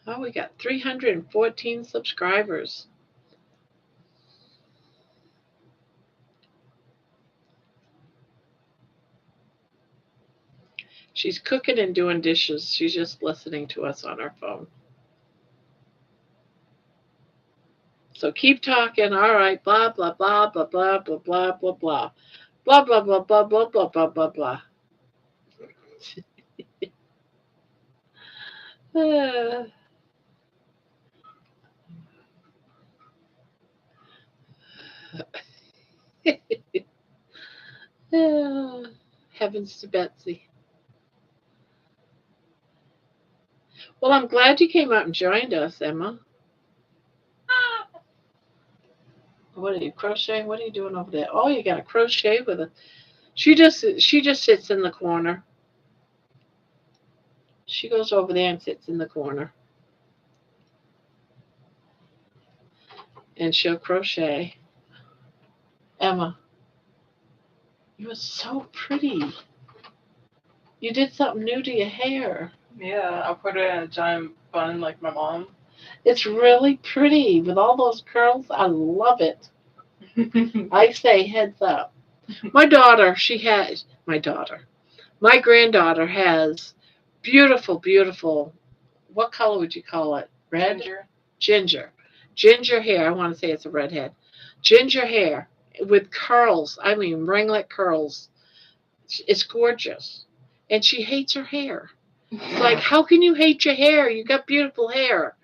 Oh, we got 314 subscribers. She's cooking and doing dishes. She's just listening to us on her phone. So keep talking. All right. Blah, blah, blah, blah, blah, blah, blah, blah, blah. Blah, blah, blah, blah, blah, blah, blah, blah, blah. Heavens to Betsy. Well, I'm glad you came out and joined us, Emma. What are you crocheting? What are you doing over there? Oh, you got a crochet with a. She just sits in the corner. She goes over there and sits in the corner, and she'll crochet. Emma, you are so pretty. You did something new to your hair. Yeah, I put it in a giant bun like my mom. It's really pretty with all those curls. I love it. I say heads up. My daughter, she has my daughter. My granddaughter has beautiful, beautiful. What color would you call it? Red? Ginger. Ginger. Ginger hair. I want to say it's a redhead. Ginger hair with curls. I mean, ringlet curls. It's gorgeous. And she hates her hair. It's like, how can you hate your hair? You got beautiful hair.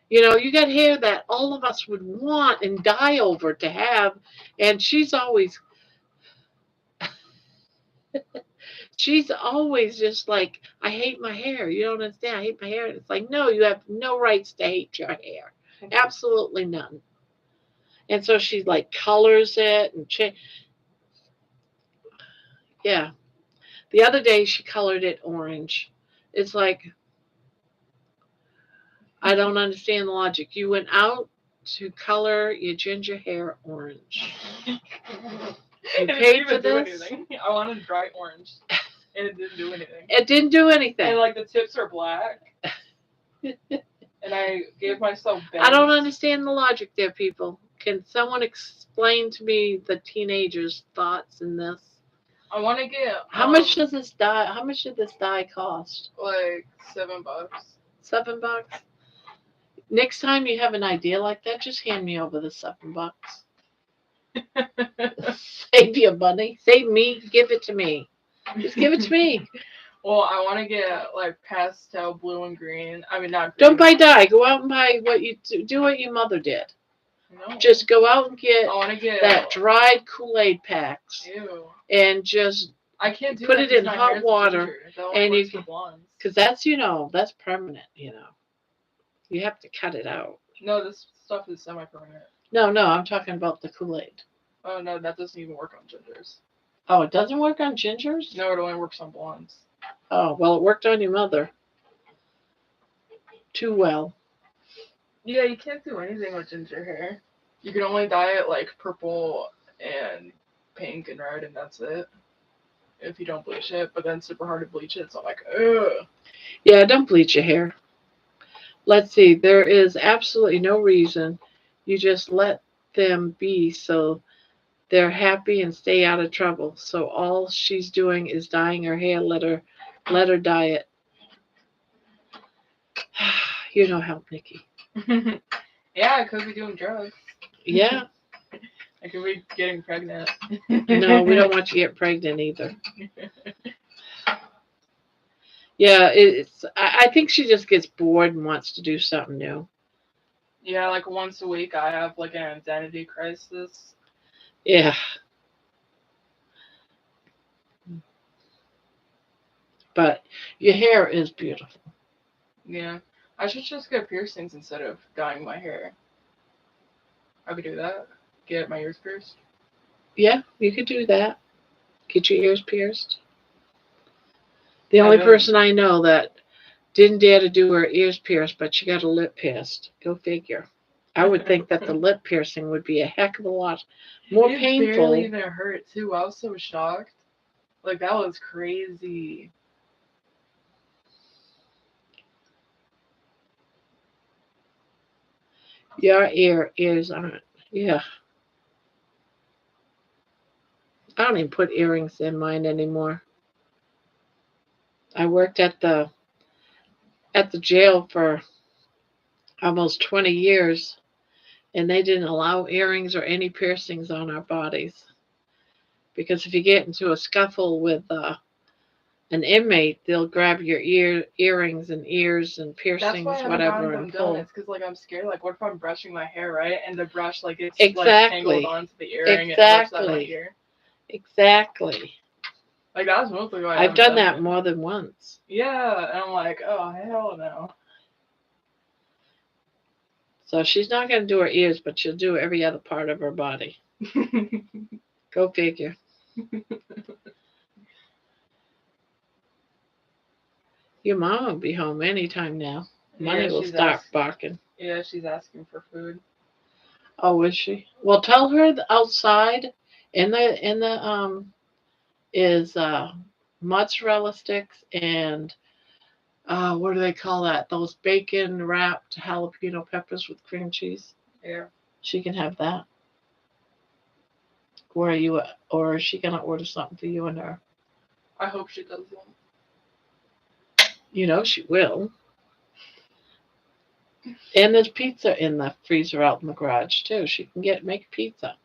You know, you got hair that all of us would want and die over to have. And she's always just like, I hate my hair. You don't understand. I hate my hair. And it's like, no, you have no rights to hate your hair. Absolutely none. And so she like colors it and yeah. The other day she colored it orange. It's like, I don't understand the logic. You went out to color your ginger hair orange. You It didn't paid for even do this. anything. I wanted bright orange, and it didn't do anything. It didn't do anything. And like the tips are black, and I gave myself bangs. I don't understand the logic there, people. Can someone explain to me the teenagers' thoughts in this? I want to get. How much does this dye? How much did this dye cost? Like $7. $7. Next time you have an idea like that, just hand me over the $7. Save your money. Save me. Give it to me. Just give it to me. Well, I want to get like pastel blue and green. I mean, not green. Don't buy dye. Go out and buy what you do. What your mother did. No. Just go out and get I want to get that dried Kool-Aid packs. Ew. And just I can't do put that it in my hot hair's water, ginger. and you can, because that's that's permanent. You have to cut it out. No, this stuff is semi-permanent. No, I'm talking about the Kool-Aid. Oh no, that doesn't even work on gingers. Oh, it doesn't work on gingers? No, it only works on blondes. Oh, well, it worked on your mother. Too well. Yeah, you can't do anything with ginger hair. You can only dye it like purple and pink and red, and that's it. If you don't bleach it, but then it's super hard to bleach it, so I'm like, ugh. Yeah, don't bleach your hair. Let's see. There is absolutely no reason. You just let them be so they're happy and stay out of trouble. So all she's doing is dyeing her hair. Let her dye it. You know how, Nikki. Yeah, I could be doing drugs. Yeah. I could be getting pregnant. No, we don't want you to get pregnant either. Yeah, I think she just gets bored and wants to do something new. Yeah, like once a week I have like an identity crisis. Yeah. But your hair is beautiful. Yeah. I should just get piercings instead of dyeing my hair. I could do that. Get my ears pierced. Yeah, you could do that. Get your ears pierced. The only person I know that didn't dare to do her ears pierced, but she got a lip pierced. Go figure. I would think that the lip piercing would be a heck of a lot more painful. It barely even hurt too. I was so shocked. Like that was crazy. Your ears aren't. Yeah. I don't even put earrings in mine anymore. I worked at the jail for almost 20 years, and they didn't allow earrings or any piercings on our bodies. Because if you get into a scuffle with an inmate, they'll grab your earrings and ears and piercings, That's why whatever, and pull. It's because like I'm scared. Like, what if I'm brushing my hair, right, and the brush like it's like tangled onto the earring and it rips out my ear. Exactly. Like that's mostly why I've done that more than once. Yeah, and I'm like, oh hell no. So she's not going to do her ears, but she'll do every other part of her body. Go figure. Your mom will be home anytime now. Money will start barking. Yeah, she's asking for food. Oh, is she? Well, tell her outside in the is mozzarella sticks and What do they call that? Those bacon wrapped jalapeno peppers with cream cheese. Yeah. She can have that. Where are you at? Or is she gonna order something for you and her? I hope she does one. You know she will. And there's pizza in the freezer out in the garage too. She can make pizza.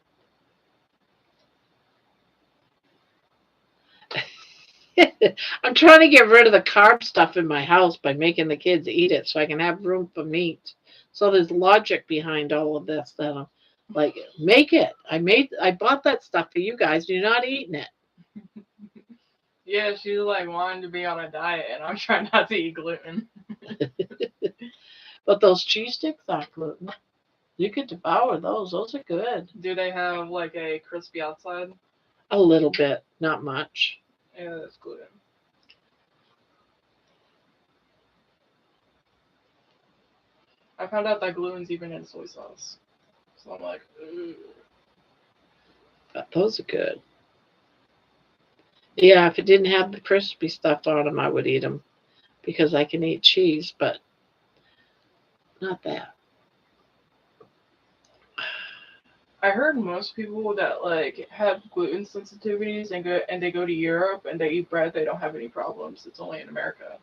I'm trying to get rid of the carb stuff in my house by making the kids eat it so I can have room for meat. So there's logic behind all of this that I'm like, make it. I bought that stuff for you guys. You're not eating it. Yeah, she's like wanting to be on a diet, and I'm trying not to eat gluten. But those cheese sticks aren't gluten. You could devour those. Those are good. Do they have like a crispy outside? A little bit, not much. Yeah, that's gluten. I found out that gluten's even in soy sauce. So I'm like, ooh. But those are good. Yeah, if it didn't have the crispy stuff on them, I would eat them because I can eat cheese, but not that. I heard most people that like have gluten sensitivities and they go to Europe and they eat bread, they don't have any problems. It's only in America.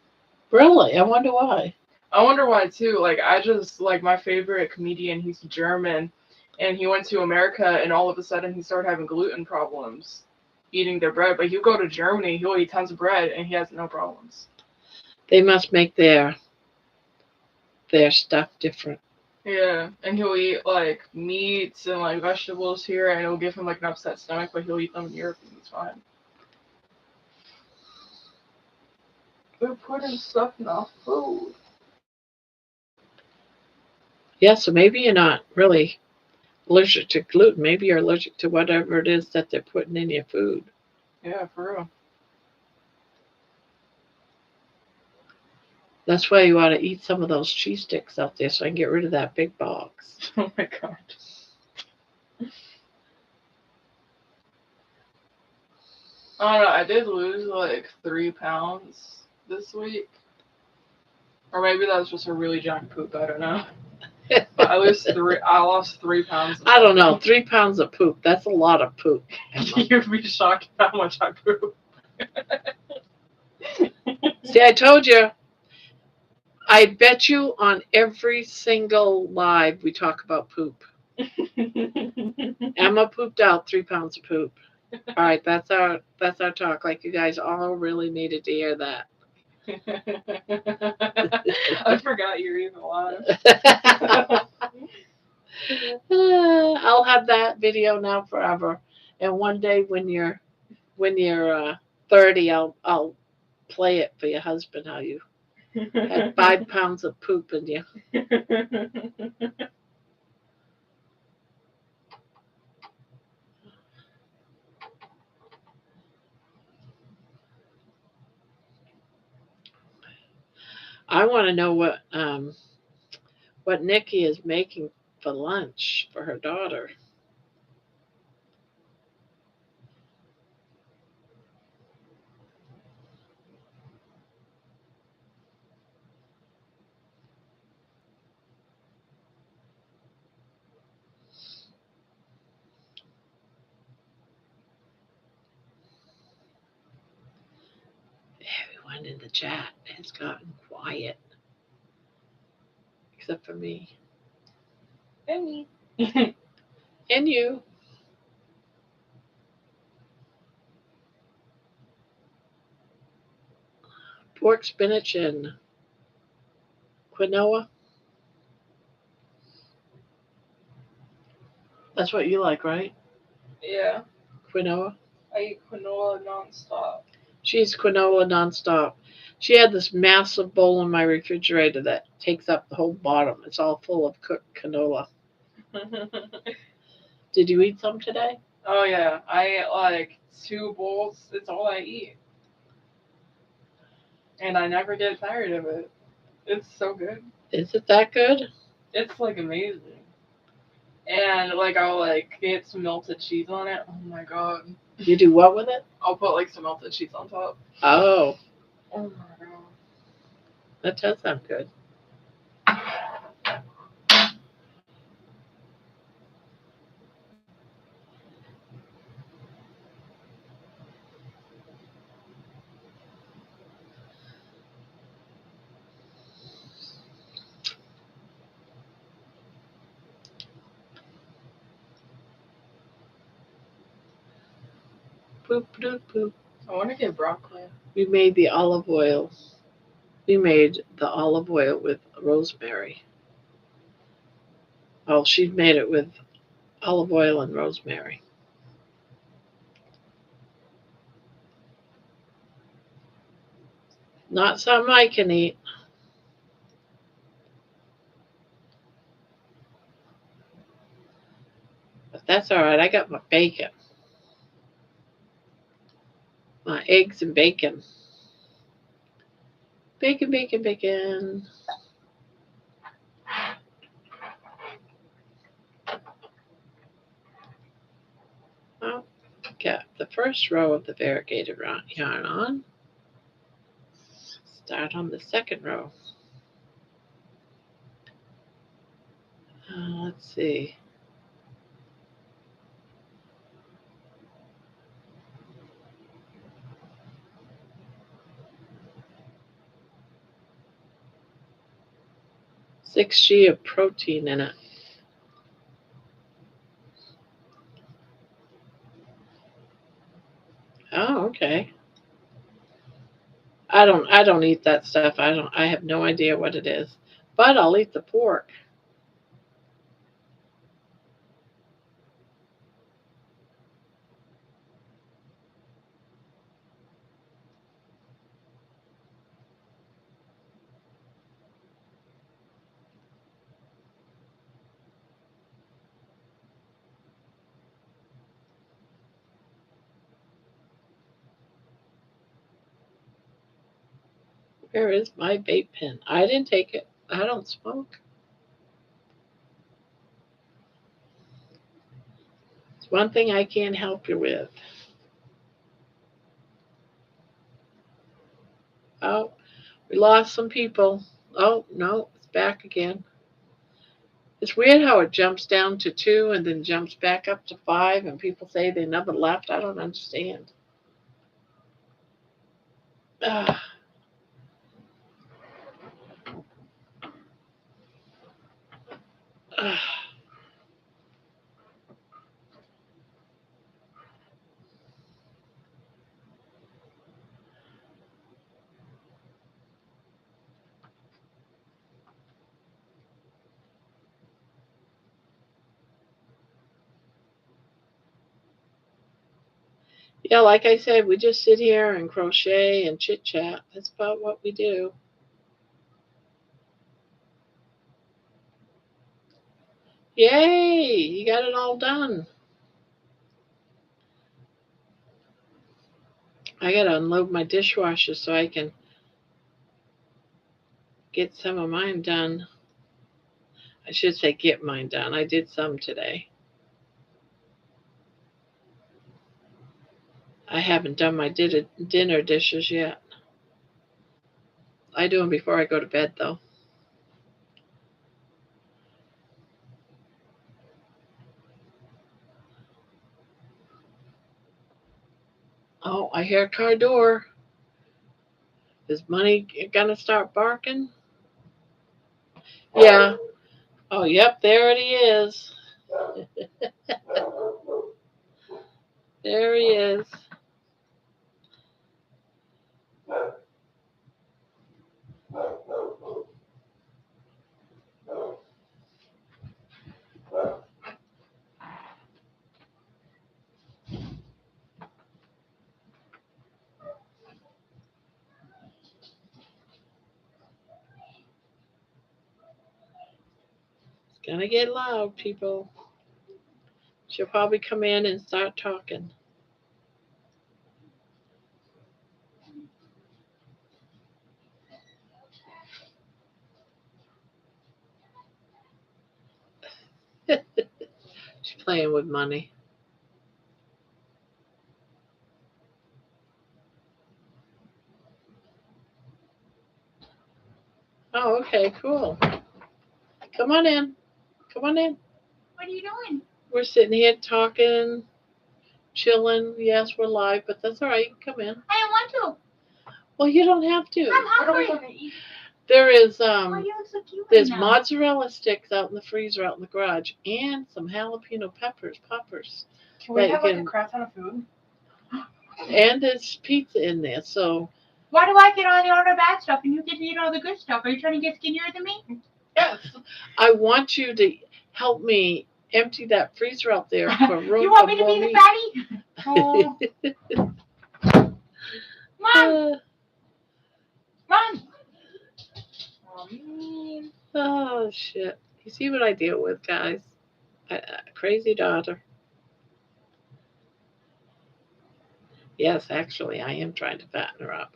Really? I wonder why. I wonder why too. Like I just like my favorite comedian, he's German, and he went to America and all of a sudden he started having gluten problems eating their bread. But he'll go to Germany, he'll eat tons of bread and he has no problems. They must make their stuff different. Yeah, and he'll eat like meats and like vegetables here, and it'll give him like an upset stomach, but he'll eat them in Europe and he's fine. They're putting stuff in our food. Yeah, so maybe you're not really allergic to gluten. Maybe you're allergic to whatever it is that they're putting in your food. Yeah, for real. That's why you ought to eat some of those cheese sticks out there so I can get rid of that big box. Oh my god. I don't know. I did lose like 3 pounds this week, or maybe that was just a really giant poop. I don't know. But I lost 3 pounds. I don't know. 3 pounds of poop. That's a lot of poop. You'd be shocked how much I poop. See, I told you. I bet you on every single live we talk about poop. Emma pooped out 3 pounds of poop. All right, that's our talk. Like you guys all really needed to hear that. I forgot you're even alive. I'll have that video now forever. And one day when you're 30, I'll play it for your husband how you had 5 pounds of poop in you. I want to know what Nikki is making for lunch for her daughter. Everyone in the chat has gotten quiet, except for me. And me. And you. Pork, spinach, and quinoa. That's what you like, right? Yeah. Quinoa. I eat quinoa nonstop. She eats quinoa nonstop. She had this massive bowl in my refrigerator that takes up the whole bottom. It's all full of cooked quinoa. Did you eat some today? Oh yeah, I ate like 2 bowls. It's all I eat, and I never get tired of it. It's so good. Is it that good? It's like amazing. And like I'll like get some melted cheese on it. Oh my god. You do what with it? I'll put like some melted cheese on top. Oh. Oh my god. That does sound good. Boop, boop, boop. I want to get broccoli. We made the olive oil. We made the olive oil with rosemary. Oh, she made it with olive oil and rosemary. Not something I can eat. But that's all right. I got my bacon. My eggs and bacon. Bacon, bacon, bacon. Well, got the first row of the variegated yarn on. Start on the second row. Let's see. Six G of protein in it. Oh, okay. I don't eat that stuff. I have no idea what it is. But I'll eat the pork. Where is my vape pen? I didn't take it. I don't smoke. It's one thing I can't help you with. Oh, we lost some people. Oh, no, it's back again. It's weird how it jumps down to 2 and then jumps back up to 5, and people say they never left. I don't understand. Ah, ah. Yeah, like I said, we just sit here and crochet and chit chat. That's about what we do. Yay! You got it all done. I gotta unload my dishwasher so I can get some of mine done. I should say get mine done. I did some today. I haven't done my dinner dishes yet. I do them before I go to bed, though. Oh, I hear a car door. Is Money gonna start barking? Yeah. Oh, yep, there he is. There he is. It's gonna get loud, people. She'll probably come in and start talking. She's playing with Money. Okay, cool. Come on in. Come on in. What are you doing? We're sitting here talking, chilling. Yes, we're live, but that's all right. Come in. I don't want to. Well, you don't have to. I'm What are we hungry. gonna eat? There is Why you look so cute there's right now? mozzarella sticks out in the freezer, out in the garage, and some jalapeno poppers. Can we Like have like a in- crap ton of food? And there's pizza in there. So Why do I get all the bad stuff and you get to eat all the good stuff? Are you trying to get skinnier than me? Yes. I want you to help me empty that freezer out there for room You want for me to more be the meat. fatty? Oh. Mom, Mom. Oh shit! You see what I deal with, guys? Crazy daughter. Yes, actually, I am trying to fatten her up.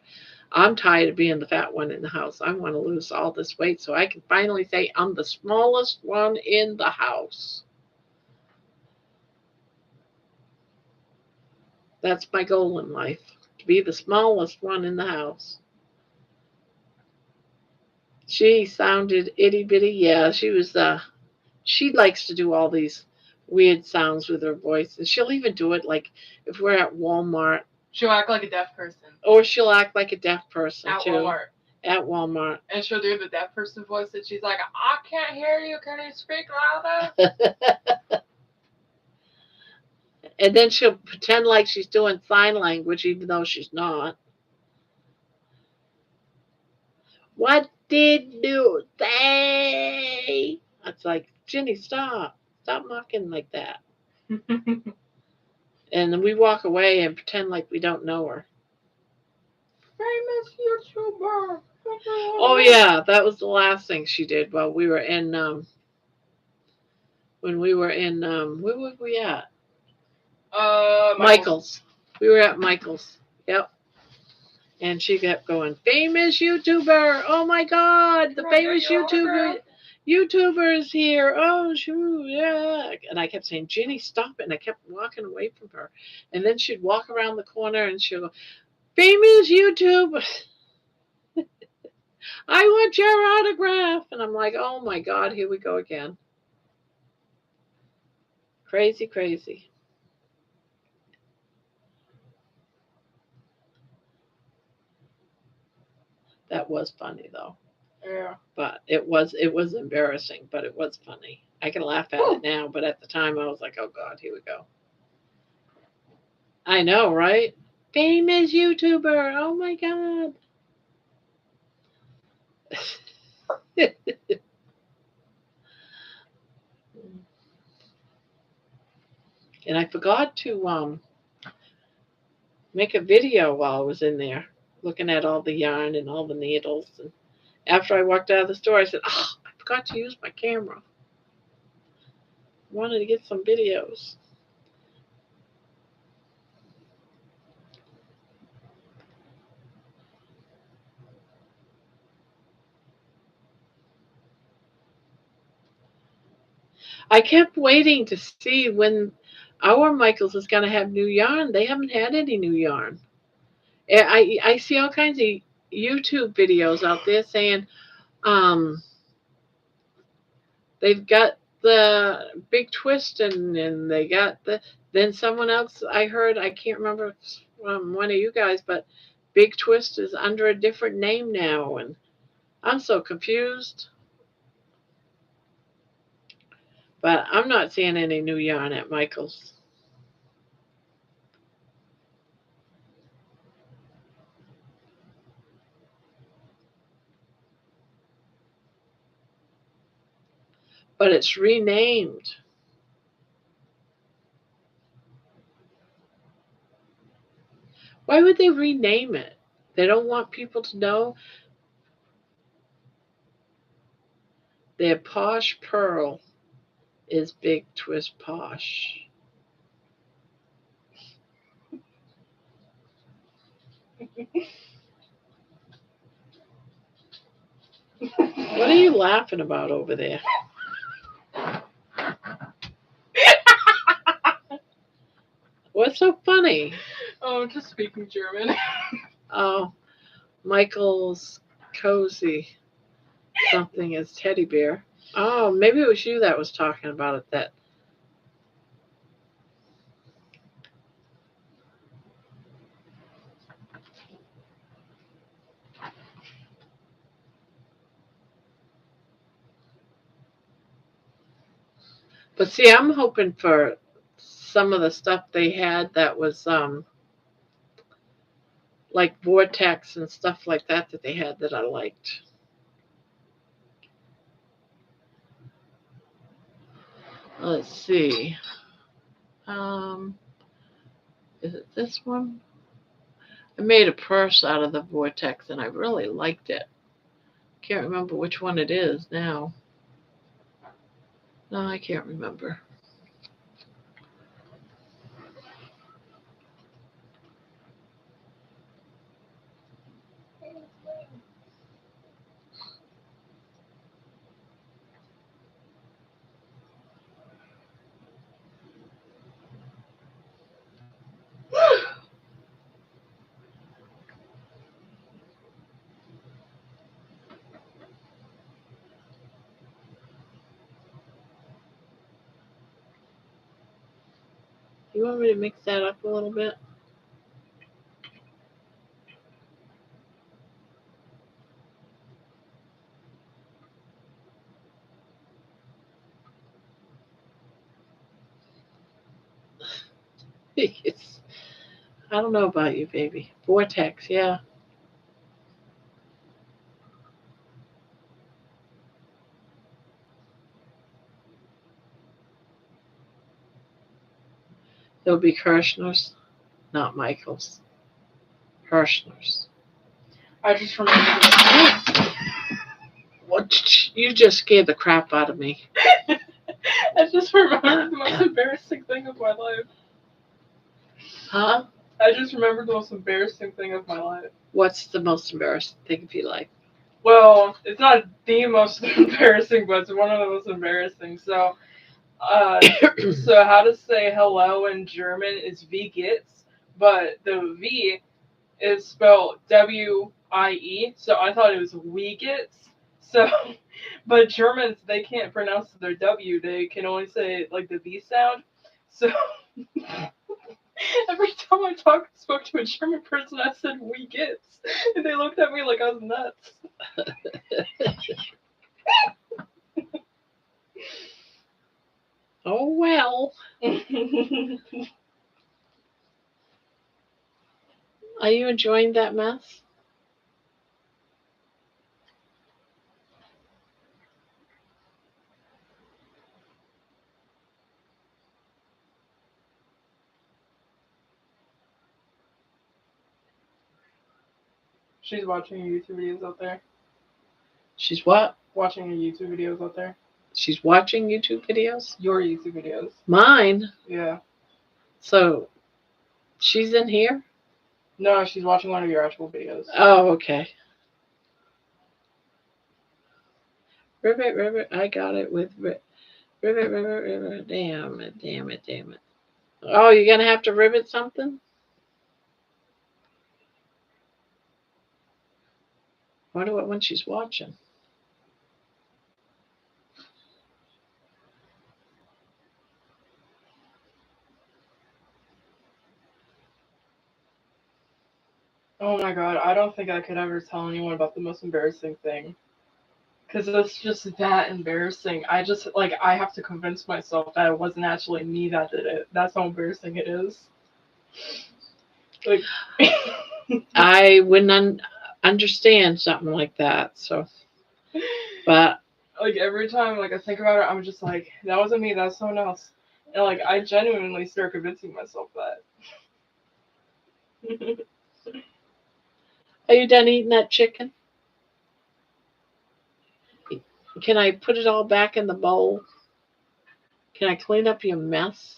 I'm tired of being the fat one in the house. I want to lose all this weight so I can finally say I'm the smallest one in the house. That's my goal in life, to be the smallest one in the house. She sounded itty bitty. Yeah, she was. She likes to do all these weird sounds with her voice, and she'll even do it like if we're at Walmart, She'll act like a deaf person or she'll act like a deaf person at too. Walmart. At Walmart. And she'll do the deaf person voice and she's like, I can't hear you. Can you speak louder? And then she'll pretend like she's doing sign language, even though she's not. What did you say? It's like, Ginny, stop. Stop mocking like that. And then we walk away and pretend like we don't know her. Famous YouTuber. Oh yeah, that was the last thing she did while we were in when we were in where were we at? Michael's. We were at Michael's. Yep. And she kept going, famous YouTuber. Oh my God, the famous YouTuber is here. Oh shoot, yeah. And I kept saying, Ginny, stop it. And I kept walking away from her. And then she'd walk around the corner and she'll go, famous YouTuber. I want your autograph. And I'm like, oh my God, here we go again. Crazy, crazy. That was funny though. Yeah. But it was embarrassing, but it was funny. I can laugh at it now, but at the time I was like, oh God, here we go. I know, right? Famous YouTuber. Oh my God. And I forgot to make a video while I was in there, looking at all the yarn and all the needles. And after I walked out of the store, I said, oh, I forgot to use my camera. I wanted to get some videos. I kept waiting to see when our Michaels is going to have new yarn. They haven't had any new yarn. I see all kinds of YouTube videos out there saying they've got the big twist and they got then someone else I heard, I can't remember from one of you guys, but Big Twist is under a different name now, and I'm so confused. But I'm not seeing any new yarn at Michael's. But it's renamed. Why would they rename it? They don't want people to know. Their Posh Pearl is Big Twist Posh. What are you laughing about over there? What's so funny? Oh, just speaking German. Oh, Michael's Cozy something as teddy bear. Oh, maybe it was you that was talking about it. That But see, I'm hoping for some of the stuff they had that was like vortex and stuff like that they had that I liked. Let's see. Is it this one? I made a purse out of the vortex and I really liked it. Can't remember which one it is now. No, I can't remember. You want me to mix that up a little bit? It's, I don't know about you, baby. Vortex, yeah. It'll be Kirshner's, not Michael's. Kirshner's. I just remembered. What? You just scared the crap out of me. I just remembered the most embarrassing thing of my life. Huh? I just remembered the most embarrassing thing of my life. What's the most embarrassing thing if you like? Well, it's not the most embarrassing, but it's one of the most embarrassing. So, how to say hello in German is wie geht's, but the V is spelled W-I-E, so I thought it was wie geht's. So, but Germans, they can't pronounce their W, they can only say like the V sound. So, every time I spoke to a German person, I said wie geht's, and they looked at me like I was nuts. Oh, well. Are you enjoying that mess? She's watching your YouTube videos out there. She's what? Watching your YouTube videos out there. She's watching YouTube videos? Your YouTube videos. Mine? Yeah. So, she's in here? No, she's watching one of your actual videos. Oh, okay. Ribbit, I got it with ribbit. Damn it. Oh, you're going to have to ribbit something? Wonder what one she's watching. Oh my god, I don't think I could ever tell anyone about the most embarrassing thing. Because it's just that embarrassing. I have to convince myself that it wasn't actually me that did it. That's how embarrassing it is. Like, I wouldn't understand something like that, so. But. Like, every time, I think about it, I'm just like, that wasn't me, that's someone else. And, I genuinely start convincing myself that. Are you done eating that chicken? Can I put it all back in the bowl? Can I clean up your mess?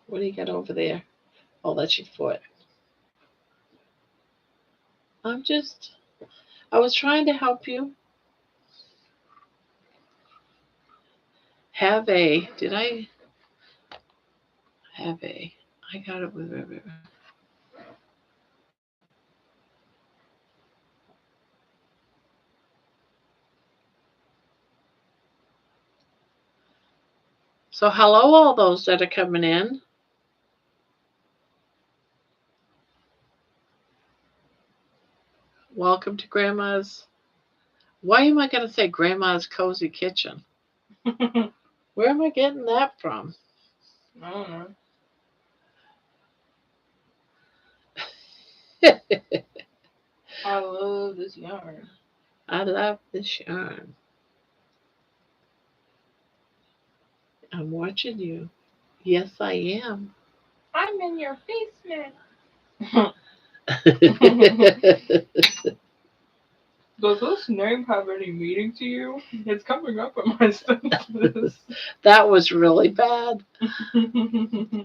What do you got over there? Oh, that's your foot. I was trying to help you. Did I have I got it with So hello all those that are coming in. Welcome to Grandma's. Why am I going to say Grandma's Cozy Kitchen? Where am I getting that from? I don't know. I love this yarn. I love this yarn. I'm watching you. Yes, I am. I'm in your basement. Does this name have any meaning to you? It's coming up on my census. That was really bad.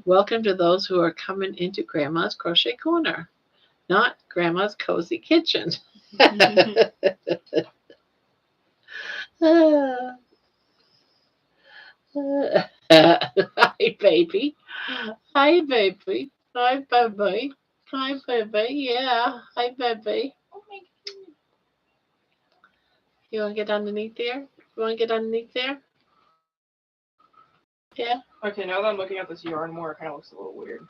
Welcome to those who are coming into Grandma's Crochet Corner, not Grandma's Cozy Kitchen. Hi, baby. Hi, baby. Hi, baby. Hi, baby. Yeah. Hi, baby. Oh my goodness. You want to get underneath there? You want to get underneath there? Yeah. Okay, now that I'm looking at this yarn more, it kind of looks a little weird.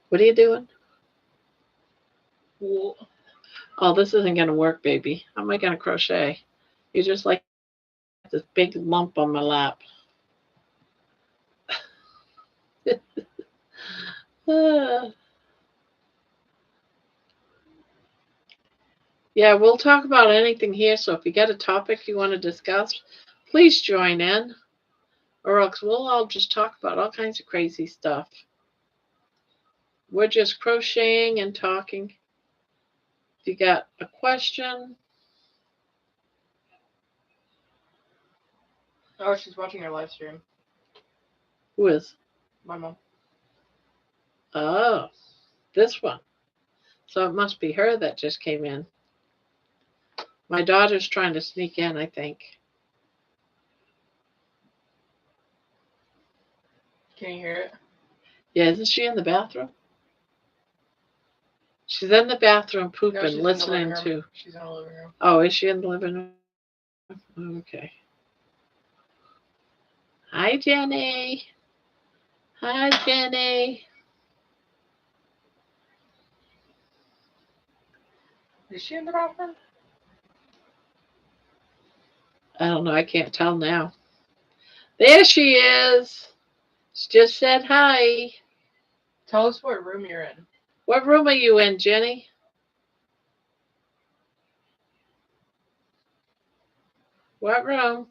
What are you doing? Cool. Oh, this isn't going to work, baby. How am I going to crochet? You're just like this big lump on my lap. Yeah, we'll talk about anything here. So if you got a topic you want to discuss, please join in. Or else we'll all just talk about all kinds of crazy stuff. We're just crocheting and talking. If you got a question. Oh, she's watching your live stream. Who is? My mom. Oh, this one. So it must be her that just came in. My daughter's trying to sneak in, I think. Can you hear it? Yeah, isn't she in the bathroom? She's in the bathroom pooping, No, she's listening in the living room. to. She's in the living room. Oh, is she in the living room? Okay. Hi, Jenny. Hi, Jenny. Is she in the bathroom? I don't know. I can't tell now. There she is. She just said hi. Tell us what room you're in. What room are you in, Jenny? What room?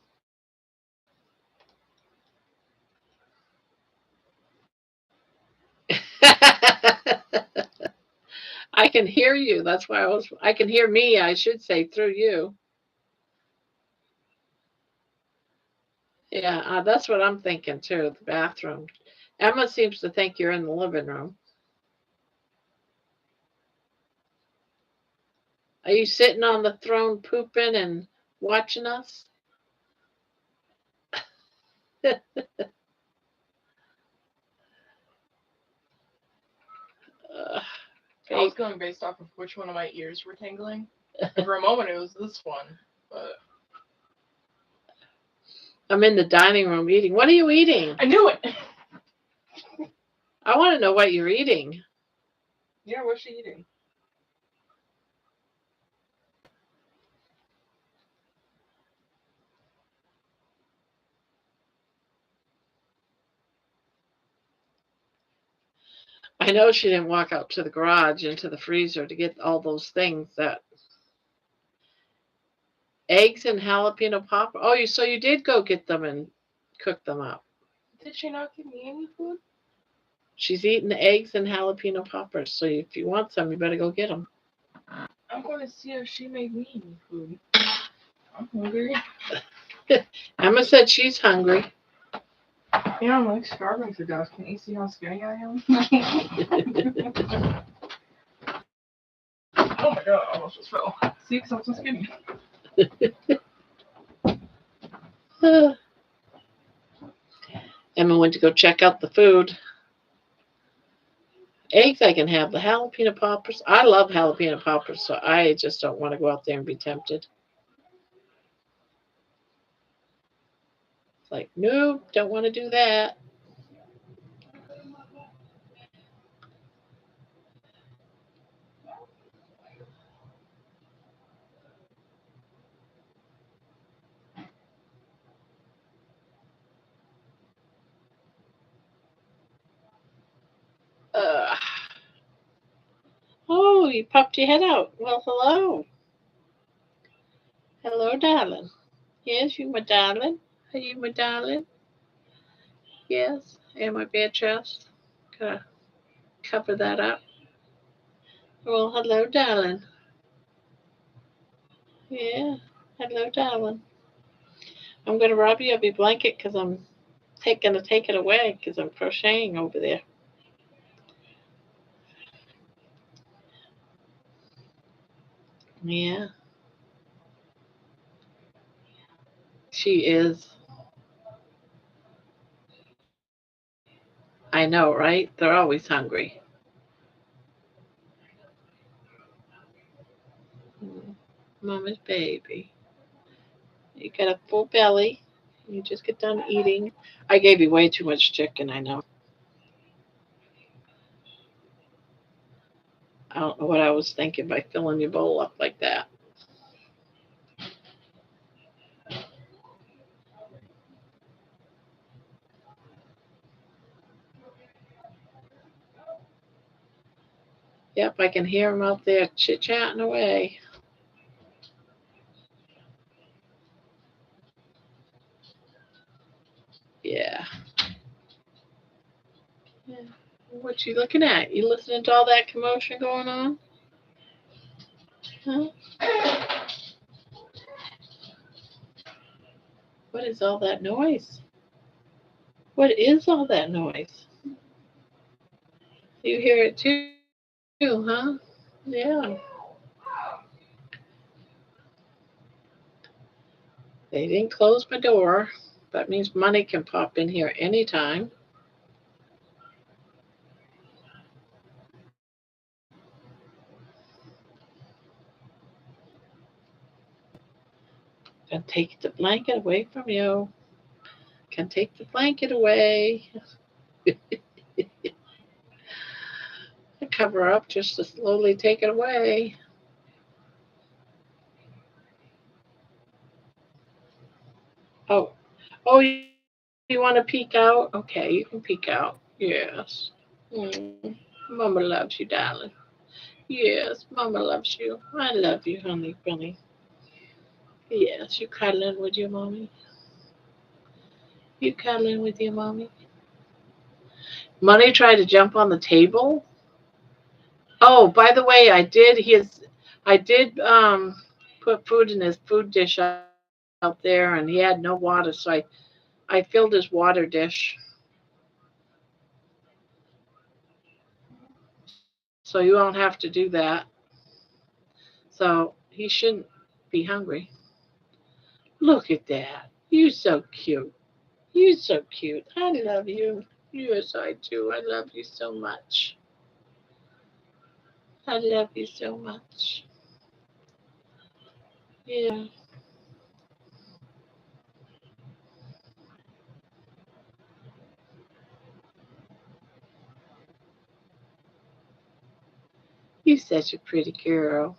I can hear you. That's why I can hear me, I should say, through you. Yeah, that's what I'm thinking too, the bathroom. Emma seems to think you're in the living room. Are you sitting on the throne pooping and watching us? I was going based off of which one of my ears were tingling. And for a moment, it was this one, but I'm in the dining room eating. What are you eating? I knew it. I want to know what you're eating. Yeah, what's she eating? I know she didn't walk out to the garage into the freezer to get all those things that eggs and jalapeno popper. Oh, so you did go get them and cook them up. Did she not give me any food? She's eating the eggs and jalapeno poppers. So if you want some, you better go get them. I'm going to see if she made me any food. I'm hungry. Emma said she's hungry. Yeah, I'm like starving to death. Can you see how skinny I am? Oh my god, I almost just fell. See, because I'm so skinny. Emma went to go check out the food. Eggs I can have. The jalapeno poppers. I love jalapeno poppers, so I just don't want to go out there and be tempted. like, nope, don't want to do that. Uh, oh, you popped your head out. Well, hello. Hello, darling. Yes, you my darling. Are you my darling? Yes. And my bare chest. Gotta cover that up. Well, hello, darling. Yeah. Hello, darling. I'm gonna rob you of your blanket because I'm gonna take it away because I'm crocheting over there. Yeah, she is. I know, right? They're always hungry. Mm, Mama's baby. You got a full belly. You just get done eating. I gave you way too much chicken, I know. I don't know what I was thinking by filling your bowl up like that. Yep, I can hear them out there chit chatting away. Yeah. Yeah. What you looking at? You listening to all that commotion going on? Huh? What is all that noise? What is all that noise? You hear it too, huh? Yeah. They didn't close my door. That means money can pop in here anytime. Can take the blanket away from you. Can take the blanket away. Cover up just to slowly take it away. Oh, oh, you want to peek out? Okay, you can peek out. Yes. Mm. Mama loves you, darling. Yes, Mama loves you. I love you, honey bunny. Yes, you cuddling with your mommy. You cuddling with your mommy. Money tried to jump on the table. Oh, by the way, I did put food in his food dish out there, and he had no water, so I filled his water dish. So you won't have to do that. So he shouldn't be hungry. Look at that. You so cute. You so cute. I love you. Yes, I do. I love you so much. I love you so much. Yeah. You're such a pretty girl.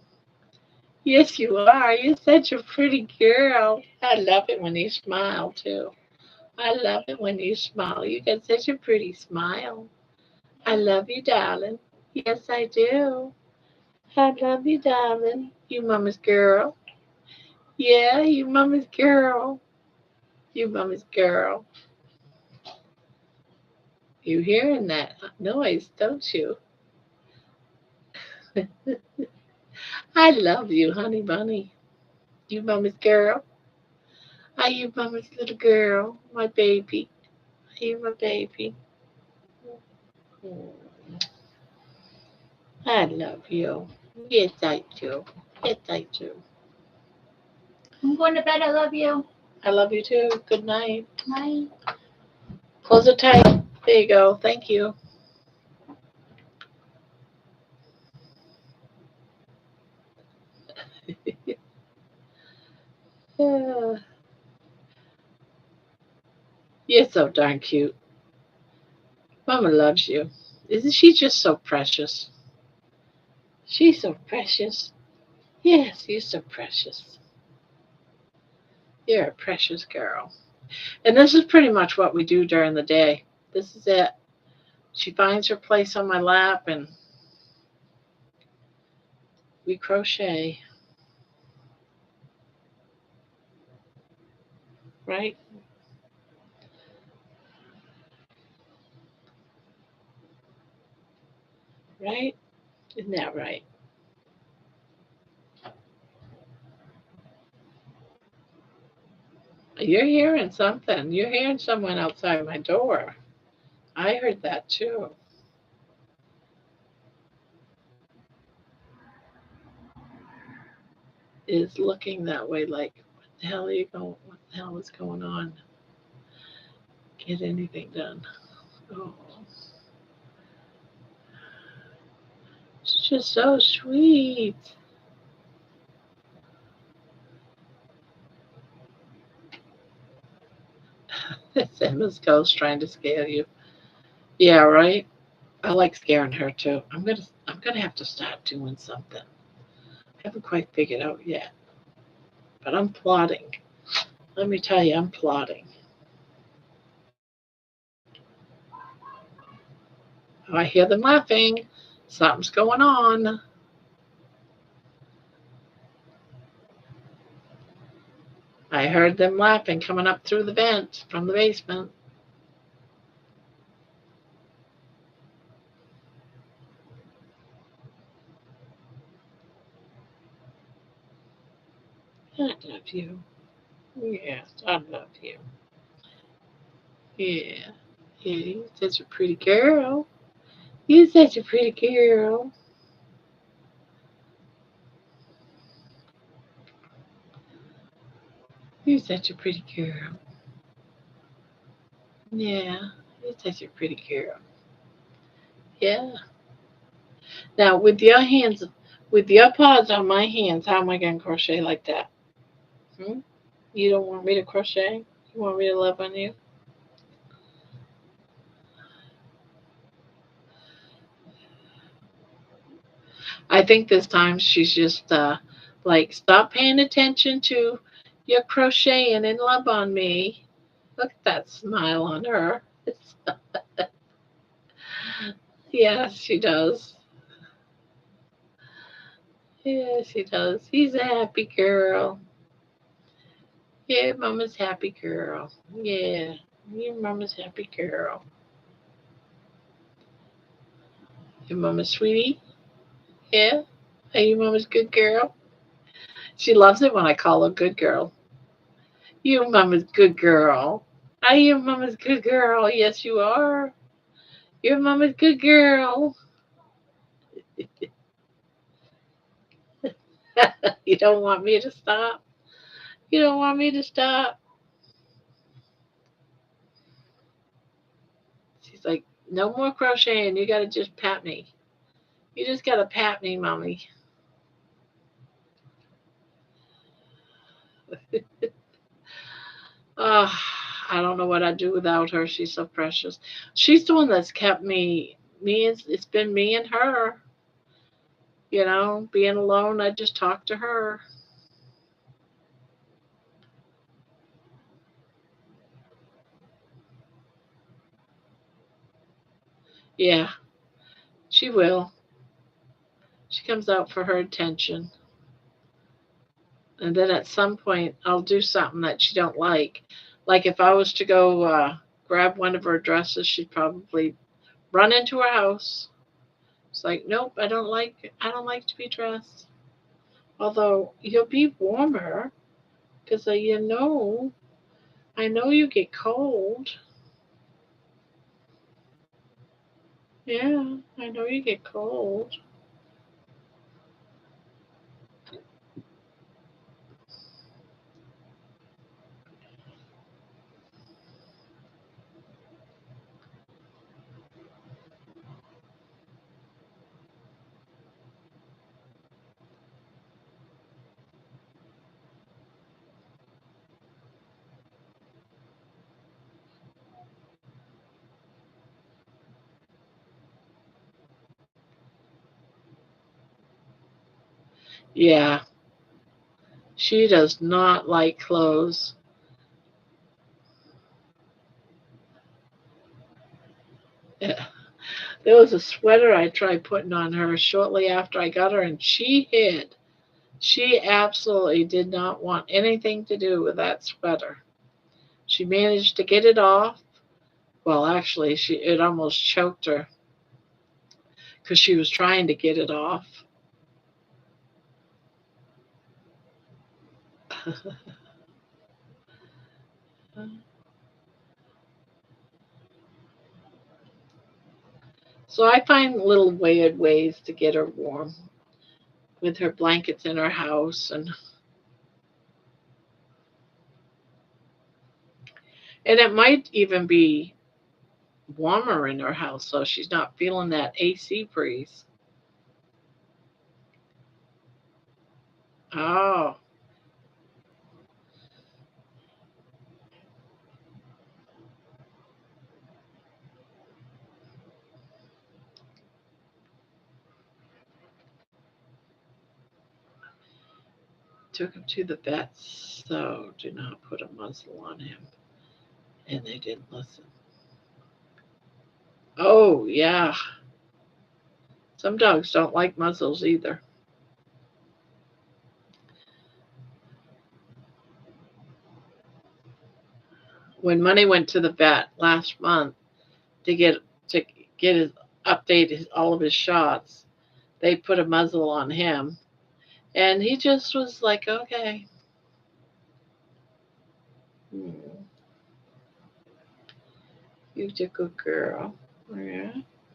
Yes, you are. You're such a pretty girl. I love it when you smile, too. I love it when you smile. You got such a pretty smile. I love you, darling. Yes, I do. I love you, darling. You mama's girl. Yeah, you mama's girl. You mama's girl. You hearing that noise, don't you? I love you, honey bunny. You mama's girl. Are you mama's little girl? My baby. Are you my baby? Mm, I love you. Yes, I do. Yes, I do. I'm going to bed. I love you. I love you too. Good night. Bye. Close it tight. There you go. Thank you. Yeah. You're so darn cute. Mama loves you. Isn't she just so precious? She's so precious. Yes, you're so precious. You're a precious girl. And this is pretty much what we do during the day. This is it. She finds her place on my lap and we crochet, right? Right? Isn't that right? You're hearing something. You're hearing someone outside my door. I heard that too. Is looking that way like, what the hell are you going? What the hell is going on? Get anything done? Oh, it's just so sweet. It's Emma's ghost trying to scare you. Yeah, right. I like scaring her too. I'm gonna have to start doing something. I haven't quite figured out yet, but I'm plotting. Let me tell you, I'm plotting. Oh, I hear them laughing. Something's going on. I heard them laughing coming up through the vent from the basement. I love you. Yes, I love you. Yeah. Yeah, you're such a pretty girl. You're such a pretty girl. You're such a pretty girl. Yeah, you're such a pretty girl. Yeah. Now, with your paws on my hands, how am I going to crochet like that? Hmm? You don't want me to crochet? You want me to love on you? I think this time she's just like, stop paying attention to your crocheting and love on me. Look at that smile on her. Yes, she does. Yes, she does. She's a happy girl. Yeah, Mama's happy girl. Yeah, your Mama's happy girl. Your Mama's sweetie. Yeah. Are you Mama's good girl? She loves it when I call her good girl. You Mama's good girl. Are you Mama's good girl? Yes, you are. You're Mama's good girl. You don't want me to stop? You don't want me to stop? She's like, no more crocheting. You got to just pat me. You just got to pat me, Mommy. Oh, I don't know what I'd do without her. She's so precious. She's the one that's kept me. It's been me and her. Being alone, I just talk to her. Yeah, she will. She comes out for her attention. And then at some point, I'll do something that she don't like. Like if I was to go grab one of her dresses, she'd probably run into her house. It's like, nope, I don't like to be dressed. Although you'll be warmer because I know you get cold. Yeah, I know you get cold. Yeah, she does not like clothes. Yeah. There was a sweater I tried putting on her shortly after I got her, and she hid. She absolutely did not want anything to do with that sweater. She managed to get it off. Well, actually, it almost choked her because she was trying to get it off. So I find little weird ways to get her warm with her blankets in her house, and it might even be warmer in her house so she's not feeling that AC breeze. Oh, took him to the vet, so do not put a muzzle on him. And they didn't listen. Oh, yeah. Some dogs don't like muzzles either. When Money went to the vet last month to get to get his all of his shots, they put a muzzle on him, and he just was like, okay. Hmm. You're a good girl. Yeah,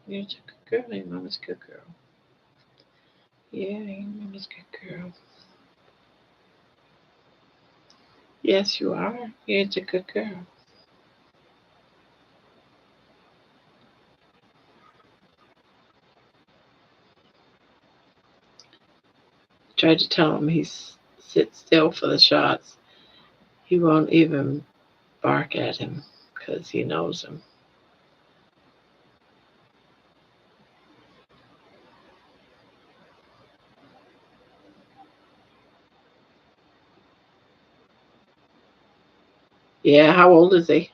you're a good girl. Your mama's a good girl. Yeah, your mama's a good girl. Yes, you are. You're a good girl. Tried to tell him he's sit still for the shots. He won't even bark at him because he knows him. Yeah, how old is he?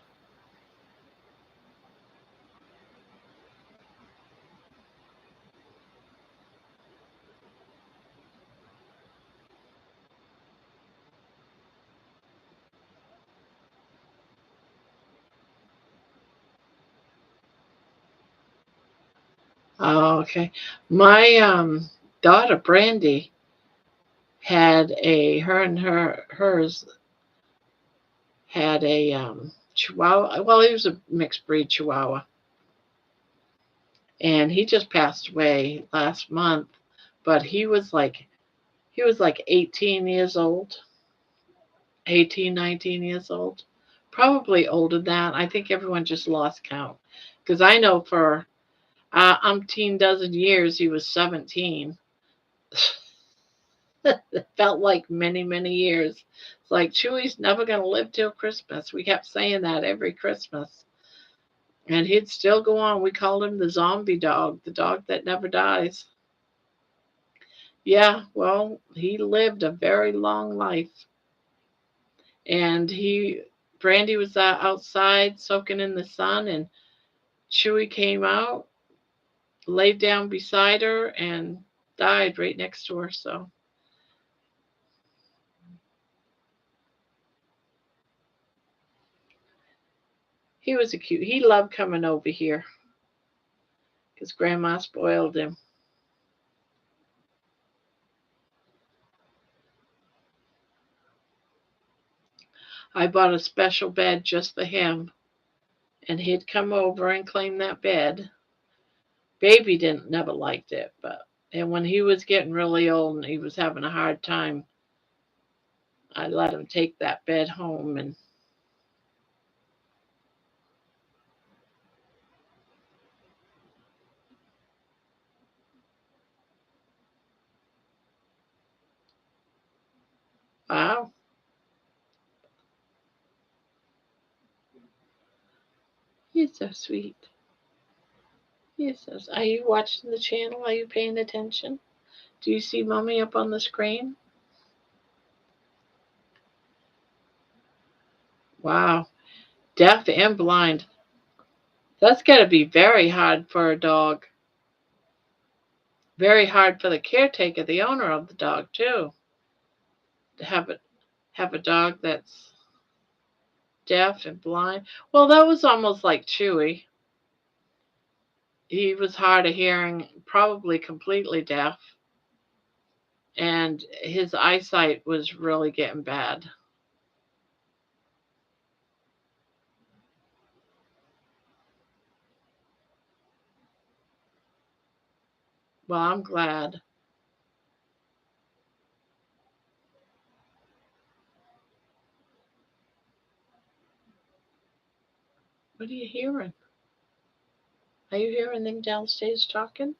Oh, okay. My daughter Brandy had a her and hers had a Chihuahua. Well, he was a mixed breed Chihuahua, and he just passed away last month. But he was like 18 years old, 18, 19 years old, probably older than that. I think everyone just lost count because I know for umpteen dozen years he was 17. It felt like many, many years. It's like Chewy's never going to live till Christmas. We kept saying that every Christmas. And he'd still go on. We called him the zombie dog, the dog that never dies. Yeah, well, he lived a very long life. And Brandy was outside soaking in the sun, and Chewy came out, laid down beside her, and died right next to her. So he was a cute. He loved coming over here because Grandma spoiled him. I bought a special bed just for him, and he'd come over and claim that bed. Baby didn't never liked it, but and when he was getting really old and he was having a hard time, I let him take that bed home and wow, he's so sweet. Are you watching the channel? Are you paying attention? Do you see Mommy up on the screen? Wow. Deaf and blind. That's got to be very hard for a dog. Very hard for the caretaker, the owner of the dog, too. To have a dog that's deaf and blind. Well, that was almost like Chewy. He was hard of hearing, probably completely deaf, and his eyesight was really getting bad. Well, I'm glad. What are you hearing? Are you hearing them downstairs talking?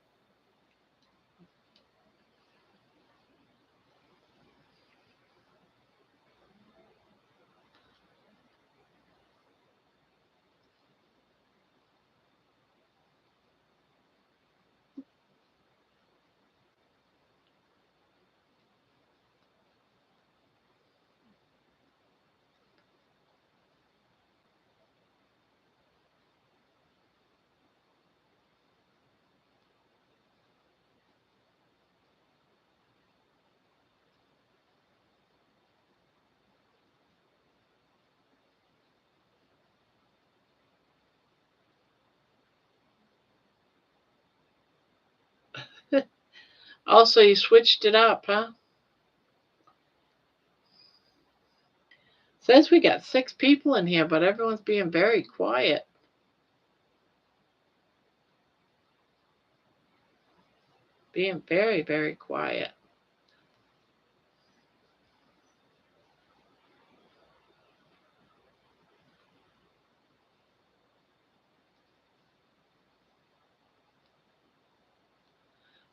Also, you switched it up, huh? Says we got 6 people in here, but everyone's being very quiet. Being very, very quiet.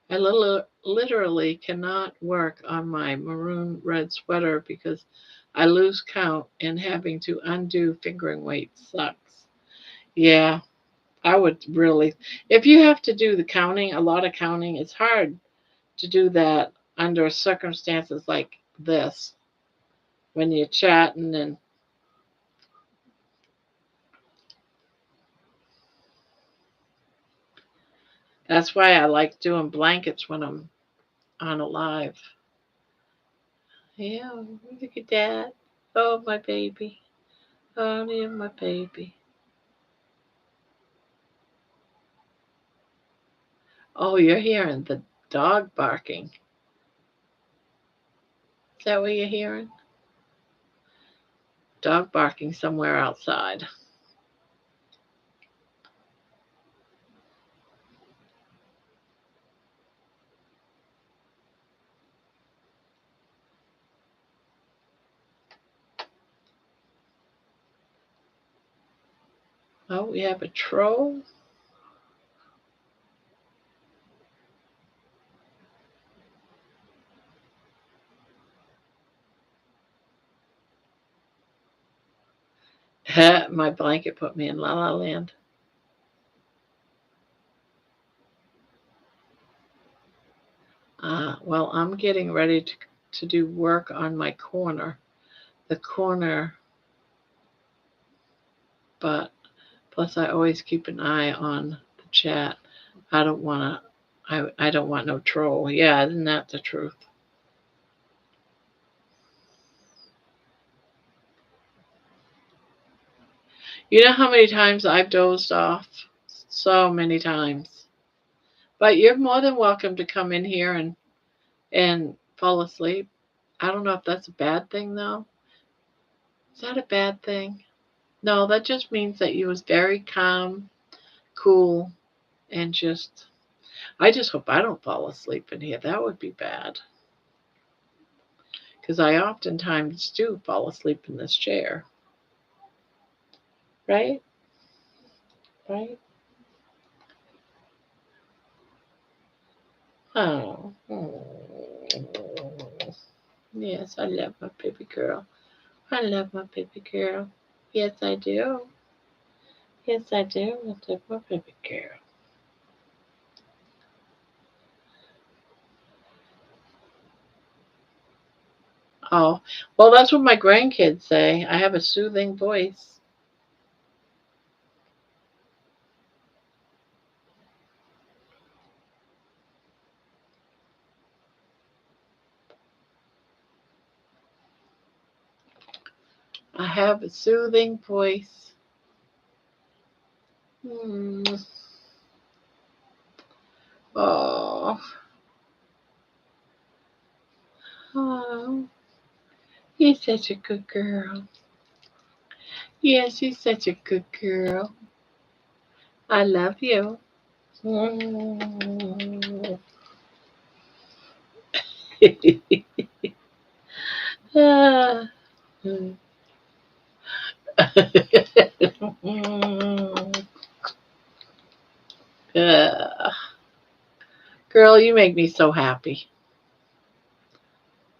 I literally cannot work on my maroon red sweater because I lose count and having to undo fingering weight sucks. Yeah, I would really. If you have to do the counting, a lot of counting, it's hard to do that under circumstances like this when you're chatting, and that's why I like doing blankets when I'm on a live. Yeah, look at that. Oh, my baby. Oh, yeah, my baby. Oh, you're hearing the dog barking. Is that what you're hearing? Dog barking somewhere outside. Oh, we have a troll. My blanket put me in La La Land. Well, I'm getting ready to do work on my corner. The corner, but plus I always keep an eye on the chat. I don't want to. I don't want no troll. Yeah, isn't that the truth? You know how many times I've dozed off? So many times. But you're more than welcome to come in here and fall asleep. I don't know if that's a bad thing though. Is that a bad thing? No, that just means that you was very calm, cool, and just I just hope I don't fall asleep in here. That would be bad. Because I oftentimes do fall asleep in this chair. Right? Right? Oh. Yes, I love my baby girl. I love my baby girl. Yes, I do. Yes, I do. I love my baby girl. Oh, well, that's what my grandkids say. I have a soothing voice. I have a soothing voice. Hmm. Oh. Oh. You're such a good girl. Yes, you're such a good girl. I love you. Mm. Ah. Ah. Girl, you make me so happy.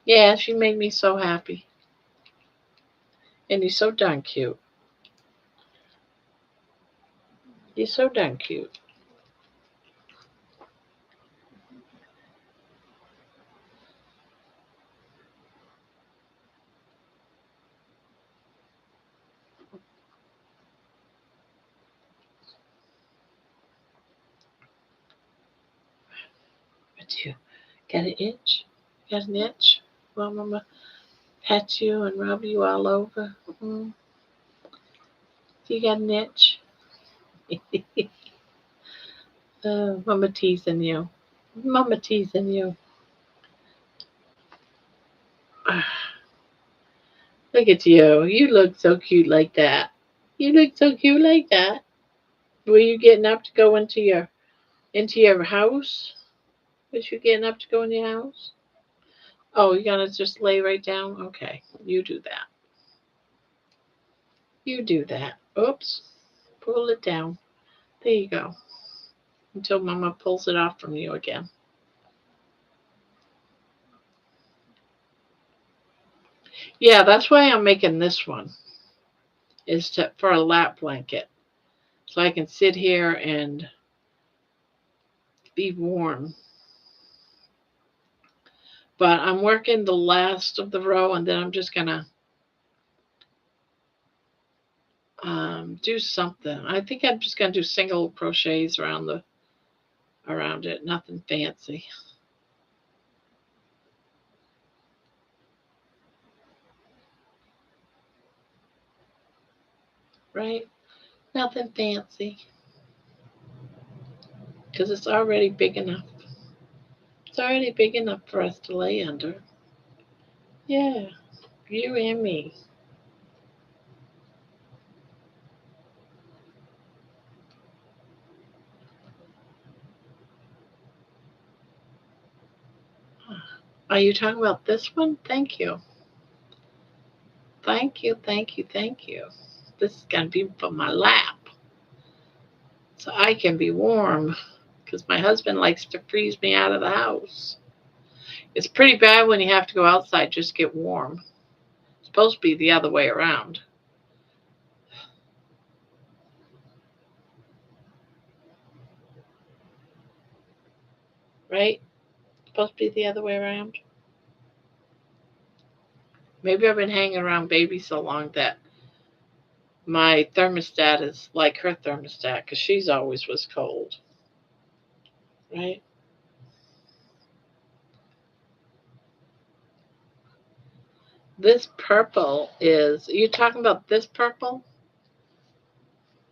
Yes, you make me so happy. And you're so darn cute. You're so darn cute. But you got an itch? Got an itch? Well, Mama pat you and rub you all over. Mm. You got an itch? Mama teasing you. Mama teasing you. Look at you. You look so cute like that. You look so cute like that. Were you getting up to go into your house? Was you getting up to go in your house? Oh, you're gonna just lay right down? Okay. You do that. You do that. Oops. Pull it down. There you go. Until Mama pulls it off from you again. Yeah, that's why I'm making this one. For a lap blanket. So I can sit here and be warm. But I'm working the last of the row, and then I'm just gonna do something. I think I'm just gonna do single crochets around it. Nothing fancy. Right? Nothing fancy. Because it's already big enough. It's already big enough for us to lay under. Yeah, you and me. Are you talking about this one? Thank you. Thank you, thank you, thank you. This is going to be for my lap. So I can be warm. Because my husband likes to freeze me out of the house. It's pretty bad when you have to go outside just get warm. It's supposed to be the other way around. Right? It's supposed to be the other way around. Maybe I've been hanging around baby so long that my thermostat is like her thermostat because she's always was cold. Right? This purple is, you talking about this purple?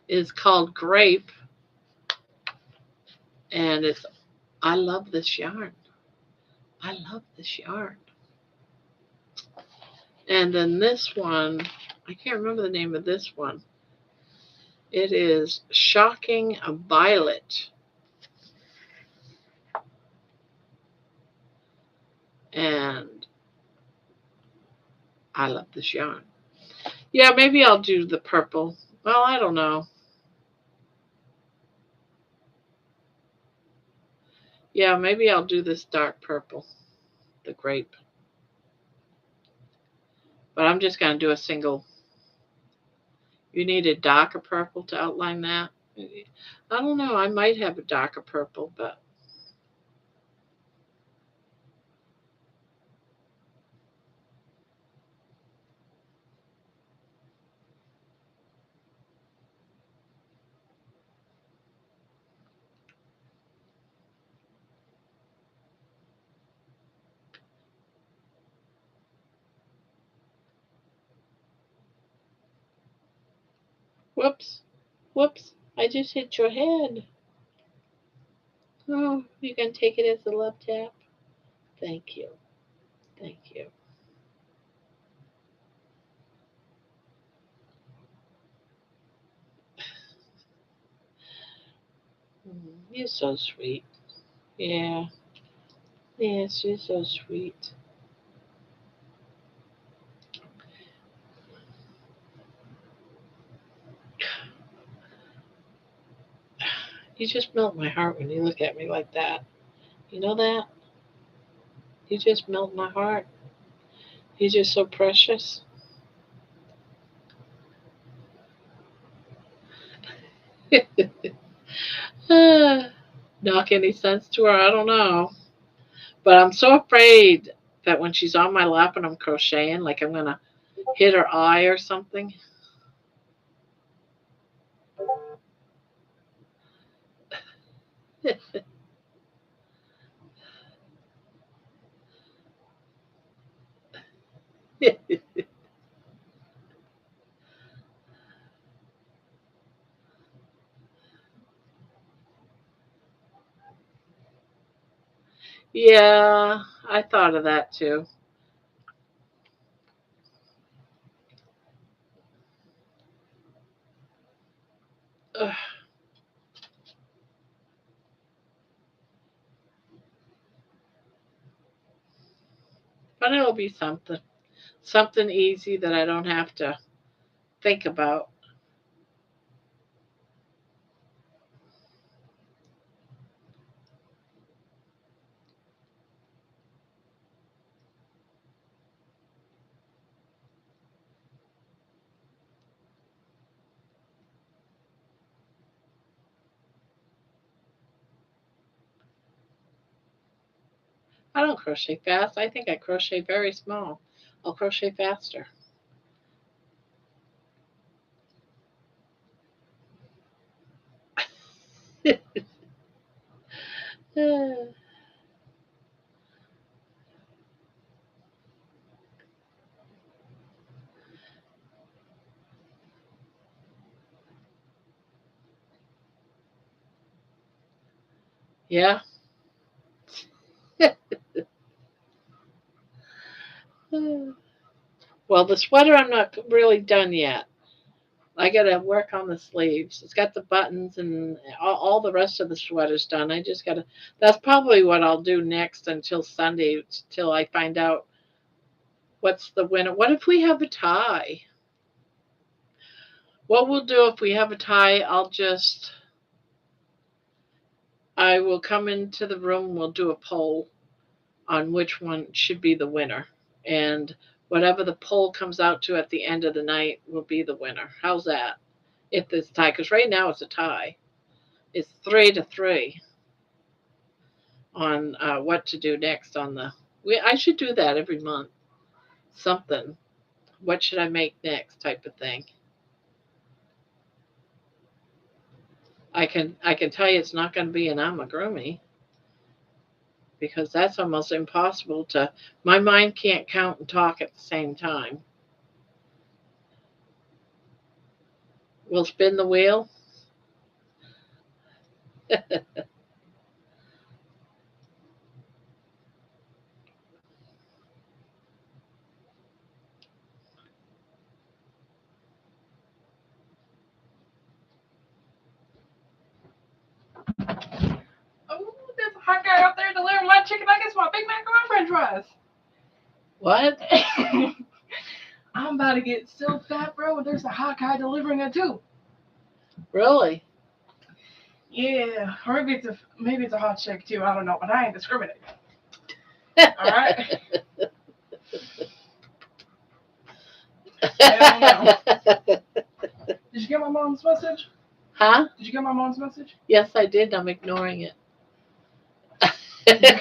Is called grape. And I love this yarn. I love this yarn. And then this one, I can't remember the name of this one. It is Shocking Violet. And I love this yarn. Yeah, maybe I'll do the purple. Well, I don't know. Yeah, maybe I'll do this dark purple, the grape. But I'm just going to do a single. You need a darker purple to outline that. I don't know. I might have a darker purple, but. Whoops. Whoops. I just hit your head. Oh, you can take it as a love tap. Thank you. Thank you. You're so sweet. Yeah. Yes, you're so sweet. You just melt my heart when you look at me like that. You know that? You just melt my heart. You're just so precious. Knock any sense to her? I don't know. But I'm so afraid that when she's on my lap and I'm crocheting, like I'm going to hit her eye or something. Yeah, I thought of that too. Ugh. But it'll be something. Something easy that I don't have to think about. I don't crochet fast. I think I crochet very small. I'll crochet faster. Yeah. Well, the sweater I'm not really done yet. I got to work on the sleeves. It's got the buttons and all the rest of the sweater's done. I just got to. That's probably what I'll do next until Sunday, till I find out what's the winner. What if we have a tie? What we'll do if we have a tie, I will come into the room. We'll do a poll on which one should be the winner, and whatever the poll comes out to at the end of the night will be the winner. How's that? If it's a tie, because right now it's a tie. It's 3-3 on what to do next on the. I should do that every month. Something. What should I make next? Type of thing. I can tell you it's not going to be an amigurumi because that's almost impossible to. My mind can't count and talk at the same time. We'll spin the wheel. Oh, there's a hot guy out there delivering my chicken nuggets, my Big Mac, and my French fries. What? I'm about to get so fat, bro. There's a hot guy delivering it too. Really? Yeah, or maybe it's a hot chick too. I don't know, but I ain't discriminating. All right. I don't know. Did you get my mom's message? Huh? Did you get my mom's message? Yes, I did. I'm ignoring it.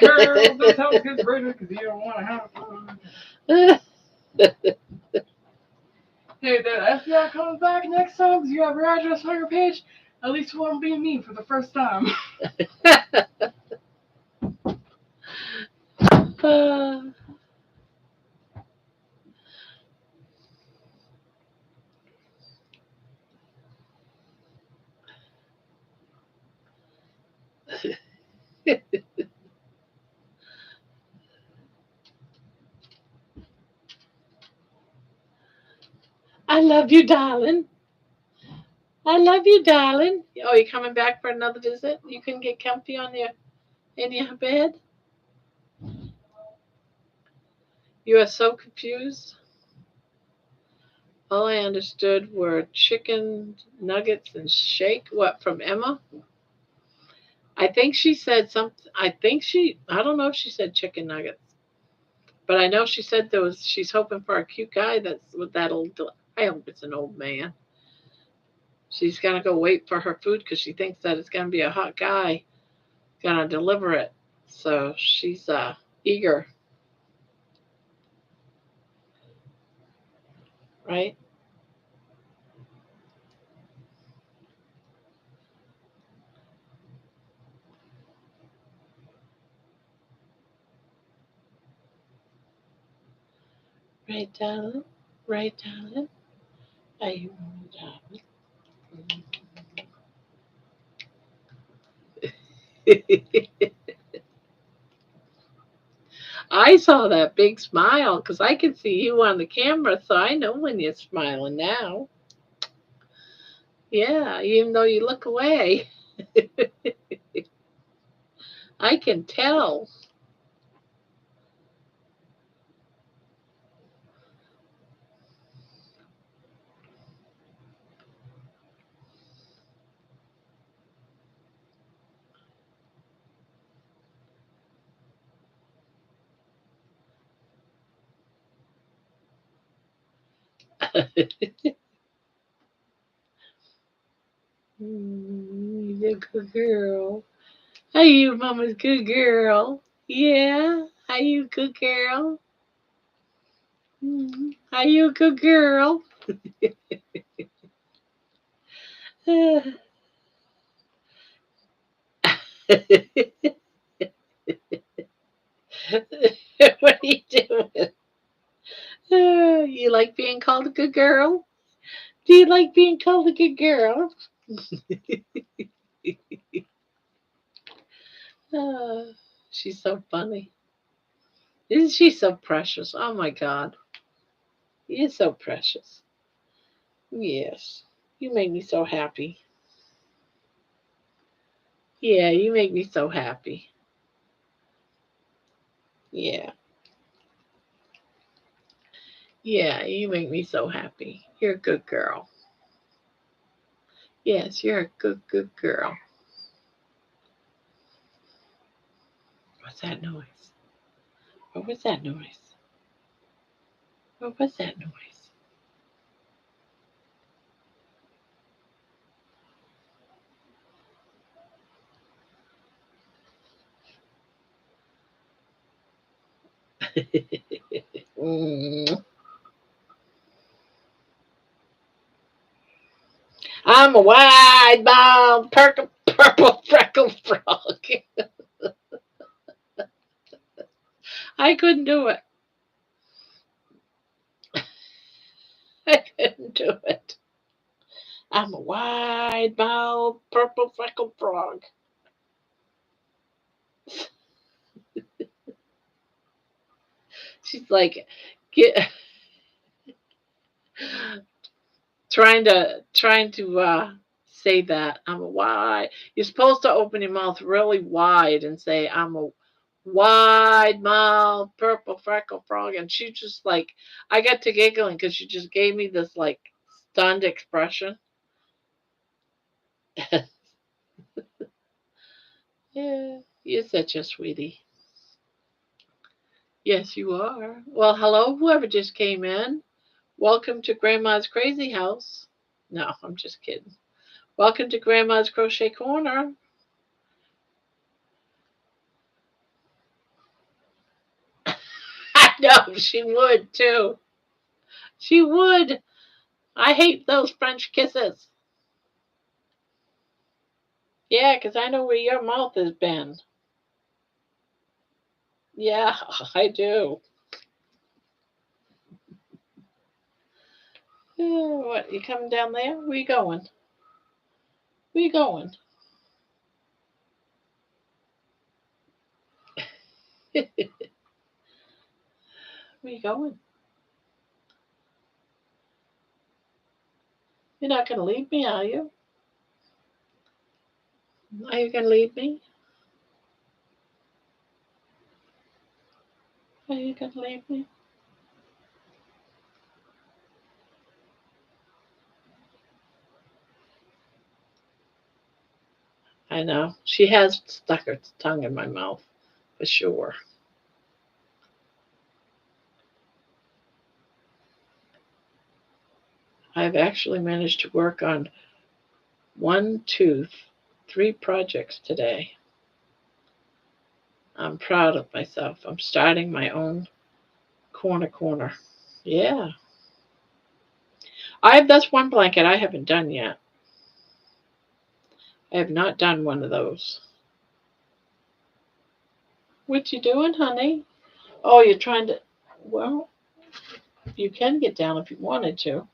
Girl, this house gets bigger because you don't want to have food. Hey, the FBI comes back next time because you have your address on your page. At least you won't be me for the first time. I love you, darling. I love you, darling. Oh, you coming back for another visit? You can get comfy on your in your bed. You are so confused. All I understood were chicken nuggets and shake. What from Emma? I think she said something. I don't know if she said chicken nuggets, but I know she said there was. She's hoping for a cute guy that's with that old. I hope it's an old man. She's gonna go wait for her food because she thinks that it's gonna be a hot guy gonna deliver it. So she's eager, right? Right, darling. Right, darling. Are you darling? I saw that big smile because I can see you on the camera, so I know when you're smiling now. Yeah, even though you look away, I can tell. You're a good girl. Are you mama's good girl? Yeah. Are you a good girl? Are you a good girl? What are you doing? You like being called a good girl? Do you like being called a good girl? Uh, she's so funny. Isn't she so precious? Oh my God. You're so precious. Yes. You make me so happy. Yeah, you make me so happy. Yeah. Yeah, you make me so happy. You're a good girl. Yes, you're a good girl. What's that noise? What was that noise? What was that noise? Mm. I'm a wide bald purple freckled frog. I couldn't do it. I couldn't do it. I'm a wide bald purple freckled frog. She's like, get trying to say that I'm a wide. You're supposed to open your mouth really wide and say I'm a wide mouth purple freckle frog, and she just like I got to giggling because she just gave me this like stunned expression. Yeah, you're such a sweetie. Yes, you are. Well, hello, whoever just came in. Welcome to Grandma's Crazy House. No, I'm just kidding. Welcome to Grandma's Crochet Corner. I know she would too. She would. I hate those French kisses. Yeah, 'cause I know where your mouth has been. Yeah, I do. What, you coming down there? Where you going? Where you going? Where you going? You're not going to leave me, are you? Are you going to leave me? Are you going to leave me? I know. She has stuck her tongue in my mouth, for sure. I've actually managed to work on one, two, three projects today. I'm proud of myself. I'm starting my own corner. Yeah. That's one blanket I haven't done yet. I have not done one of those. What you doing, honey? Oh, you're trying to. Well, you can get down if you wanted to.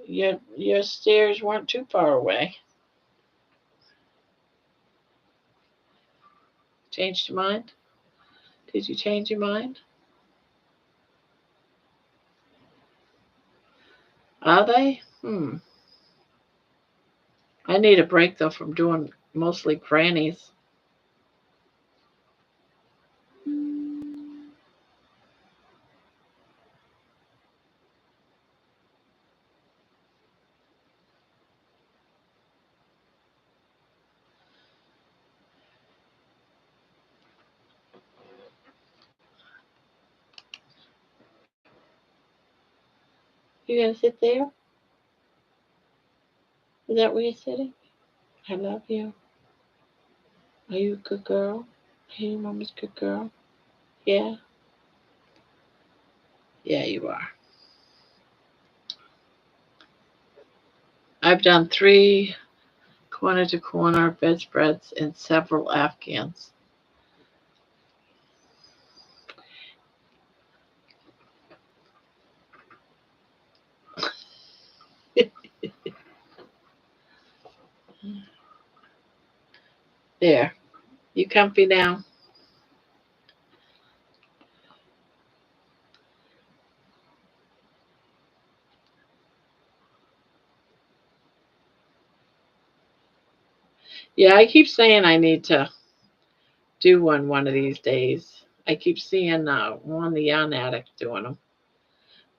Your stairs weren't too far away. Changed your mind? Did you change your mind? Are they? I need a break though from doing mostly grannies. You gonna sit there? Is that where you're sitting? I love you. Are you a good girl? Are you mama's good girl? Yeah? Yeah, you are. I've done 3 corner to corner bedspreads and several Afghans. There. You comfy now? Yeah, I keep saying I need to do one of these days. I keep seeing one of the Yarn Addict doing them.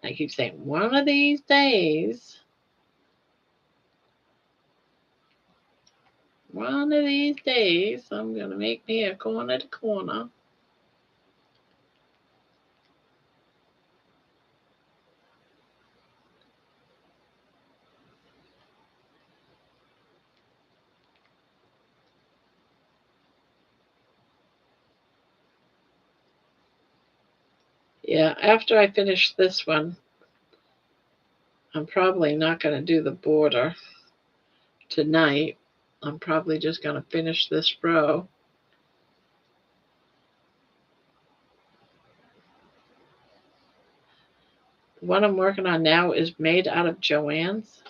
I keep saying one of these days, I'm gonna make me a corner to corner. Yeah, after I finish this one, I'm probably not gonna do the border tonight. I'm probably just gonna finish this row. What I'm working on now is made out of Joann's.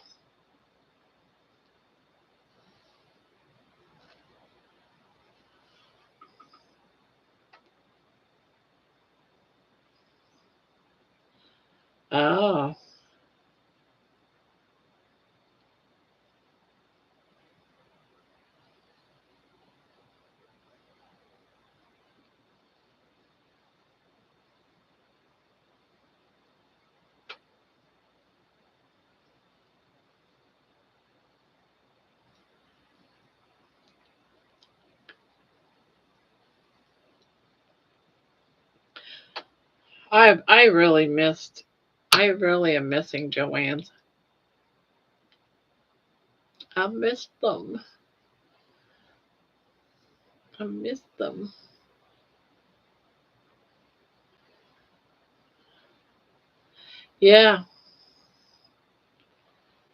Oh, I really missed. I really am missing Joann's. I missed them. I missed them. Yeah,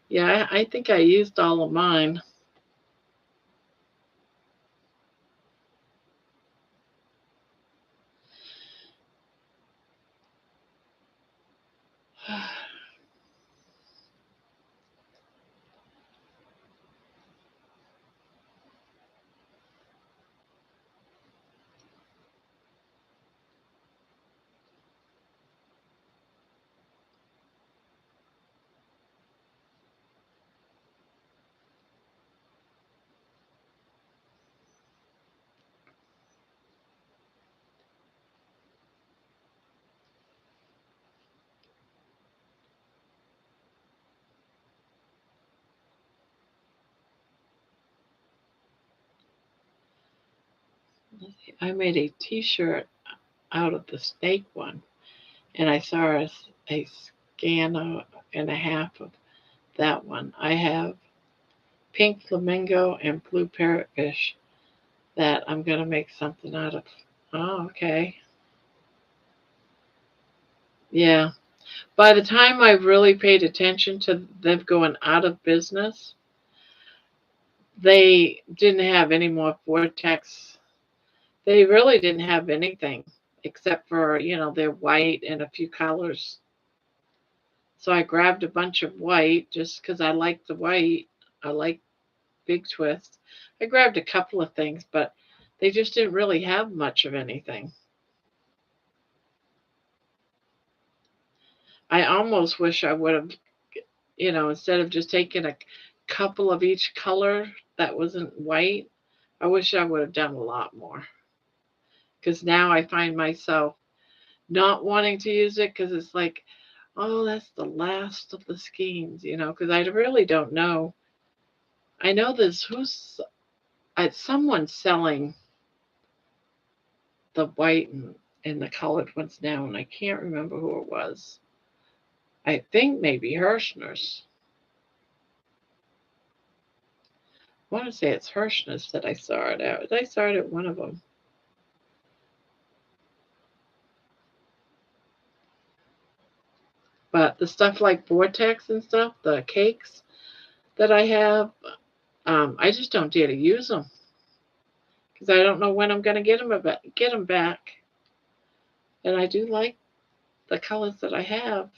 yeah. I think I used all of mine. I made a t-shirt out of the snake one, and I saw a scan and a half of that one. I have pink flamingo and blue parrotfish that I'm going to make something out of. Oh, okay. Yeah. By the time I really paid attention to them going out of business, they didn't have any more Vortex. They really didn't have anything except for, their white and a few colors. So I grabbed a bunch of white just because I like the white. I like big twists. I grabbed a couple of things, but they just didn't really have much of anything. I almost wish I would have, instead of just taking a couple of each color that wasn't white, I wish I would have done a lot more. Because now I find myself not wanting to use it because it's like, oh, that's the last of the skeins, because I really don't know. I know there's someone selling the white and the colored ones now, and I can't remember who it was. I think maybe Hirschner's. I want to say it's Hirschner's that I saw it at. I saw it at one of them. But the stuff like Vortex and stuff, the cakes that I have, I just don't dare to use them because I don't know when I'm going to get them back. And I do like the colors that I have.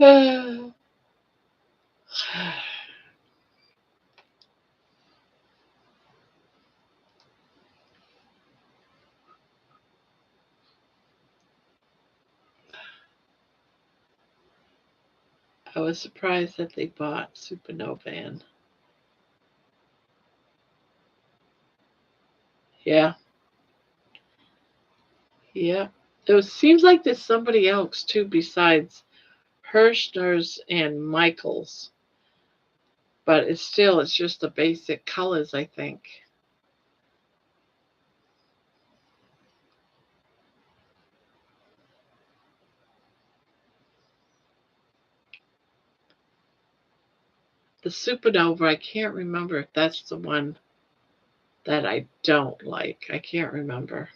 I was surprised that they bought Supernovan. Yeah, yeah. It seems like there's somebody else too besides Hirschner's and Michael's, but it's just the basic colors, I think. The Supernova, I can't remember if that's the one that I don't like. I can't remember.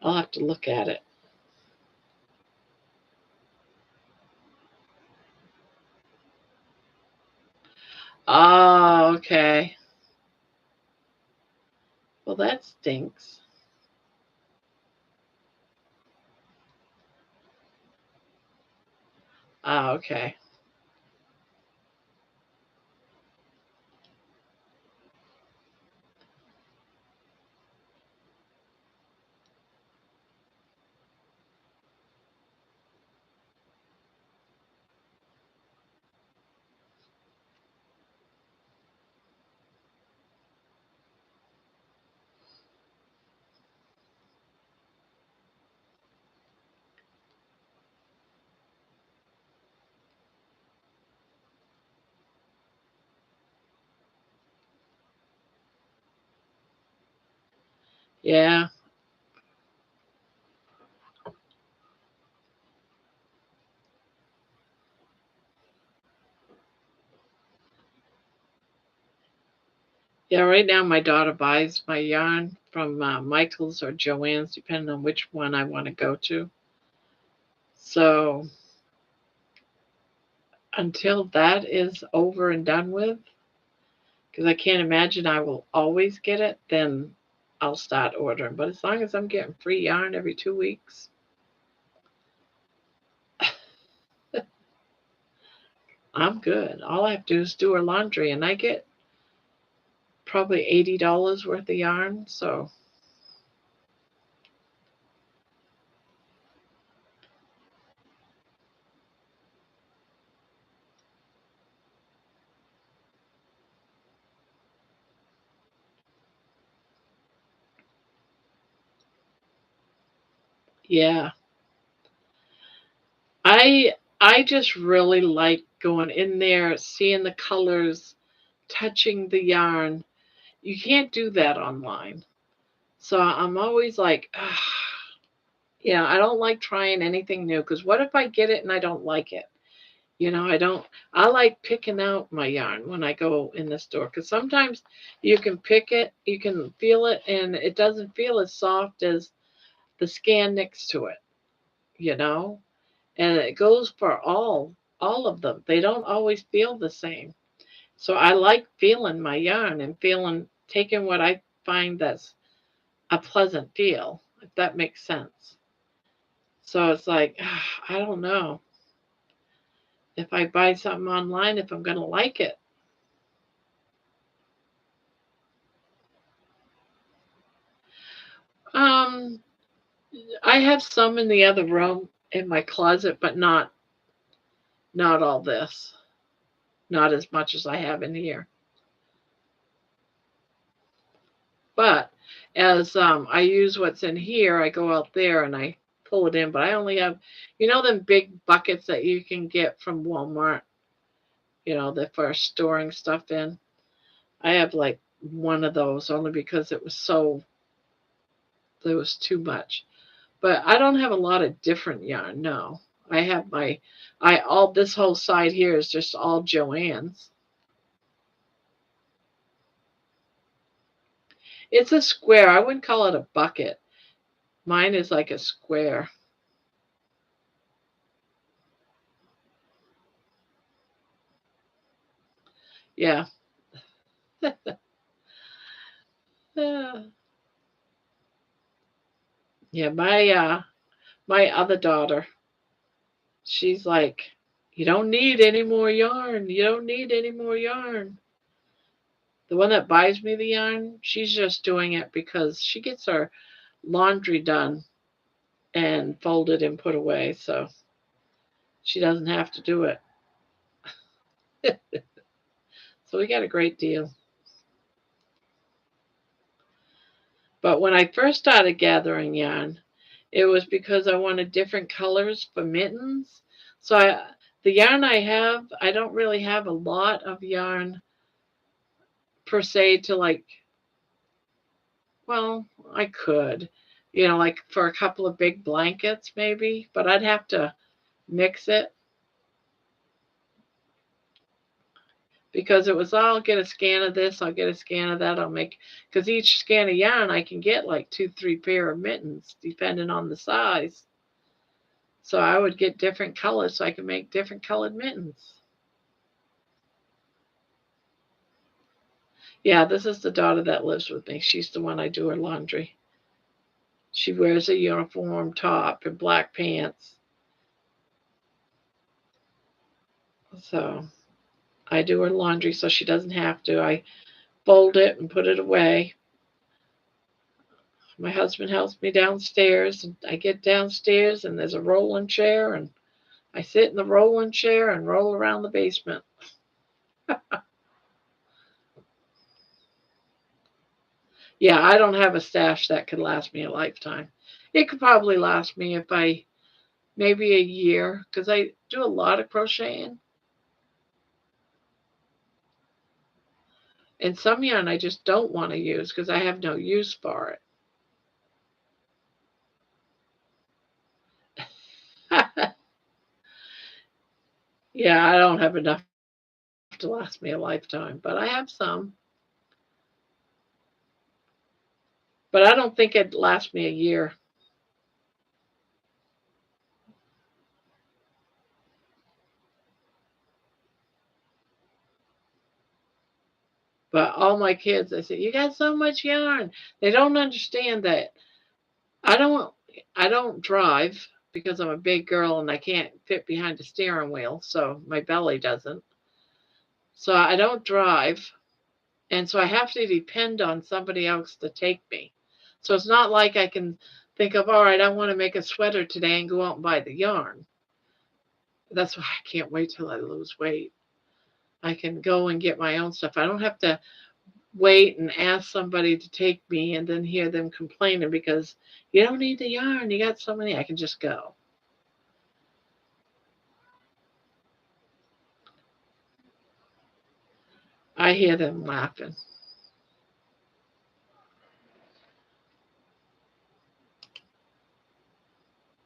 I'll have to look at it. Oh, okay. Well, that stinks. Oh, okay. Yeah. Yeah, right now my daughter buys my yarn from Michael's or Joann's, depending on which one I want to go to. So until that is over and done with, because I can't imagine I will always get it, then I'll start ordering. But as long as I'm getting free yarn every 2 weeks, I'm good. All I have to do is do her laundry, and I get probably $80 worth of yarn. So Yeah. I just really like going in there, seeing the colors, touching the yarn. You can't do that online. So I'm always like, yeah, I don't like trying anything new because what if I get it and I don't like it? I don't, I like picking out my yarn when I go in the store because sometimes you can pick it, you can feel it, and it doesn't feel as soft as the scan next to it, you know? And it goes for all of them. They don't always feel the same. So I like feeling my yarn and feeling taking what I find that's a pleasant feel, if that makes sense. So it's like I don't know if I buy something online if I'm gonna like it. Um, I have some in the other room in my closet, but not all this, not as much as I have in here. But as I use what's in here, I go out there and I pull it in. But I only have, them big buckets that you can get from Walmart. That for storing stuff in. I have like one of those only because there was too much. But I don't have a lot of different yarn. No, I have all this whole side here is just all Joann's. It's a square. I wouldn't call it a bucket. Mine is like a square. Yeah. Yeah, my other daughter, she's like, you don't need any more yarn. You don't need any more yarn. The one that buys me the yarn, she's just doing it because she gets her laundry done and folded and put away, so she doesn't have to do it. So we got a great deal. But when I first started gathering yarn, it was because I wanted different colors for mittens. So the yarn I have, I don't really have a lot of yarn per se to like, well, I could, like for a couple of big blankets maybe, but I'd have to mix it because it was I'll get a scan of this, I'll get a scan of that, because each scan of yarn I can get like 2, 3 pair of mittens depending on the size. So I would get different colors so I can make different colored mittens. Yeah, this is the daughter that lives with me. She's the one I do her laundry. She wears a uniform top and black pants. So I do her laundry so she doesn't have to. I fold it and put it away. My husband helps me downstairs, and I get downstairs, and there's a rolling chair, and I sit in the rolling chair and roll around the basement. Yeah, I don't have a stash that could last me a lifetime. It could probably last me if I maybe a year because I do a lot of crocheting. And some yarn I just don't want to use because I have no use for it. Yeah, I don't have enough to last me a lifetime, but I have some. But I don't think it'd last me a year. But all my kids, I say, you got so much yarn. They don't understand that I don't I don't drive because I'm a big girl and I can't fit behind a steering wheel, so my belly doesn't. So I don't drive, and so I have to depend on somebody else to take me. So it's not like I can think of, all right, I want to make a sweater today and go out and buy the yarn. That's why I can't wait till I lose weight. I can go and get my own stuff. I don't have to wait and ask somebody to take me and then hear them complaining because you don't need the yarn. You got so many. I can just go. I hear them laughing.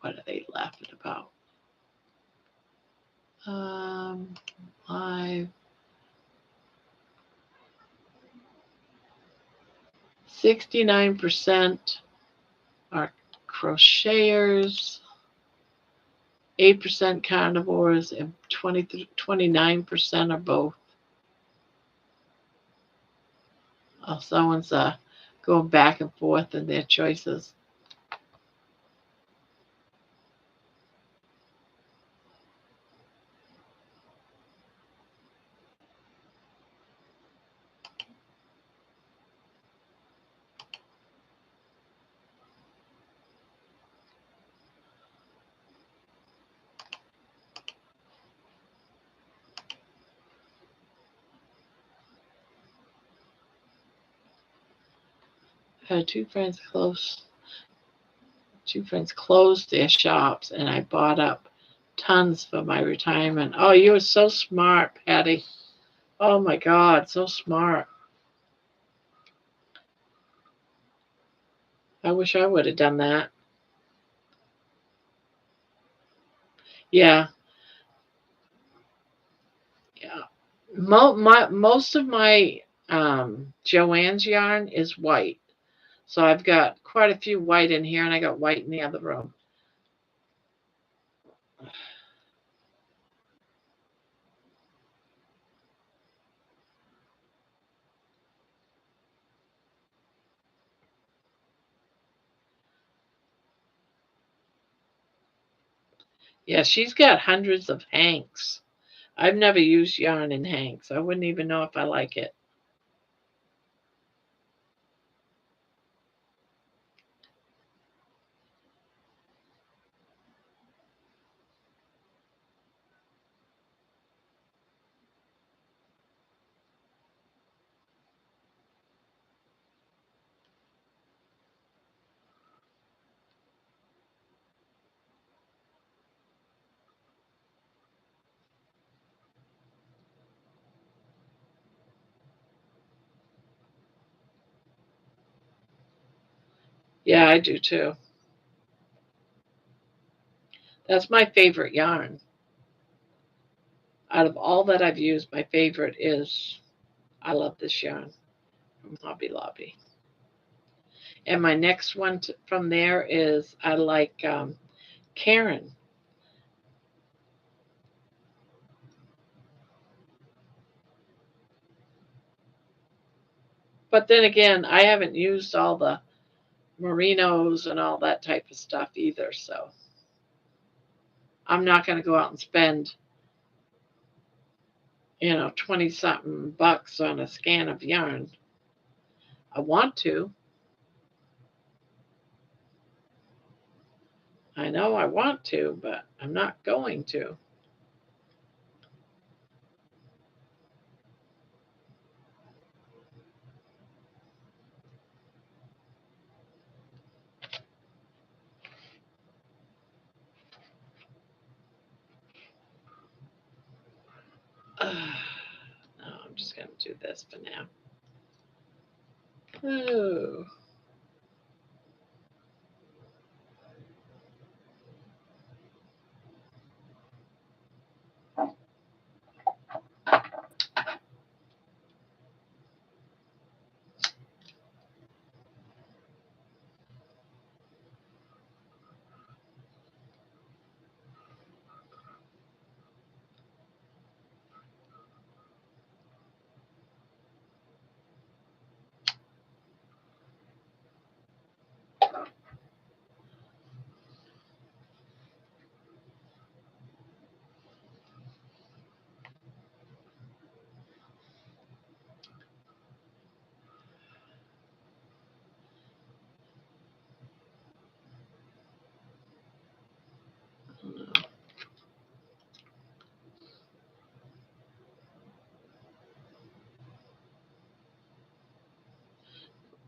What are they laughing about? Live 69% are crocheters, 8% carnivores, and 29% are both. Oh, someone's going back and forth in their choices. I had two friends closed their shops, and I bought up tons for my retirement. Oh, you were so smart, Patty. Oh my God, so smart. I wish I would have done that. Yeah, yeah. Most of my Joanne's yarn is white. So I've got quite a few white in here, and I got white in the other room. Yeah, she's got hundreds of hanks. I've never used yarn in hanks. I wouldn't even know if I like it. Yeah, I do too. That's my favorite yarn. Out of all that I've used, my favorite is I love this yarn from Hobby Lobby. And my next one from there is I like Karen. But then again, I haven't used all the merinos and all that type of stuff either. So I'm not going to go out and spend, 20 something bucks on a scan of yarn. I want to. I know I want to, but I'm not going to. No, I'm just going to do this for now. Oh.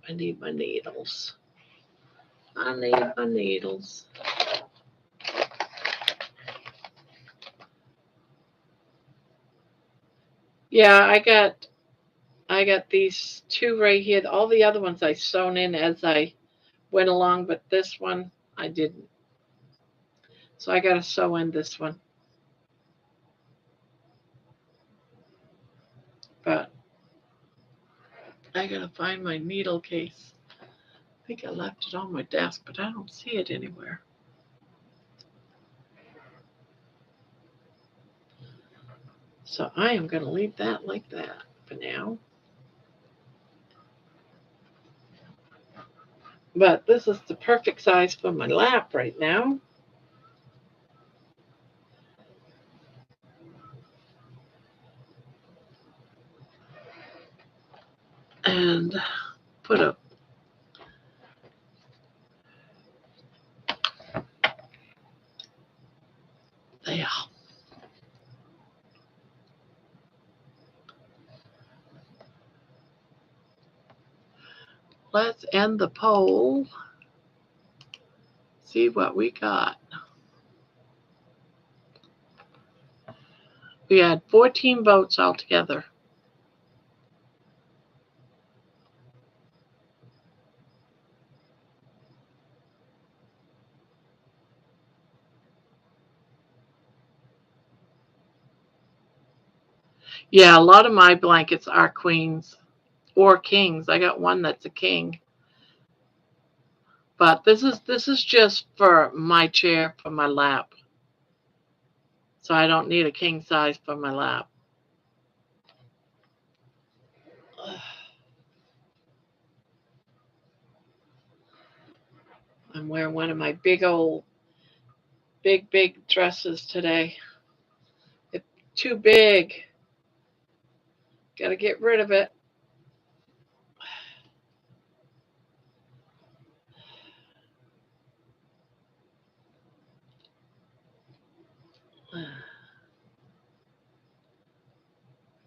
I need my needles. I need my needles. Yeah, I got these two right here. All the other ones I sewn in as I went along, but this one I didn't. So I got to sew in this one. But I got to find my needle case. I think I left it on my desk, but I don't see it anywhere. So I am going to leave that like that for now. But this is the perfect size for my lap right now. And put a there. Let's end the poll. See what we got. We had 14 votes altogether. Yeah, a lot of my blankets are queens or kings. I got one that's a king. But this is just for my chair, for my lap. So I don't need a king size for my lap. I'm wearing one of my big dresses today. It's too big. Got to get rid of it.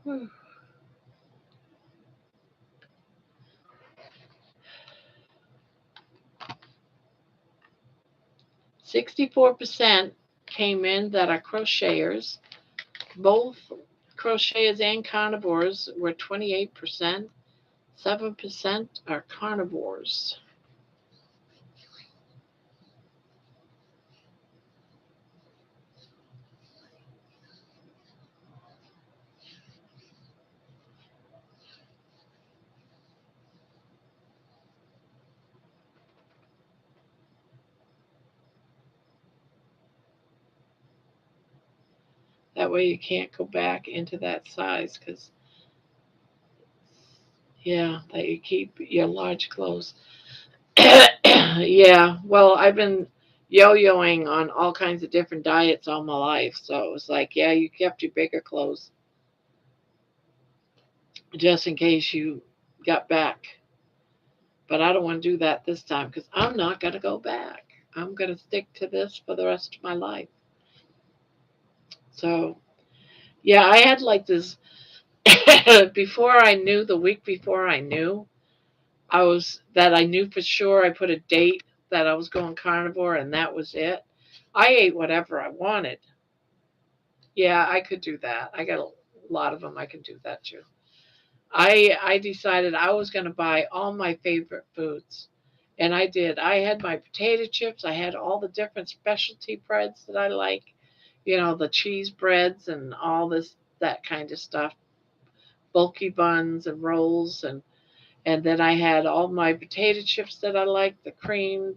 Whew. 64% came in that are crocheters. Both crocheters and carnivores were 28%. 7% are carnivores. That way you can't go back into that size because, yeah, that you keep your large clothes. Yeah, well, I've been yo-yoing on all kinds of different diets all my life. So it was like, yeah, you kept your bigger clothes just in case you got back. But I don't want to do that this time because I'm not going to go back. I'm going to stick to this for the rest of my life. So, yeah, I had like this before I knew, the week before I knew, I knew for sure. I put a date that I was going carnivore and that was it. I ate whatever I wanted. Yeah, I could do that. I got a lot of them. I can do that too. I decided I was going to buy all my favorite foods. And I did. I had my potato chips. I had all the different specialty breads that I like. The cheese breads and all that kind of stuff. Bulky buns and rolls and then I had all my potato chips that I like, the cream,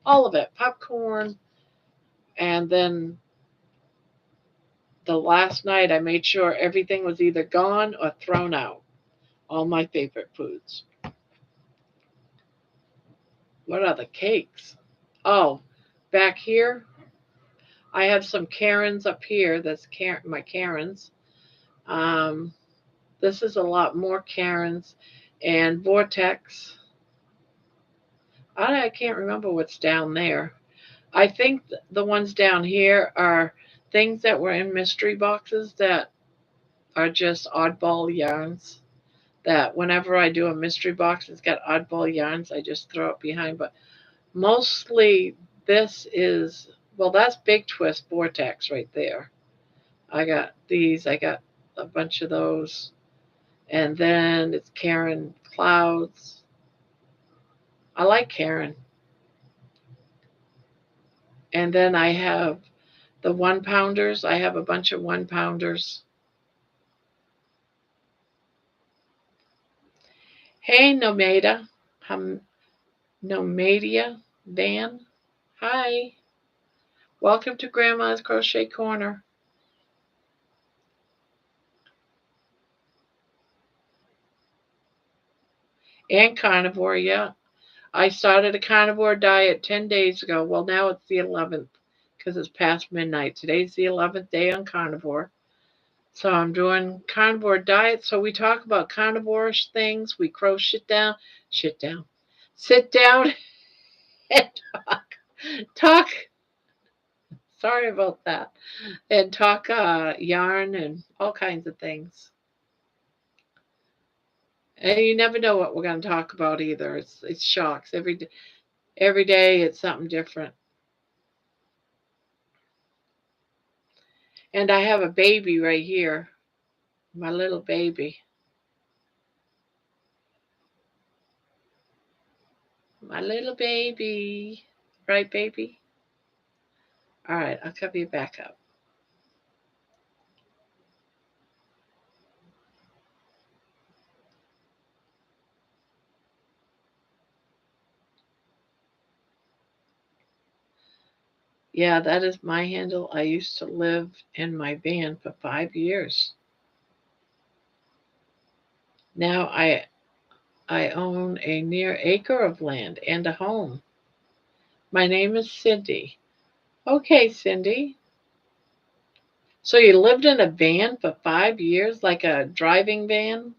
all of it, popcorn. And then the last night I made sure everything was either gone or thrown out. All my favorite foods. What are the cakes? Oh, back here, I have some Karens up here. That's my Karens. Um, this is a lot more Karens and Vortex. I can't remember what's down there. I think the ones down here are things that were in mystery boxes that are just oddball yarns that whenever I do a mystery box, it's got oddball yarns, I just throw it behind. But mostly this is, well, that's Big Twist Vortex right there. I got these, I got a bunch of those. And then it's Karen Clouds. I like Karen. And then I have the 1 pounders. I have a bunch of 1 pounders. Hey, Nomada. Nomadia Dan. Hi. Welcome to Grandma's Crochet Corner. And carnivore, yeah. I started a carnivore diet 10 days ago. Well, now it's the 11th because it's past midnight. Today's the 11th day on carnivore. So I'm doing carnivore diet. So we talk about carnivore-ish things. We sit down, and talk. Sorry about that. And talk yarn and all kinds of things. And you never know what we're going to talk about either. It's shocks every day. It's something different. And I have a baby right here, my little baby. My little baby. Right, baby? All right, I'll cover you back up. Yeah, that is my handle. I used to live in my van for 5 years. Now I own a near acre of land and a home. My name is Cindy. Okay, Cindy. So you lived in a van for 5 years, like a driving van?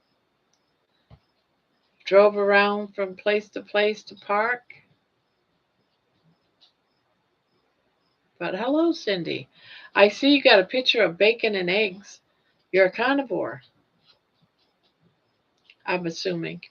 Drove around from place to park? But hello, Cindy. I see you got a picture of bacon and eggs. You're a carnivore, I'm assuming.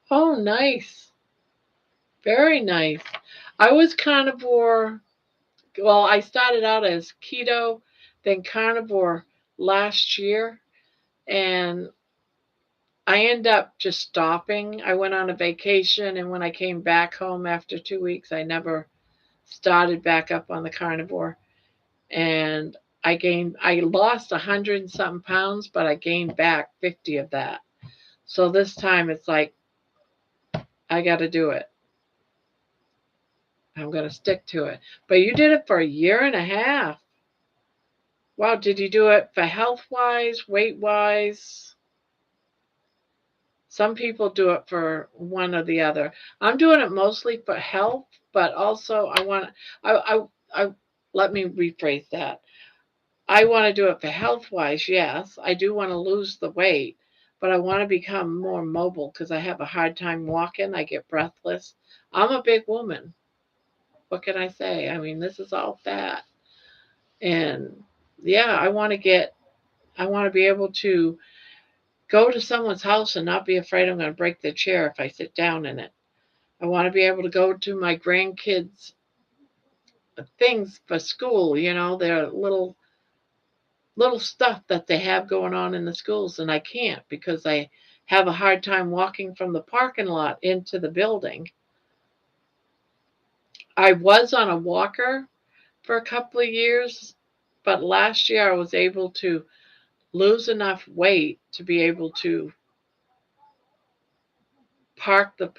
Oh, nice. Very nice. I was carnivore. Well, I started out as keto, then carnivore last year, and I ended up just stopping. I went on a vacation, and when I came back home after 2 weeks, I never started back up on the carnivore. And I lost 100 and something pounds, but I gained back 50 of that. So this time it's like, I got to do it. I'm going to stick to it. But you did it for a year and a half. Wow, did you do it for health wise, weight wise? Some people do it for one or the other. I'm doing it mostly for health, but also I let me rephrase that. I want to do it for health wise, yes. I do want to lose the weight, but I want to become more mobile because I have a hard time walking. I get breathless. I'm a big woman. What can I say? I mean, this is all fat. And yeah, I want to be able to go to someone's house and not be afraid I'm going to break the chair if I sit down in it. I want to be able to go to my grandkids' things for school, their little stuff that they have going on in the schools, and I can't because I have a hard time walking from the parking lot into the building. I was on a walker for a couple of years, but last year I was able to lose enough weight to be able to park the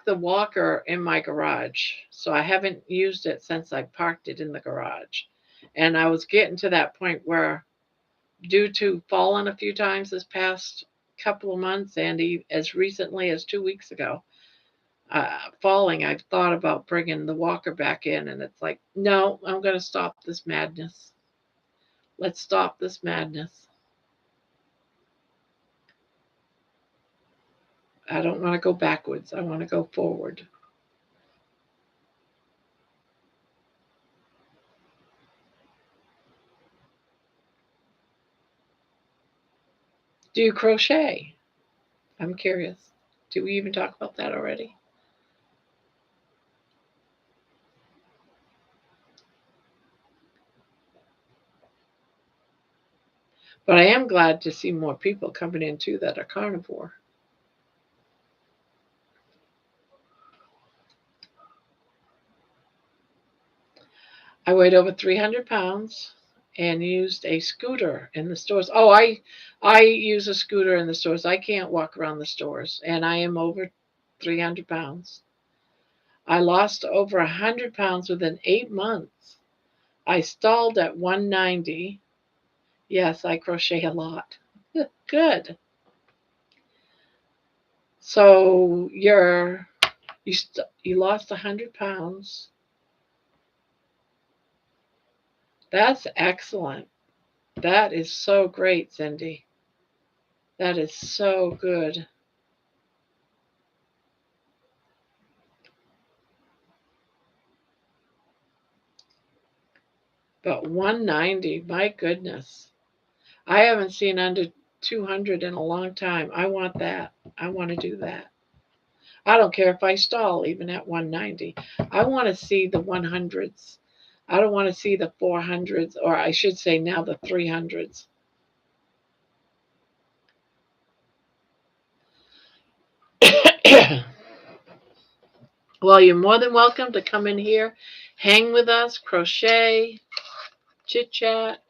walker in my garage. So I haven't used it since I parked it in the garage. And I was getting to that point where, due to falling a few times this past couple of months, and as recently as 2 weeks ago, falling, I've thought about bringing the walker back in, and it's like, no, I'm going to stop this madness. Let's stop this madness. I don't want to go backwards. I want to go forward. Do you crochet? I'm curious. Did we even talk about that already? But I am glad to see more people coming in too that are carnivore. I weighed over 300 pounds and used a scooter in the stores. Oh, I use a scooter in the stores. I can't walk around the stores, and I am over 300 pounds. I lost over 100 pounds within 8 months. I stalled at 190. Yes, I crochet a lot. Good. So you lost 100 pounds. That's excellent. That is so great, Cindy. That is so good. But 190, my goodness. I haven't seen under 200 in a long time. I want that. I want to do that. I don't care if I stall even at 190. I want to see the 100s. I don't want to see the 400s, or I should say now the 300s. Well, you're more than welcome to come in here, hang with us, crochet, chit chat.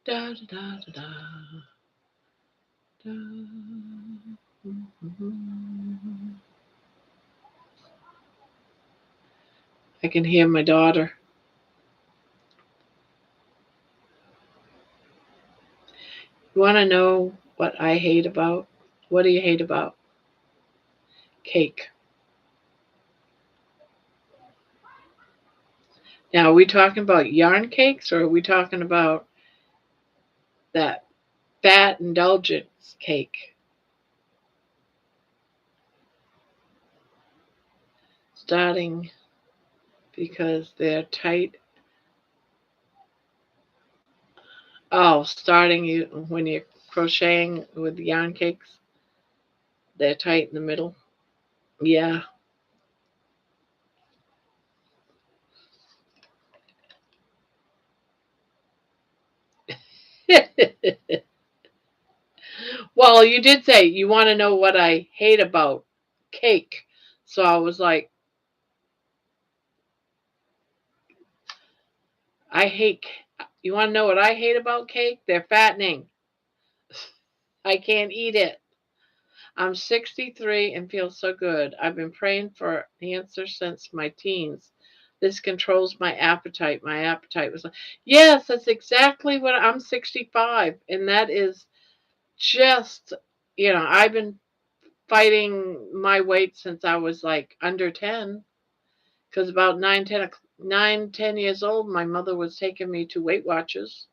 Da, da, da, da, da. I can hear my daughter. You want to know what I hate about? What do you hate about? Cake. Now, are we talking about yarn cakes or are we talking about that fat indulgence cake? Starting because they're tight. Oh, starting you when you're crocheting with yarn cakes, they're tight in the middle. Yeah. Well, you did say you want to know what I hate about cake. So I was like, I hate. You want to know what I hate about cake? They're fattening. I can't eat it. I'm 63 and feel so good. I've been praying for the answer since my teens. This controls my appetite. My appetite was like, yes, that's exactly what I'm 65. And that is just, I've been fighting my weight since I was like under 10. Because about 10 years old, my mother was taking me to Weight Watchers.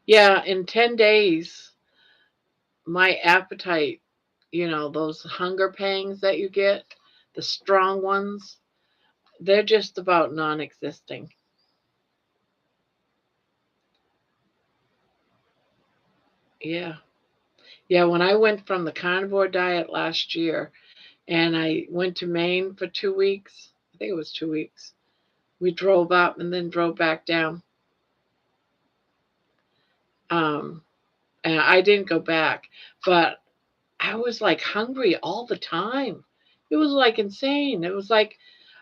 Yeah, in 10 days, my appetite, those hunger pangs that you get, the strong ones, they're just about non existing. Yeah. Yeah, when I went from the carnivore diet last year and I went to Maine for 2 weeks, I think it was 2 weeks. We drove up and then drove back down. Um, and I didn't go back, but I was like hungry all the time. It was like insane. It was like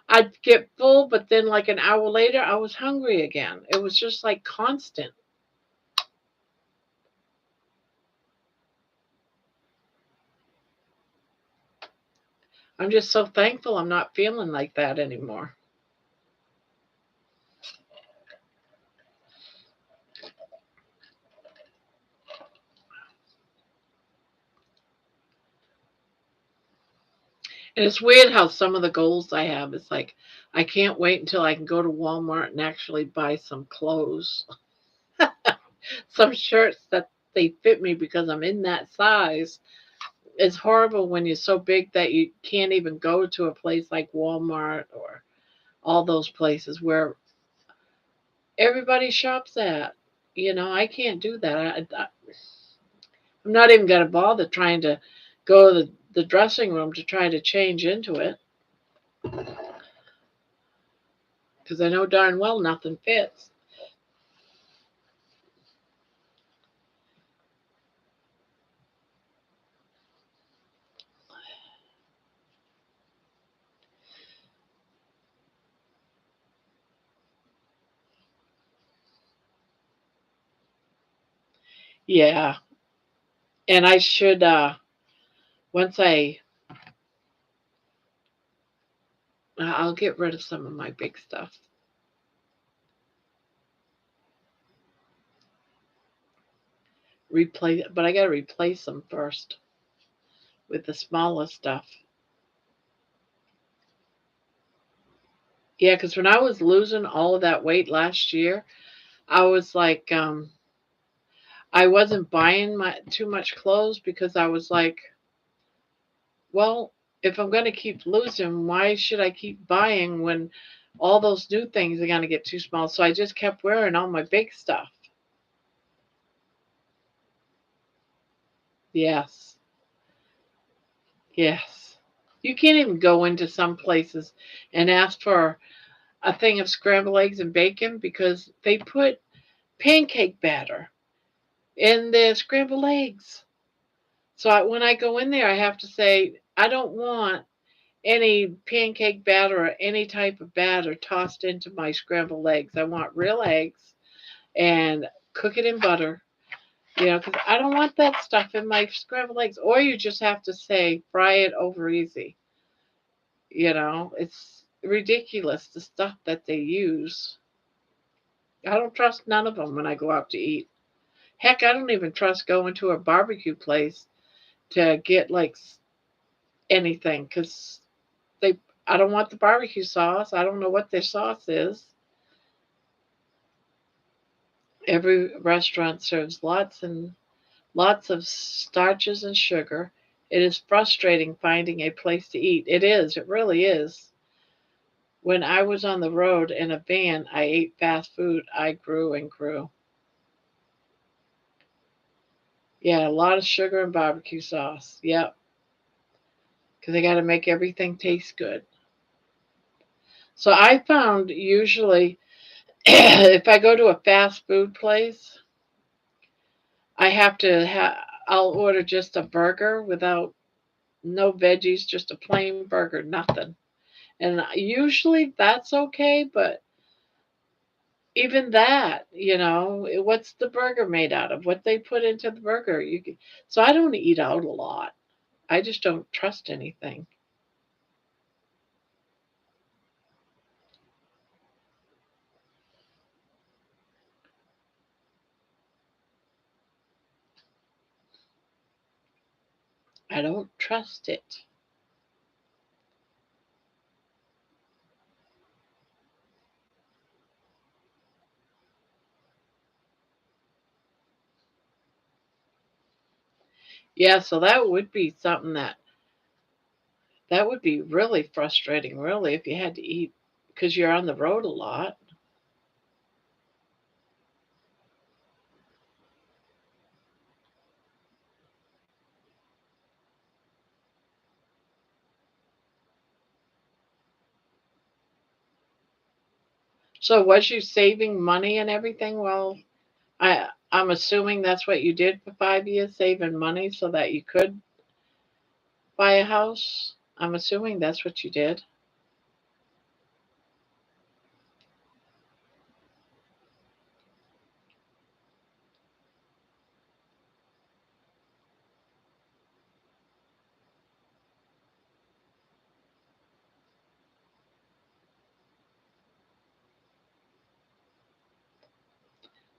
I'd get full, but then like an hour later, I was hungry again. It was just like constant. I'm just so thankful I'm not feeling like that anymore. And it's weird how some of the goals I have, it's like I can't wait until I can go to Walmart and actually buy some clothes, some shirts that they fit me because I'm in that size. It's horrible when you're so big that you can't even go to a place like Walmart or all those places where everybody shops at. I can't do that. I'm not even going to bother trying to go to the dressing room to try to change into it because I know darn well nothing fits. Yeah, and I should once I'll get rid of some of my big stuff. Replace, but I got to replace them first with the smaller stuff. Yeah, because when I was losing all of that weight last year, I was like, I wasn't buying too much clothes because I was like, well, if I'm going to keep losing, why should I keep buying when all those new things are going to get too small? So I just kept wearing all my big stuff. Yes, yes. You can't even go into some places and ask for a thing of scrambled eggs and bacon because they put pancake batter in the scrambled eggs. So when I go in there, I have to say, I don't want any pancake batter or any type of batter tossed into my scrambled eggs. I want real eggs and cook it in butter, because I don't want that stuff in my scrambled eggs. Or you just have to say, fry it over easy. It's ridiculous the stuff that they use. I don't trust none of them when I go out to eat. Heck, I don't even trust going to a barbecue place to get like anything because they. I don't want the barbecue sauce. I don't know what their sauce is. Every restaurant serves lots and lots of starches and sugar. It is frustrating finding a place to eat. It is. It really is. When I was on the road in a van, I ate fast food. I grew and grew. Yeah, a lot of sugar and barbecue sauce. Yep, because they got to make everything taste good. So I found usually if I go to a fast food place, I have to I'll order just a burger without no veggies, just a plain burger, nothing. And usually that's okay, but even that, what's the burger made out of? What they put into the burger? So I don't eat out a lot. I just don't trust anything. I don't trust it. Yeah, so that would be something that would be really frustrating, really, if you had to eat because you're on the road a lot. So was you saving money and everything? Well, I'm assuming that's what you did for 5 years, saving money so that you could buy a house. I'm assuming that's what you did.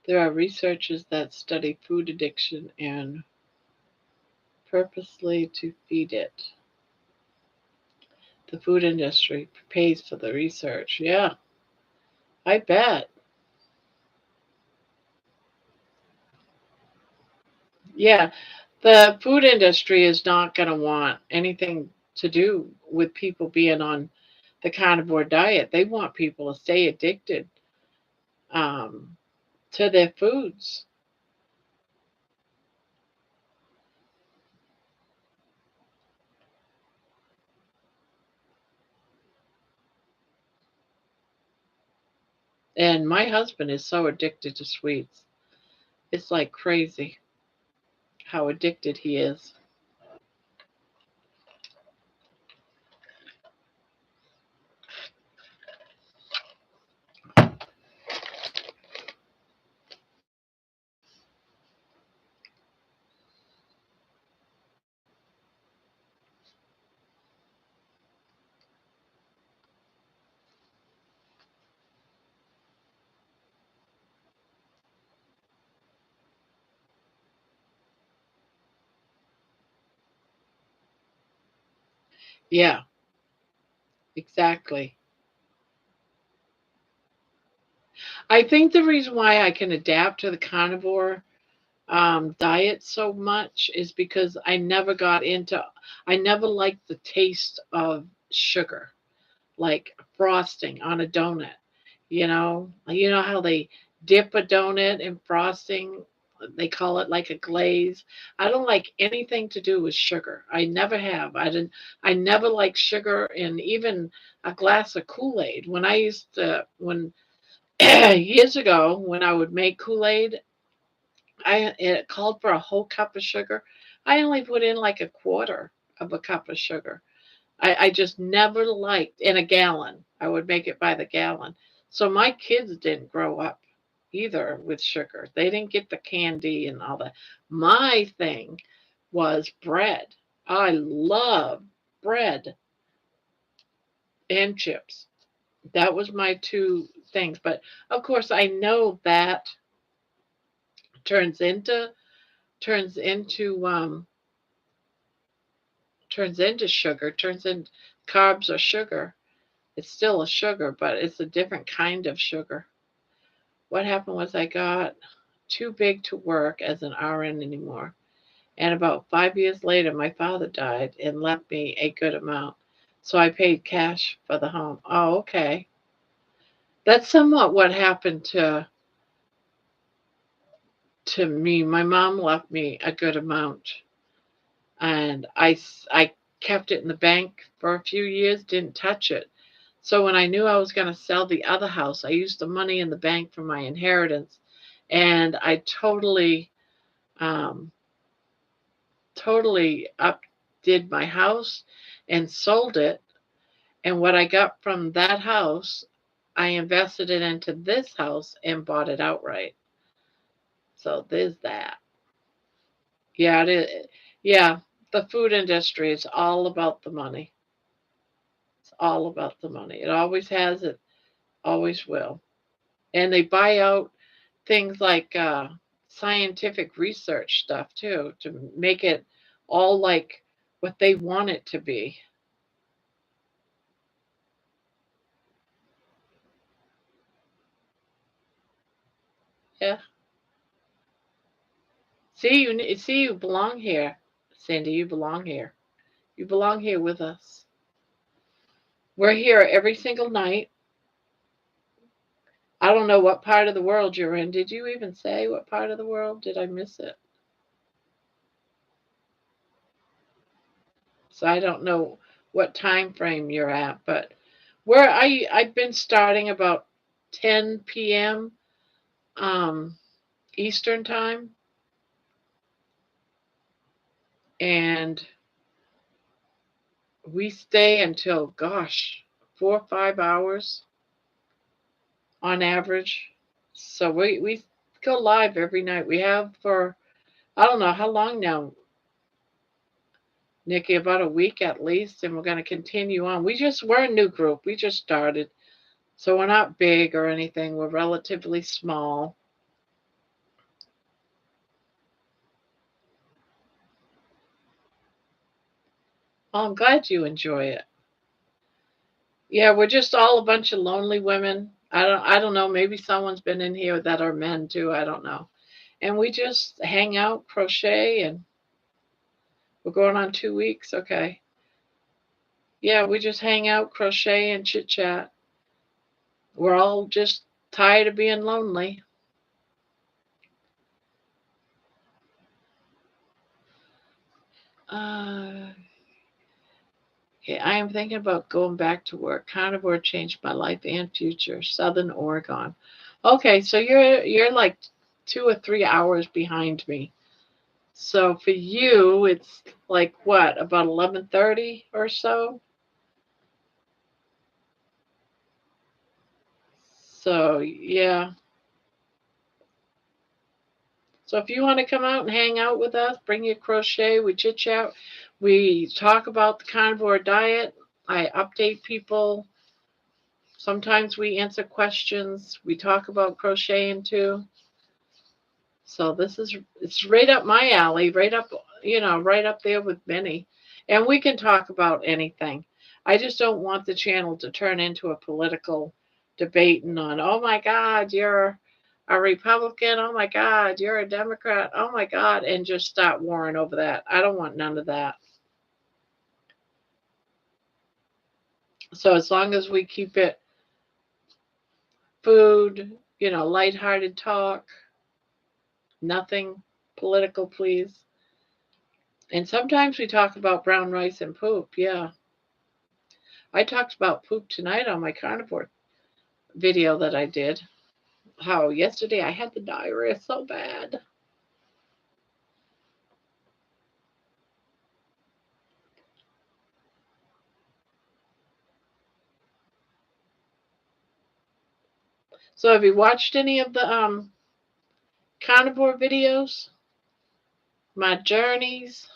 There are researchers that study food addiction and purposely to feed it. The food industry pays for the research. Yeah, I bet. Yeah, the food industry is not going to want anything to do with people being on the carnivore diet. They want people to stay addicted um, to their foods. And my husband is so addicted to sweets. It's like crazy how addicted he is. Yeah, exactly. I think the reason why I can adapt to the carnivore diet so much is because I never liked the taste of sugar, like frosting on a donut. You know how they dip a donut in frosting? They call it like a glaze. I don't like anything to do with sugar. I never have. I never liked sugar in even a glass of Kool-Aid. When years ago when I would make Kool-Aid, it called for a whole cup of sugar. I only put in like a quarter of a cup of sugar. I just never liked in a gallon. I would make it by the gallon. So my kids didn't grow up either with sugar. They didn't get the candy and all that. My thing was bread. I love bread and chips. That was my two things. But of course I know that turns into turns into turns into sugar, turns into carbs or sugar. It's still a sugar, but it's a different kind of sugar. What happened was I got too big to work as an RN anymore. And about 5 years later, my father died and left me a good amount. So I paid cash for the home. Oh, okay. That's somewhat what happened to me. My mom left me a good amount, and I kept it in the bank for a few years, didn't touch it. So when I knew I was going to sell the other house, I used the money in the bank for my inheritance, and I um, totally updid my house and sold it. And what I got from that house, I invested it into this house and bought it outright. So there's that. Yeah, it is. Yeah, the food industry is all about the money. It's all about the money. It always has. It always will. And they buy out things like scientific research stuff too to make it all like what they want it to be. Yeah. See, you belong here, Cindy. You belong here. You belong here with us. We're here every single night. I don't know what part of the world you're in. Did you even say what part of the world? Did I miss it? So I don't know what time frame you're at, but where I've been starting about 10 p.m. Eastern time. And we stay until, gosh, 4 or 5 hours on average. So we go live every night. We have for, I don't know how long now, Nikki, about a week at least, and we're going to continue on. We're a new group. We just started. So we're not big or anything. We're relatively small. Well, I'm glad you enjoy it. Yeah, we're just all a bunch of lonely women. I don't know, maybe someone's been in here that are men too, I don't know. And we just hang out, crochet, and we're going on 2 weeks, okay. Yeah, we just hang out, crochet, and chit chat. We're all just tired of being lonely. Uh, okay, I am thinking about going back to work. Carnivore changed my life and future. Southern Oregon. Okay, so you're like 2 or 3 hours behind me. So for you, it's like what, about 11:30 or so? So yeah. So if you want to come out and hang out with us, bring your crochet, we chit chat, we talk about the carnivore diet. I update people. Sometimes we answer questions. We talk about crocheting too. So it's right up my alley, right up, right up there with Benny. And we can talk about anything. I just don't want the channel to turn into a political debating on, oh my God, you're a Republican. Oh my God, you're a Democrat. Oh my God, and just start warring over that. I don't want none of that. So as long as we keep it food, lighthearted talk, nothing political, please. And sometimes we talk about brown rice and poop. Yeah. I talked about poop tonight on my carnivore video that I did. How yesterday I had the diarrhea so bad. So have you watched any of the carnivore videos? My journeys?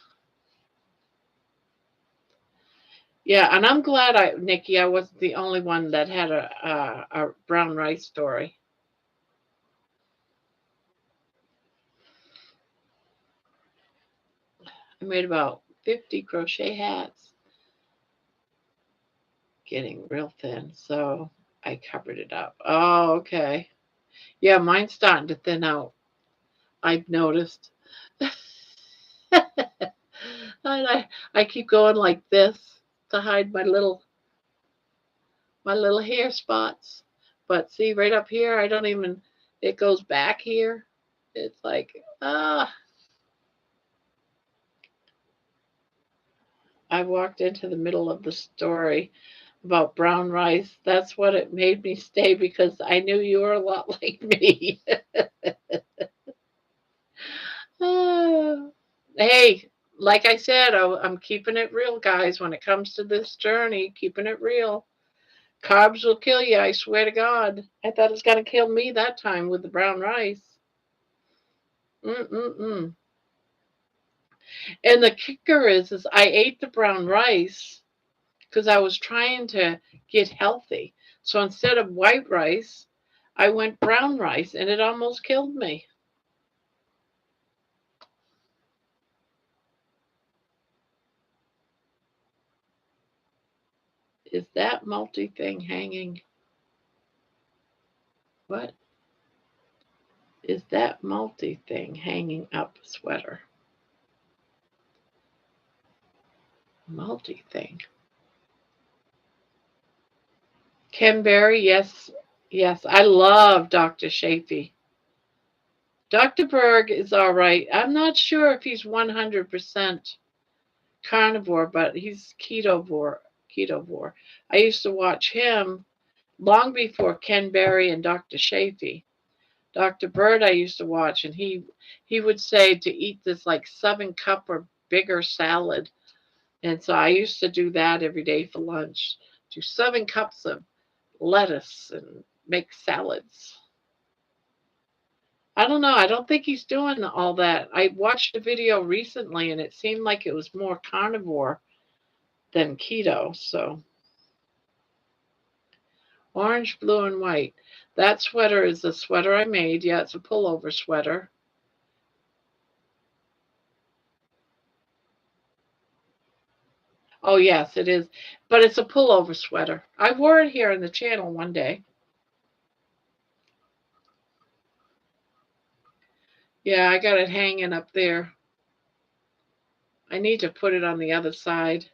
Yeah, and I'm glad Nikki, I wasn't the only one that had a brown rice story. I made about 50 crochet hats, getting real thin, so I covered it up. Oh, okay. Yeah, mine's starting to thin out. I've noticed. And I keep going like this to hide my little hair spots. But see, right up here, I don't even. It goes back here. It's like I walked into the middle of the story about brown rice. That's what it made me stay because I knew you were a lot like me. Hey, like I said, I'm keeping it real, guys. When it comes to this journey, keeping it real. Carbs will kill you, I swear to God. I thought it was going to kill me that time with the brown rice. Mm-mm-mm. And the kicker is I ate the brown rice because I was trying to get healthy. So instead of white rice, I went brown rice, and it almost killed me. Is that multi thing hanging? What is that multi thing hanging up a sweater? Multi thing. Ken Berry, yes, yes. I love Dr. Shafee. Dr. Berg is all right. I'm not sure if he's 100% carnivore, but he's ketovore. Ketovore. I used to watch him long before Ken Berry and Dr. Shafee. Dr. Bird I used to watch, and he would say to eat this like 7 cup or bigger salad. And so I used to do that every day for lunch. Do 7 cups of lettuce and make salads. I don't know. I don't think he's doing all that. I watched a video recently and it seemed like it was more carnivore than keto. So orange, blue, and white. That sweater is the sweater I made. Yeah, it's a pullover sweater. Oh, yes, it is. But it's a pullover sweater. I wore it here in the channel one day. Yeah, I got it hanging up there. I need to put it on the other side.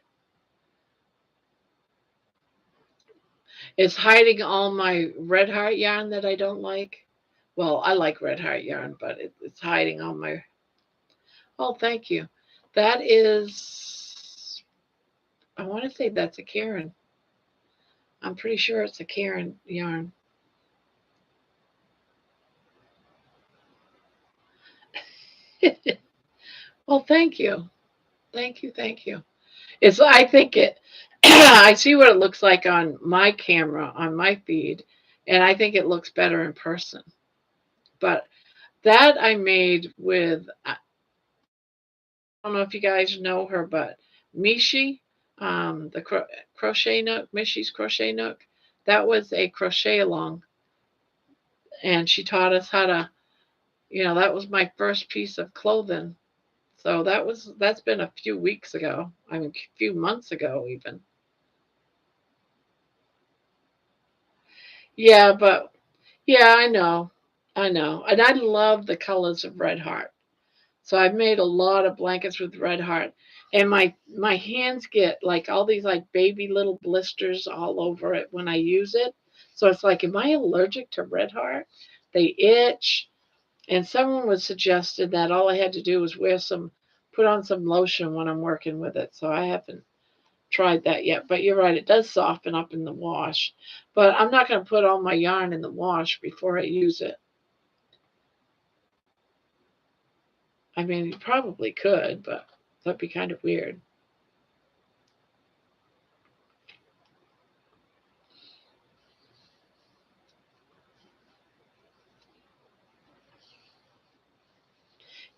It's hiding all my red heart yarn that I don't like. Well, I like red heart yarn, but it's hiding all my. Oh, thank you. That is. I want to say that's a Karen. I'm pretty sure it's a Karen yarn. Well, thank you. Thank you. Thank you. It's. I think it. I see what it looks like on my camera on my feed, and I think it looks better in person. But that I made with. I don't know if you guys know her, but Mishi, the crochet nook, Mishi's crochet nook. That was a crochet along, and she taught us how to. That was my first piece of clothing. So that's been a few weeks ago. I mean, a few months ago even. Yeah, but yeah, I know, and I love the colors of Red Heart. So I've made a lot of blankets with Red Heart, and my hands get like all these like baby little blisters all over it when I use it. So it's like, am I allergic to Red Heart? They itch, and someone was suggested that all I had to do was put on some lotion when I'm working with it. So I haven't tried that yet. But you're right, it does soften up in the wash. But I'm not going to put all my yarn in the wash before I use it. I mean, you probably could, but that'd be kind of weird.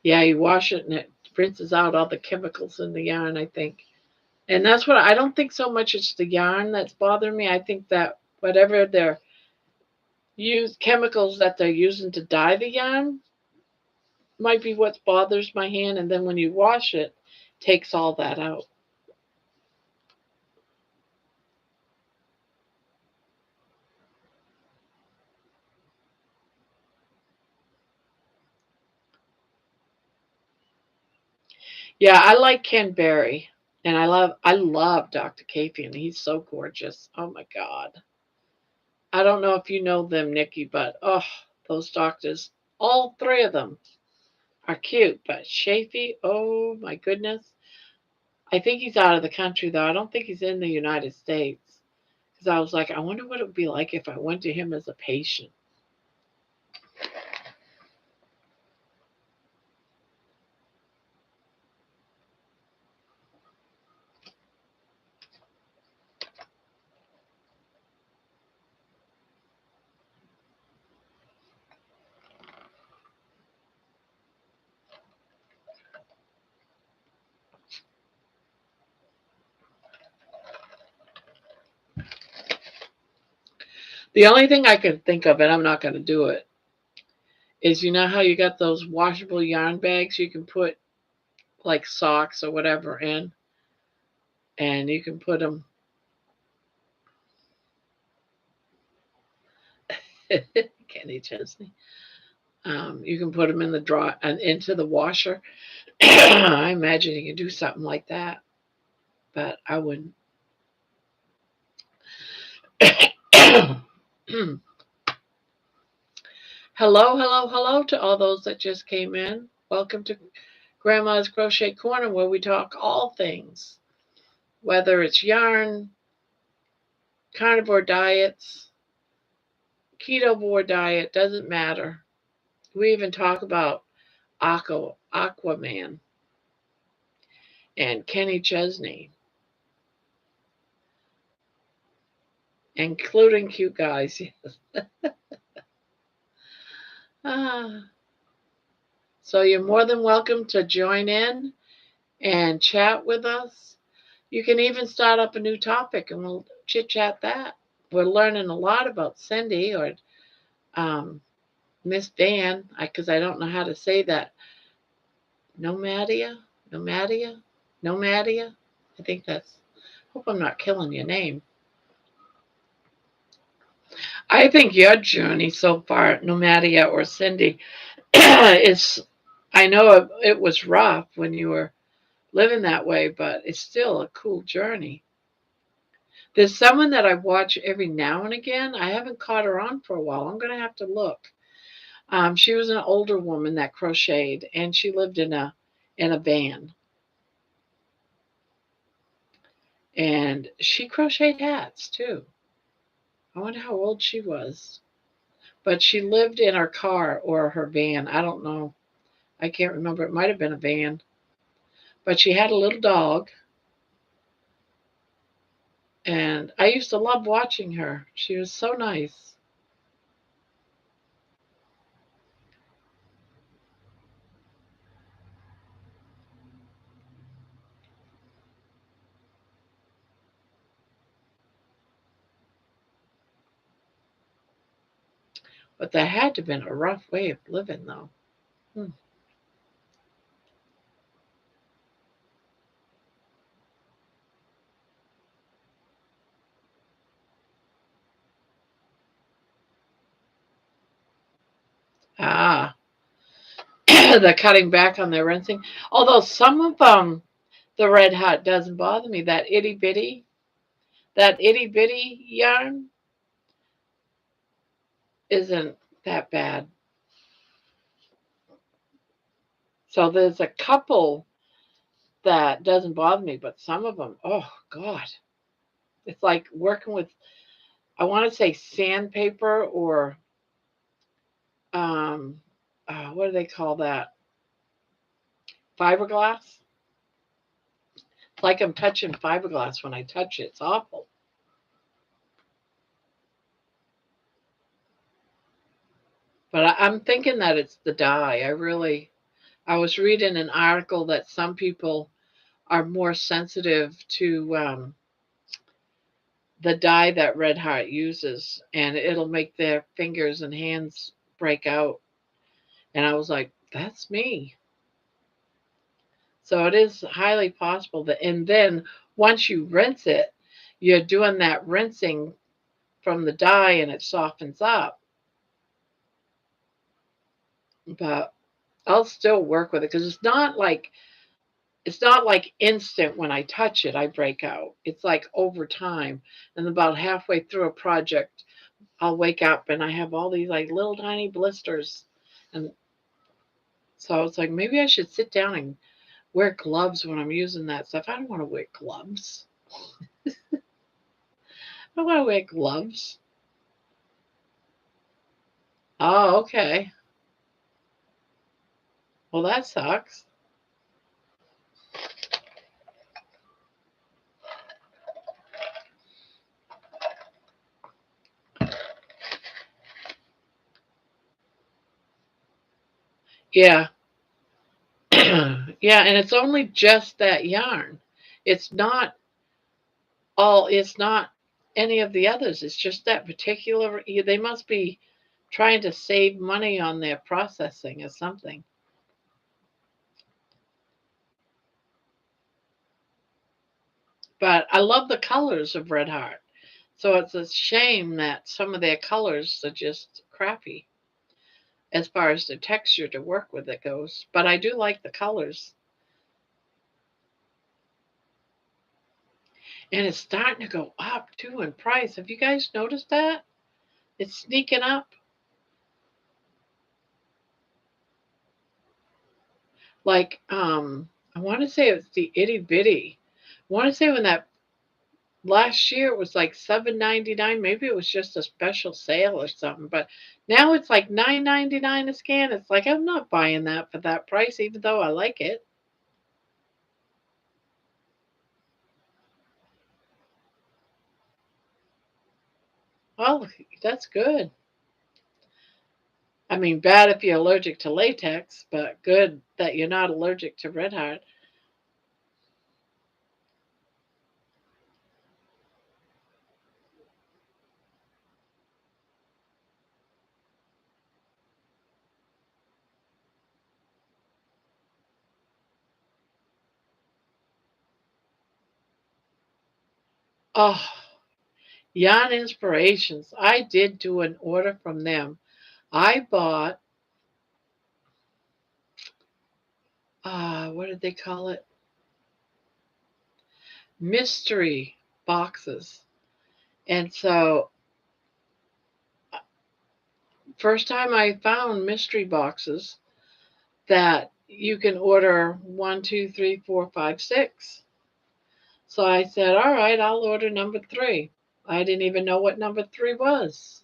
Yeah, you wash it and it rinses out all the chemicals in the yarn, I think. And that's what I don't think so much it's the yarn that's bothering me. I think that whatever they're chemicals that they're using to dye the yarn might be what bothers my hand, and then when you wash it, takes all that out. Yeah, I like Ken Berry, and I love Dr. Capian. He's so gorgeous. Oh my God. I don't know if you know them, Nikki, but oh, those doctors, all three of them are cute. But Shafee, oh my goodness. I think he's out of the country though. I don't think he's in the United States. Because I was like, I wonder what it would be like if I went to him as a patient. The only thing I can think of, and I'm not going to do it, is how you got those washable yarn bags you can put like socks or whatever in, and you can put them. Kenny Chesney. You can put them in the draw and into the washer. I imagine you can do something like that, but I wouldn't. Hello, hello, hello to all those that just came in. Welcome to Grandma's Crochet Corner, where we talk all things, whether it's yarn, carnivore diets, keto diet, doesn't matter. We even talk about Aquaman and Kenny Chesney, including cute guys. Ah, so you're more than welcome to join in and chat with us. You can even start up a new topic and we'll chit chat that. We're learning a lot about Cindy or um, Miss Dan, because I don't know how to say that. Nomadia? Nomadia? Nomadia? I think that's, hope I'm not killing your name. I think your journey so far, Nomadia or Cindy, is, I know it was rough when you were living that way, but it's still a cool journey. There's someone that I watch every now and again. I haven't caught her on for a while. I'm going to have to look. She was an older woman that crocheted, and she lived in a van. And she crocheted hats too. I wonder how old she was. But she lived in her car or her van. I don't know. I can't remember. It might have been a van. But she had a little dog. And I used to love watching her. She was so nice. But that had to have been a rough way of living, though. Hmm. Ah, the cutting back on their rinsing. Although some of the red hot doesn't bother me. That itty bitty yarn isn't that bad. So there's a couple that doesn't bother me, but some of them, oh God, it's like working with, I want to say sandpaper or um, what do they call that? Fiberglass. It's like I'm touching fiberglass when I touch it. It's awful. But I'm thinking that it's the dye. I was reading an article that some people are more sensitive to the dye that Red Heart uses, and it'll make their fingers and hands break out. And I was like, that's me. So it is highly possible that, and then once you rinse it, you're doing that rinsing from the dye and it softens up. But I'll still work with it because it's not like instant when I touch it, I break out. It's like over time. And about halfway through a project, I'll wake up and I have all these like little tiny blisters. And so it's like maybe I should sit down and wear gloves when I'm using that stuff. I don't want to wear gloves. I don't want to wear gloves. Oh, okay. Well, that sucks. Yeah. Yeah, and it's only just that yarn. It's not it's not any of the others. It's just that particular, they must be trying to save money on their processing or something. But I love the colors of Red Heart. So it's a shame that some of their colors are just crappy as far as the texture to work with it goes. But I do like the colors. And it's starting to go up too in price. Have you guys noticed that? It's sneaking up. Like, I want to say it's the itty bitty. I want to say when that Last year it was like $7.99. Maybe it was just a special sale or something. But now it's like $9.99 a scan. It's like I'm not buying that for that price, even though I like it. Oh, that's good. I mean, bad if you're allergic to latex, but good that you're not allergic to Red Heart. Oh, Yarn Inspirations. I did do an order from them. I bought, what did they call it? Mystery boxes. And so, first time I found mystery boxes that you can order one, two, three, four, five, six. So I said, all right, I'll order number three. I didn't even know what number three was.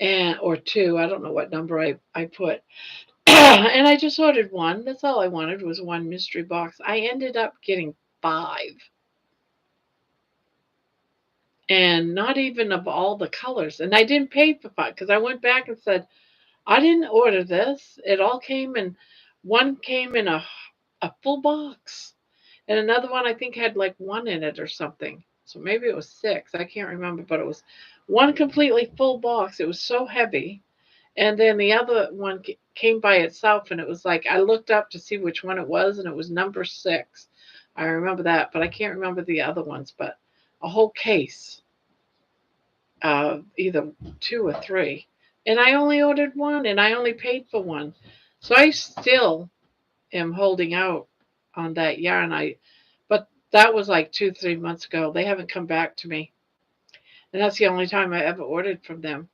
And or two, I don't know what number I put. And I just ordered one. That's all I wanted was one mystery box. I ended up getting five. And not even of all the colors. And I didn't pay for five because I went back and said, I didn't order this. It all came in, one came in a full box. And another one I think had like one in it or something. So maybe it was six. I can't remember, but it was one completely full box. It was so heavy. And then the other one came by itself, and it was like I looked up to see which one it was, and it was number six. I remember that, but I can't remember the other ones. But a whole case, either two or three. And I only ordered one, and I only paid for one. So I still am holding out on that yarn. But that was like 2, 3 months ago. They haven't come back to me, and that's the only time I ever ordered from them.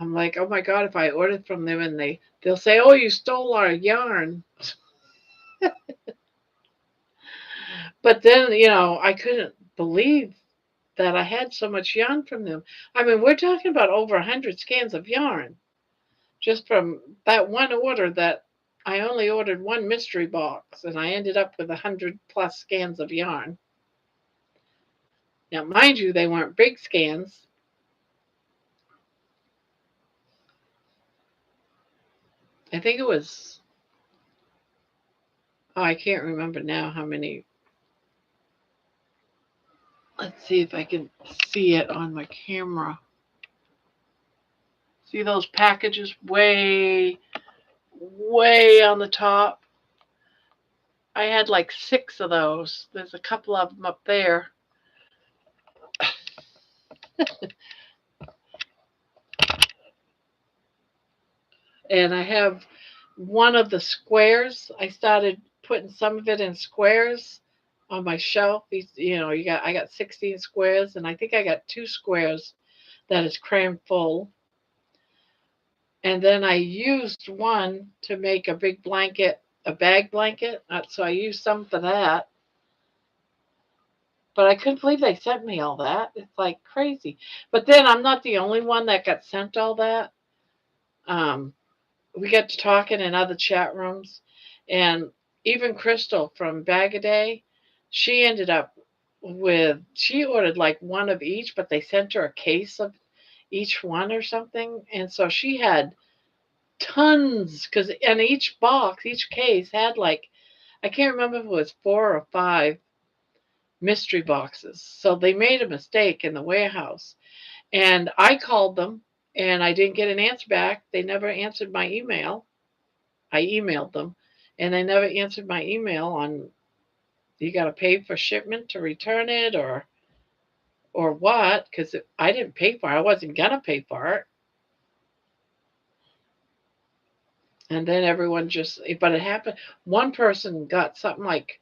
I'm like, oh my god, if I ordered from them and they'll say, oh, you stole our yarn. But then I couldn't believe that I had so much yarn from them. I mean, we're talking about over 100 scans of yarn just from that one order that I only ordered one mystery box and I ended up with 100+ scans of yarn. Now, mind you, they weren't big scans. I think it was, oh, I can't remember now how many. Let's see if I can see it on my camera. See those packages way, way on the top? I had like 6 of those. There's a couple of them up there. And I have one of the squares. I started putting some of it in squares on my shelf. I got 16 squares, and I think I got 2 squares that is crammed full. And then I used one to make a big blanket, a bag blanket. So I used some for that. But I couldn't believe they sent me all that. It's like crazy. But then I'm not the only one that got sent all that. We got to talking in other chat rooms. And even Crystal from Bag a Day, she ended up she ordered like one of each, but they sent her a case of each one or something. And so she had tons and each box, each case had like, I can't remember if it was 4 or 5 mystery boxes. So they made a mistake in the warehouse. And I called them and I didn't get an answer back. They never answered my email. I emailed them and they never answered my email on you got to pay for shipment to return it or what, because I didn't pay for it. I wasn't going to pay for it. And then everyone but it happened. One person got something like,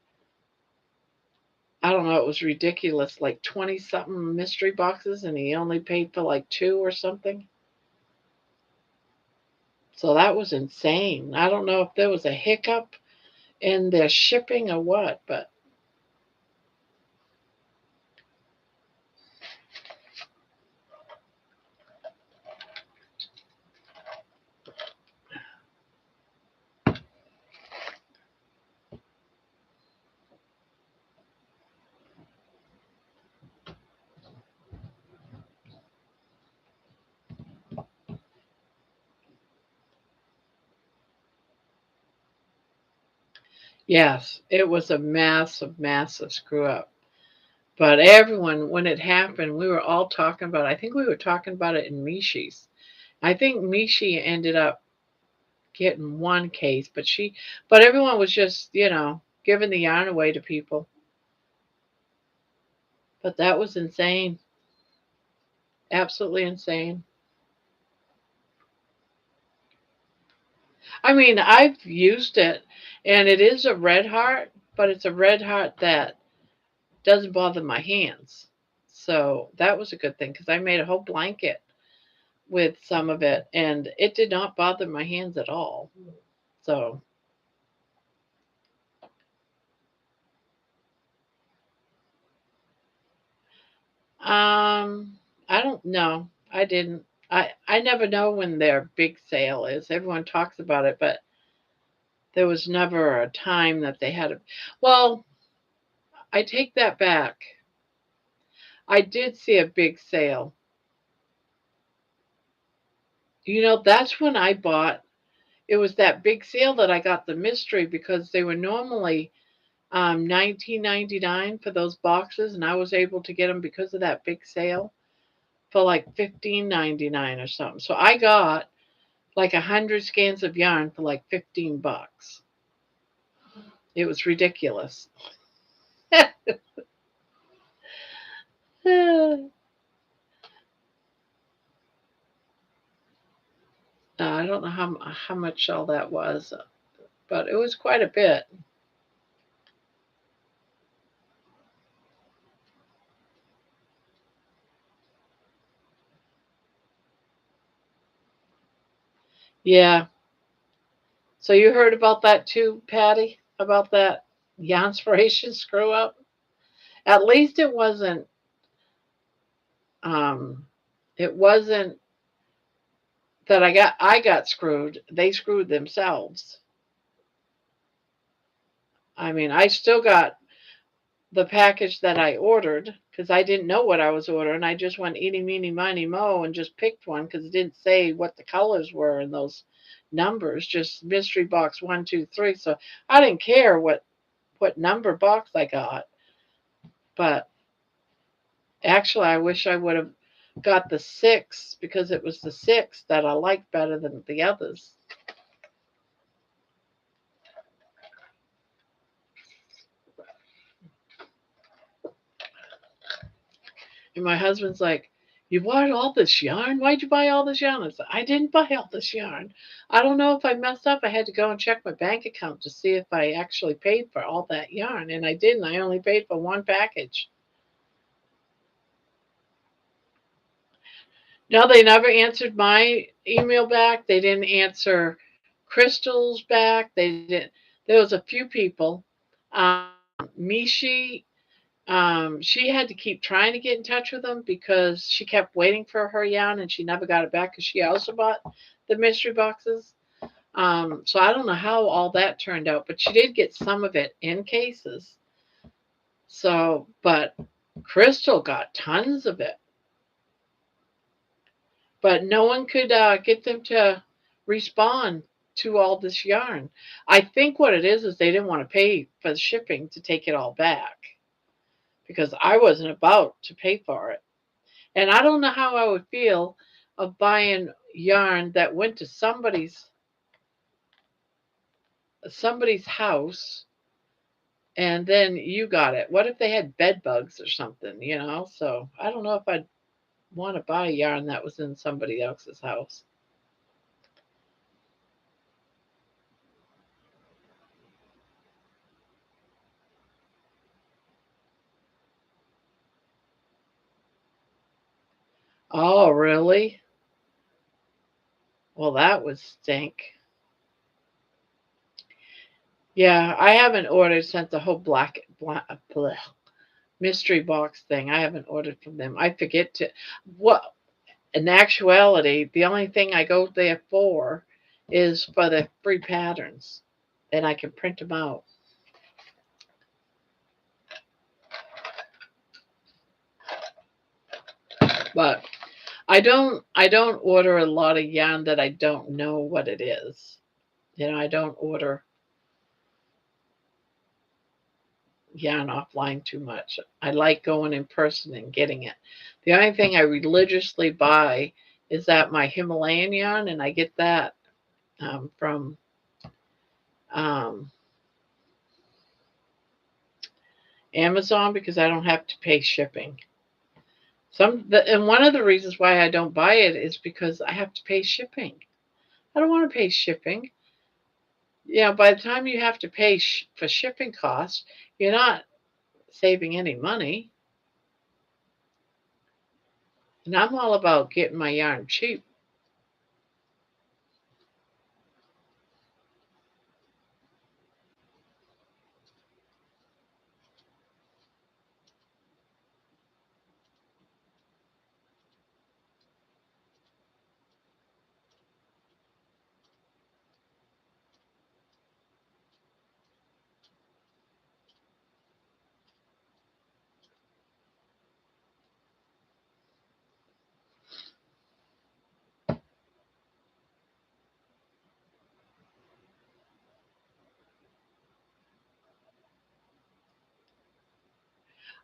I don't know, it was ridiculous, like 20 something mystery boxes, and he only paid for like 2 or something. So that was insane. I don't know if there was a hiccup in their shipping or what, but Yes, it was a massive, massive screw up. But everyone, when it happened, we were all talking about it. I think we were talking about it in Mishi's. I think Mishi ended up getting one case, but everyone was just, giving the yarn away to people. But that was insane. Absolutely insane. I mean, I've used it and it is a red heart, but it's a red heart that doesn't bother my hands. So that was a good thing because I made a whole blanket with some of it and it did not bother my hands at all. So, um, I don't know. I didn't. I never know when their big sale is. Everyone talks about it, but there was never a time that they had a. Well, I take that back. I did see a big sale. That's when I bought. It was that big sale that I got the mystery because they were normally 19.99 for those boxes, and I was able to get them because of that big sale for like 15.99 or something. So I got like 100 scans of yarn for like $15. It was ridiculous. I don't know how much all that was, but it was quite a bit. Yeah. So you heard about that too, Patty? About that Janspiration screw up? At least um it wasn't that I got screwed. They screwed themselves. I mean, I still got the package that I ordered because I didn't know what I was ordering. I just went eeny, meeny, miny, mo and just picked one because it didn't say what the colors were in those numbers, just mystery box 1, 2, 3. So I didn't care what number box I got. But actually, I wish I would have got the 6 because it was the 6 that I liked better than the others. And my husband's like, "You bought all this yarn? Why'd you buy all this yarn?" I said, "I didn't buy all this yarn. I don't know if I messed up. I had to go and check my bank account to see if I actually paid for all that yarn. And I didn't. I only paid for one package." No, they never answered my email back. They didn't answer Crystal's back. They didn't. There was a few people. Mishi, she had to keep trying to get in touch with them because she kept waiting for her yarn and she never got it back because she also bought the mystery boxes. So I don't know how all that turned out, but she did get some of it in cases. So, but Crystal got tons of it, but no one could get them to respond to all this yarn. I think what it is they didn't want to pay for the shipping to take it all back because I wasn't about to pay for it. And I don't know how I would feel of buying yarn that went to somebody's house and then you got it. What if they had bed bugs or something? So I don't know if I'd want to buy yarn that was in somebody else's house. Oh, really? Well, that would stink. Yeah, I haven't ordered since the whole black bleh, mystery box thing. I haven't ordered from them. I forget to. What in actuality, the only thing I go there for is for the free patterns. Then I can print them out. But I don't order a lot of yarn that I don't know what it is. I don't order yarn offline too much. I like going in person and getting it. The only thing I religiously buy is that my Himalayan yarn, and I get that from um, Amazon because I don't have to pay shipping. And one of the reasons why I don't buy it is because I have to pay shipping. I don't want to pay shipping. By the time you have to pay for shipping costs, you're not saving any money. And I'm all about getting my yarn cheap.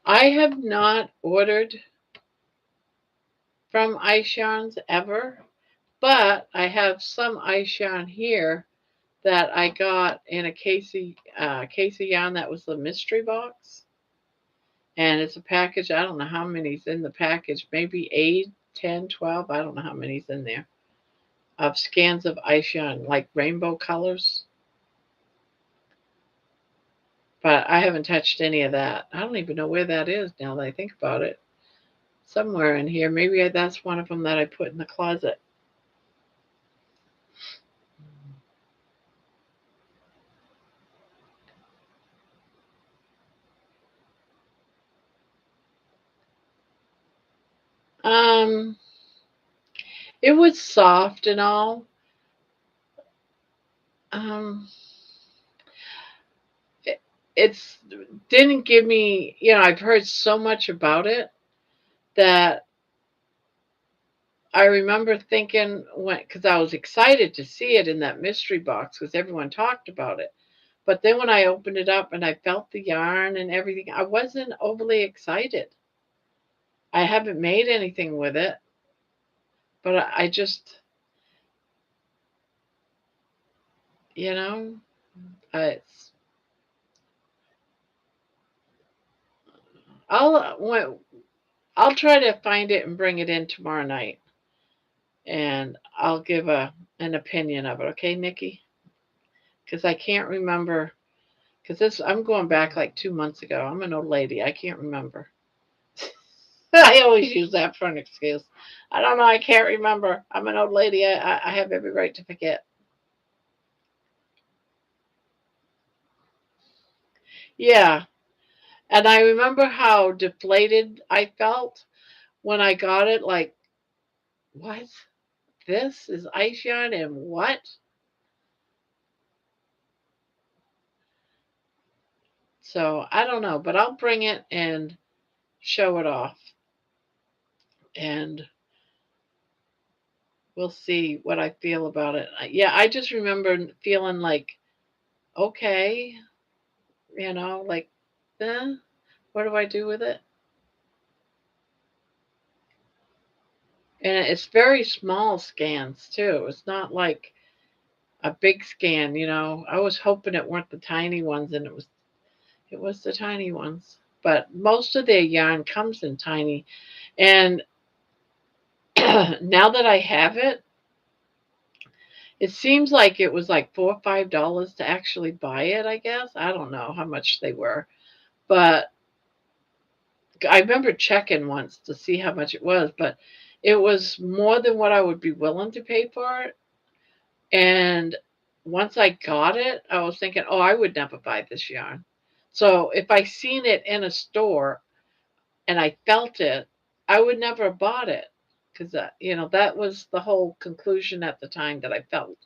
I have not ordered from ice yarns ever, but I have some ice yarn here that I got in a case of yarn that was the mystery box. And it's a package. I don't know how many's in the package. Maybe 8, 10, 12. I don't know how many's in there. Of scans of ice yarn, like rainbow colors. But I haven't touched any of that. I don't even know where that is now that I think about it. Somewhere in here. Maybe that's one of them that I put in the closet. Um, it was soft and all. Um, it's didn't give me. I've heard so much about it that I remember thinking because I was excited to see it in that mystery box because everyone talked about it. But then when I opened it up and I felt the yarn and everything, I wasn't overly excited. I haven't made anything with it, but I just, you know, it's. I'll try to find it and bring it in tomorrow night, and I'll give an opinion of it. Okay, Nikki? Because I can't remember. Because I'm going back like 2 months ago. I'm an old lady. I can't remember. I always use that for an excuse. I don't know. I can't remember. I'm an old lady. I have every right to forget. Yeah. And I remember how deflated I felt when I got it. Like, what? This is ice yarn and what? So I don't know, but I'll bring it and show it off. And we'll see what I feel about it. Yeah, I just remember feeling like, okay, like, eh, what do I do with it? And it's very small scans too. It's not like a big scan. I was hoping it weren't the tiny ones, and it was the tiny ones. But most of their yarn comes in tiny. And now that I have it, it seems like it was like $4 or $5 to actually buy it, I guess. I don't know how much they were. But I remember checking once to see how much it was, but it was more than what I would be willing to pay for it. And once I got it, I was thinking, oh, I would never buy this yarn. So if I seen it in a store and I felt it, I would never have bought it because that was the whole conclusion at the time that I felt.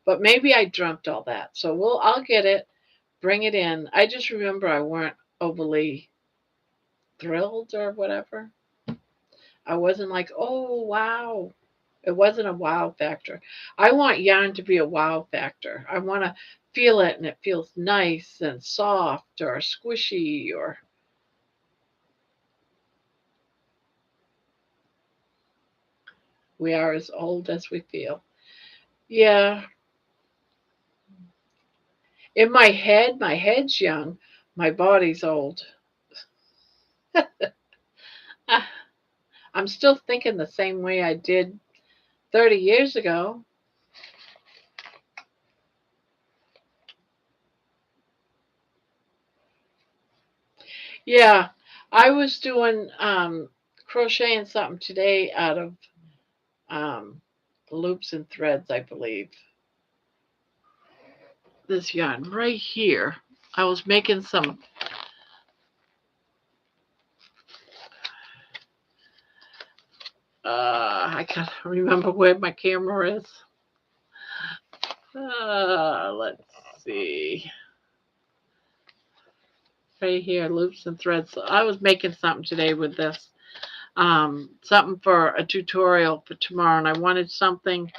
But maybe I dreamt all that. So I'll get it, bring it in. I just remember I weren't overly thrilled or whatever. I wasn't like, oh wow. It wasn't a wow factor. I want yarn to be a wow factor. I want to feel it and it feels nice and soft or squishy or we are as old as we feel. Yeah, in my head's young, my body's old. Ah, I'm still thinking the same way I did 30 years ago. Yeah, I was doing crocheting something today out of um, loops and threads, I believe. This yarn right here. I was making some. I can't remember where my camera is. Let's see. Right here, loops and threads. So I was making something today with this. Something for a tutorial for tomorrow, and I wanted something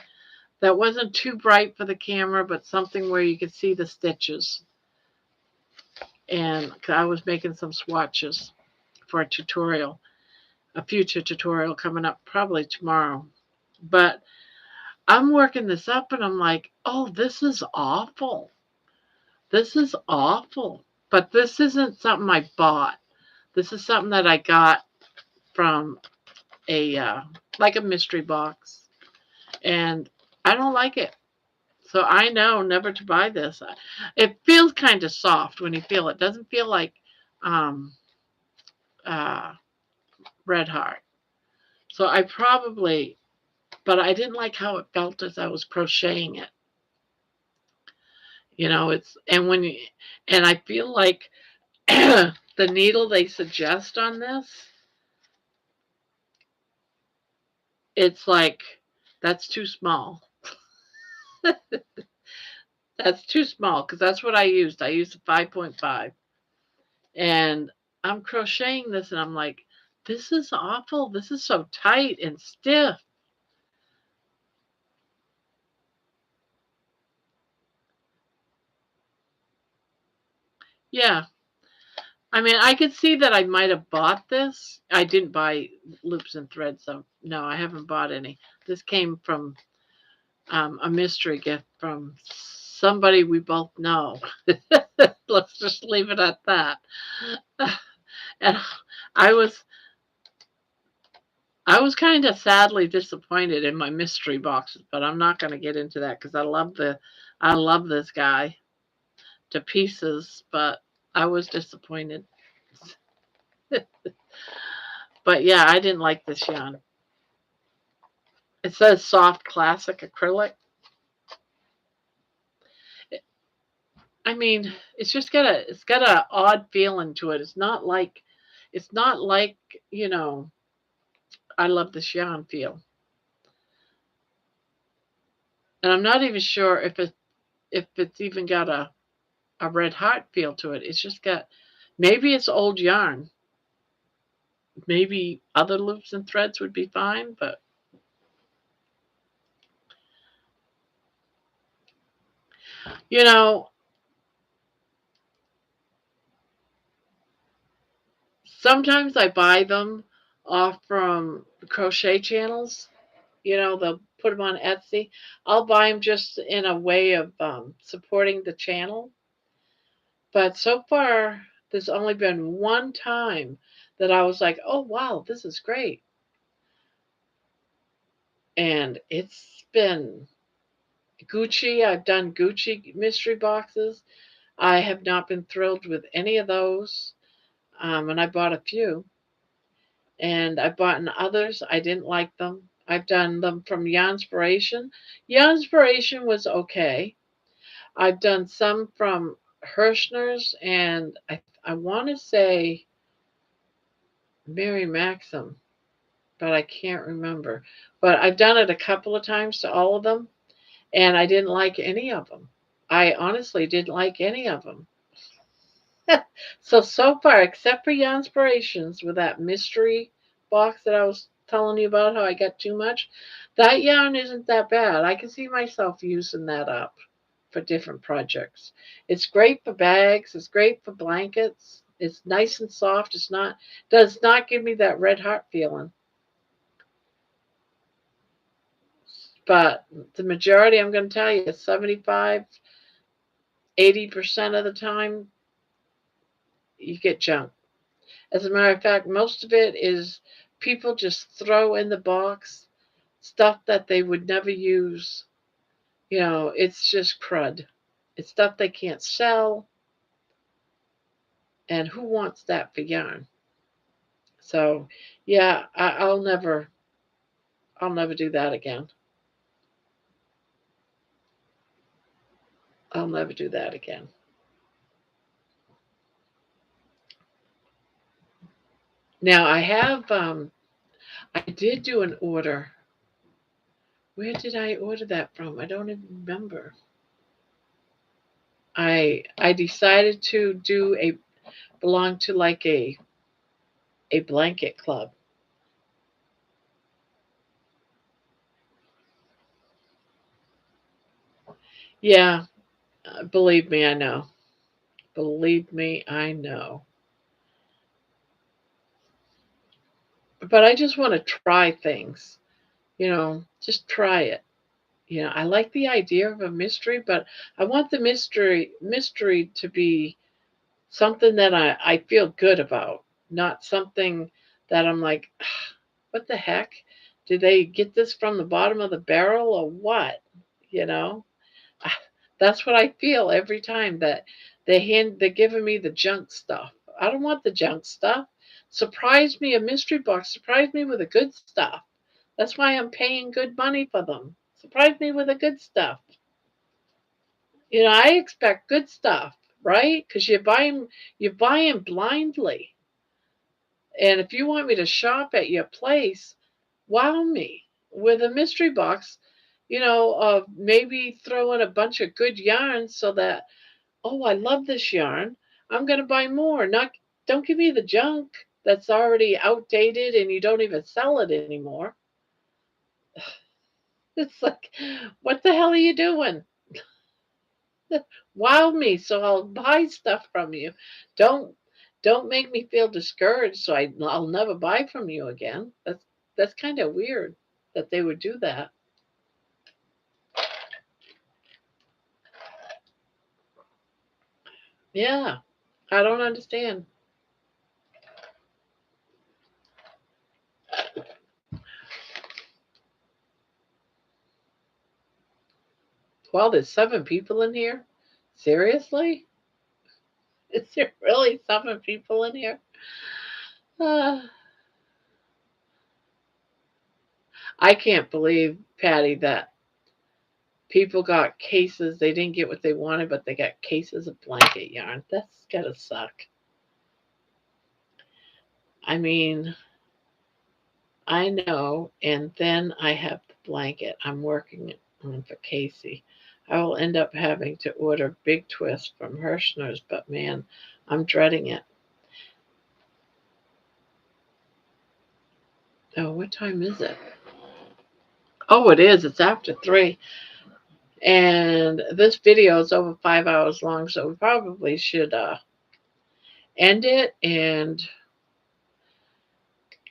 that wasn't too bright for the camera, but something where you could see the stitches. And I was making some swatches for a tutorial, a future tutorial coming up probably tomorrow. But I'm working this up and I'm like, oh, this is awful. This is awful. But this isn't something I bought. This is something that I got from a like a mystery box. And I don't like it. So I know never to buy this. It feels kind of soft when you feel it. It doesn't feel like um, uh, Red Heart. So I probably, but I didn't like how it felt as I was crocheting it. You know, it's, and when you, and I feel like the needle they suggest on this, it's like, that's too small. That's too small because that's what I used. I used a 5.5. And I'm crocheting this and I'm like, this is awful. This is so tight and stiff. Yeah. I mean, I could see that I might have bought this. I didn't buy loops and threads, so no, I haven't bought any. This came from a mystery gift from somebody we both know. Let's just leave it at that. And I was I was kind of sadly disappointed in my mystery boxes, but I'm not going to get into that because I love this guy to pieces, but I was disappointed. But yeah, I didn't like this yarn. It says soft classic acrylic. I mean, it's got a odd feeling to it. It's not like, you know, I love this yarn feel. And I'm not even sure if it's even got a red heart feel to it. It's just got maybe it's old yarn. Maybe other loops and threads would be fine, but you know, sometimes I buy them off from crochet channels. You know, they'll put them on Etsy. I'll buy them just in a way of supporting the channel. But so far, there's only been one time that I was like, oh, wow, this is great. And it's been Gucci. I've done Gucci mystery boxes. I have not been thrilled with any of those. And I bought a few. And I bought in others. I didn't like them. I've done them from Yarnspiration. Yarnspiration was okay. I've done some from Hirschner's, and I want to say Mary Maxim, but I can't remember. But I've done it a couple of times to all of them, and I didn't like any of them. I honestly didn't like any of them. So far, except for Yarnspirations with that mystery box that I was telling you about, how I got too much, that yarn isn't that bad. I can see myself using that up. for different projects. It's great for bags. It's great for blankets. It's nice and soft. It's not does not give me that red heart feeling. But the majority, I'm going to tell you, 75, 80% of the time, you get junk. As a matter of fact, most of it is people just throw in the box stuff that they would never use. It's just crud. It's stuff they can't sell. And who wants that for yarn? So, yeah, I'll never do that again. I'll never do that again. Now I did do an order. Where did I order that from? I don't even remember. I decided to belong to like a blanket club. Yeah, believe me, I know. Believe me, I know. But I just want to try things, just try it. I like the idea of a mystery, but I want the mystery to be something that I feel good about, not something that I'm like, what the heck? Did they get this from the bottom of the barrel or what? You know? That's what I feel every time that they're giving me the junk stuff. I don't want the junk stuff. Surprise me, a mystery box. Surprise me with the good stuff. That's why I'm paying good money for them. Surprise me with the good stuff. I expect good stuff, right? Because you buy them blindly. And if you want me to shop at your place, wow me with a mystery box. Maybe throw in a bunch of good yarns so that, oh, I love this yarn. I'm going to buy more. Not Don't give me the junk that's already outdated and you don't even sell it anymore. It's like, what the hell are you doing? Wow me so I'll buy stuff from you. Don't don't make me feel discouraged so I'll never buy from you again. That's kind of weird that they would do that. Yeah, I don't understand. Well, there's 7 people in here. Seriously? Is there really 7 people in here? Uh, I can't believe, Patty, that people got cases. They didn't get what they wanted, but they got cases of blanket yarn. That's gotta suck. I mean, I know, and then I have the blanket I'm working on for Casey. I will end up having to order Big Twist from Hirschner's, but man, I'm dreading it. Oh, what time is it? Oh, it is. It's after 3. And this video is over 5 hours long, so we probably should end it, and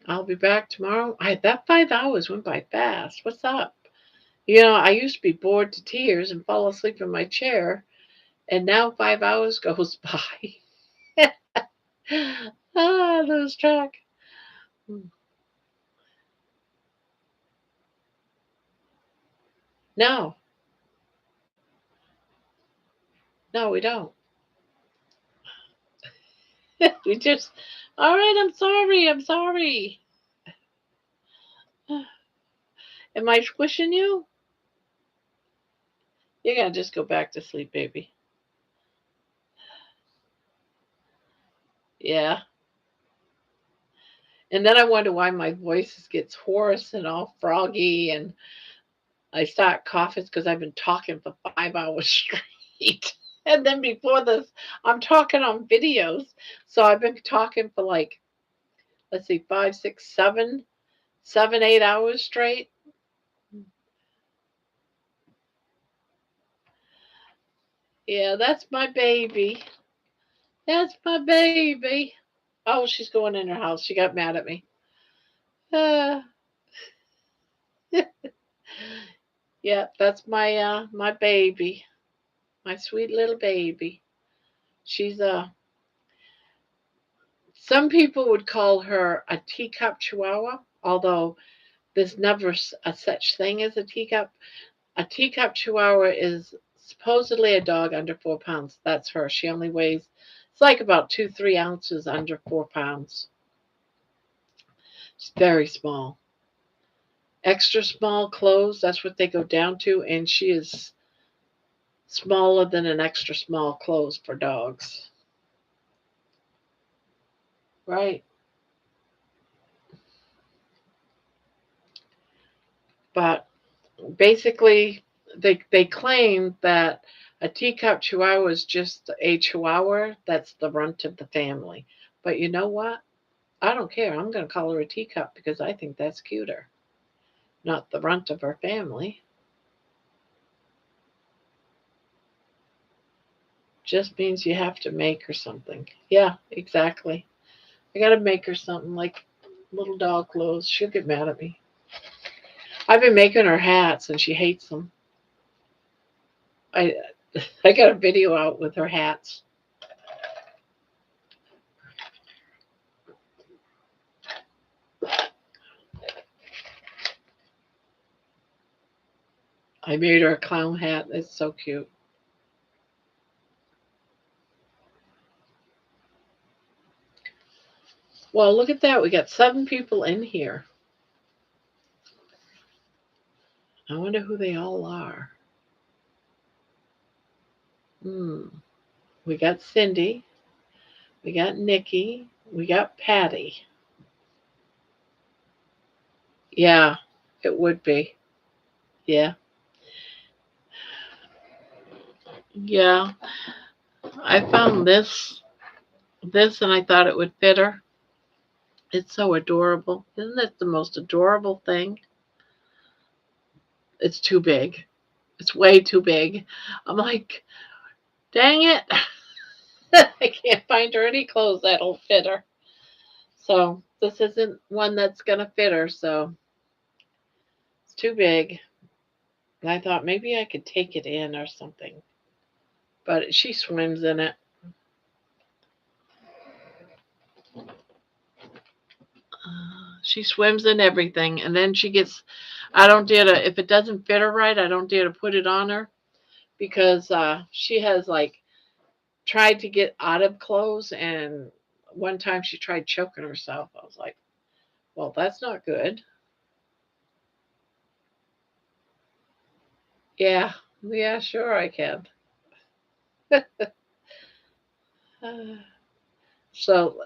I'll be back tomorrow. That 5 hours went by fast. What's up? I used to be bored to tears and fall asleep in my chair, and now 5 hours goes by. I lose track. No, no, we don't. We just, all right, I'm sorry. I'm sorry. Am I squishing you? You're going to just go back to sleep, baby. Yeah. And then I wonder why my voice gets hoarse and all froggy, and I start coughing because I've been talking for 5 hours straight. And then before this, I'm talking on videos. So I've been talking for like, let's see, 5, 6, 7, 8 hours straight. Yeah, that's my baby. That's my baby. Oh, she's going in her house. She got mad at me. Uh, yeah, that's my baby. My sweet little baby. She's some people would call her a teacup chihuahua, although there's never a such thing as a teacup. A teacup chihuahua is supposedly a dog under 4 pounds. That's her. She only weighs, it's like about 2, 3 ounces under 4 pounds. It's very small. Extra small clothes, that's what they go down to. And she is smaller than an extra small clothes for dogs. Right? But basically, they claim that a teacup chihuahua is just a chihuahua that's the runt of the family. But you know what? I don't care. I'm going to call her a teacup because I think that's cuter, not the runt of her family. Just means you have to make her something. Yeah, exactly. I got to make her something like little dog clothes. She'll get mad at me. I've been making her hats and she hates them. I I got a video out with her hats. I made her a clown hat. It's so cute. Well, look at that. We got 7 people in here. I wonder who they all are. We got Cindy. We got Nikki. We got Patty. Yeah, it would be. Yeah. Yeah. I found this and I thought it would fit her. It's so adorable. Isn't it the most adorable thing? It's too big. It's way too big. I'm like, dang it. I can't find her any clothes that'll fit her. So this isn't one that's going to fit her. So it's too big. And I thought maybe I could take it in or something. But she swims in it. She swims in everything. And then she gets, I don't dare to, if it doesn't fit her right, I don't dare to put it on her because she has like tried to get out of clothes. And one time she tried choking herself. I was like, well, that's not good. Yeah, yeah, sure I can. So,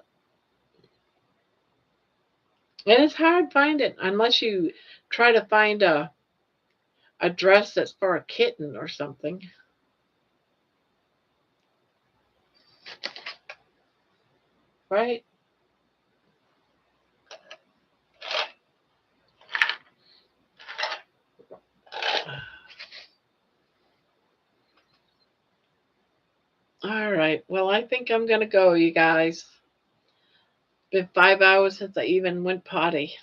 and it's hard finding unless you try to find a dress that's for a kitten or something, right? All right. Well, I think I'm gonna go, you guys. Been 5 hours since I even went potty.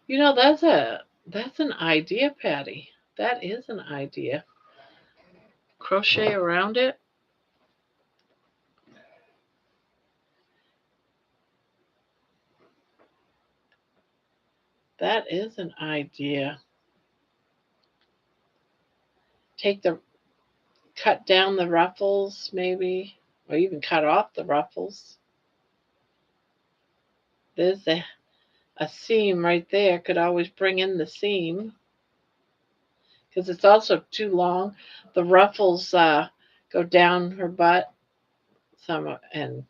You know, that's an idea, Patty. That is an idea. Crochet around it. That is an idea. Take the cut down the ruffles, maybe, or even cut off the ruffles. There's a seam right there. Could always bring in the seam because it's also too long. The ruffles go down her butt some, and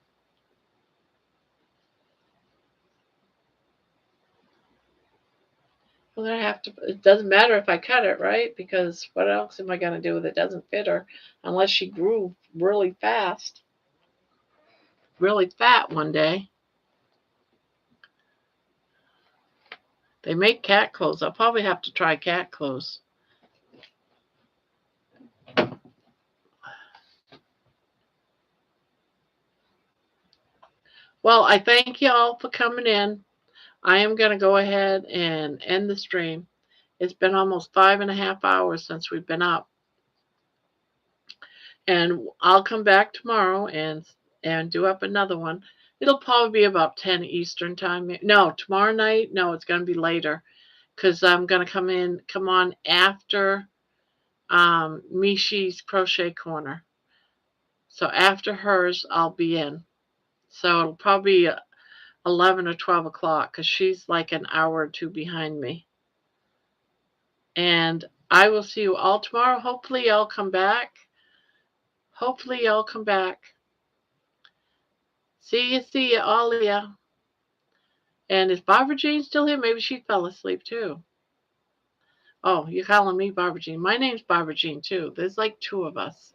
I'm gonna have to. It doesn't matter if I cut it, right? Because what else am I gonna do if it doesn't fit her? Unless she grew really fast, really fat one day. They make cat clothes. I'll probably have to try cat clothes. Well, I thank you all for coming in. I am going to go ahead and end the stream. It's been almost 5.5 hours since we've been up. And I'll come back tomorrow and do up another one. It'll probably be about 10 Eastern time. No, tomorrow night. No, it's going to be later because I'm going to come on after Mishi's Crochet Corner. So after hers, I'll be in. So it'll probably be 11 or 12 o'clock because she's like an hour or two behind me. And I will see you all tomorrow. Hopefully, y'all come back. Hopefully, y'all come back. See you, all of ya. And is Barbara Jean still here? Maybe she fell asleep too. Oh, you're calling me Barbara Jean. My name's Barbara Jean too. There's like two of us.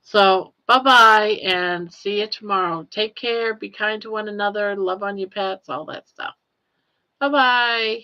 So, bye-bye and see you tomorrow. Take care. Be kind to one another. Love on your pets. All that stuff. Bye-bye.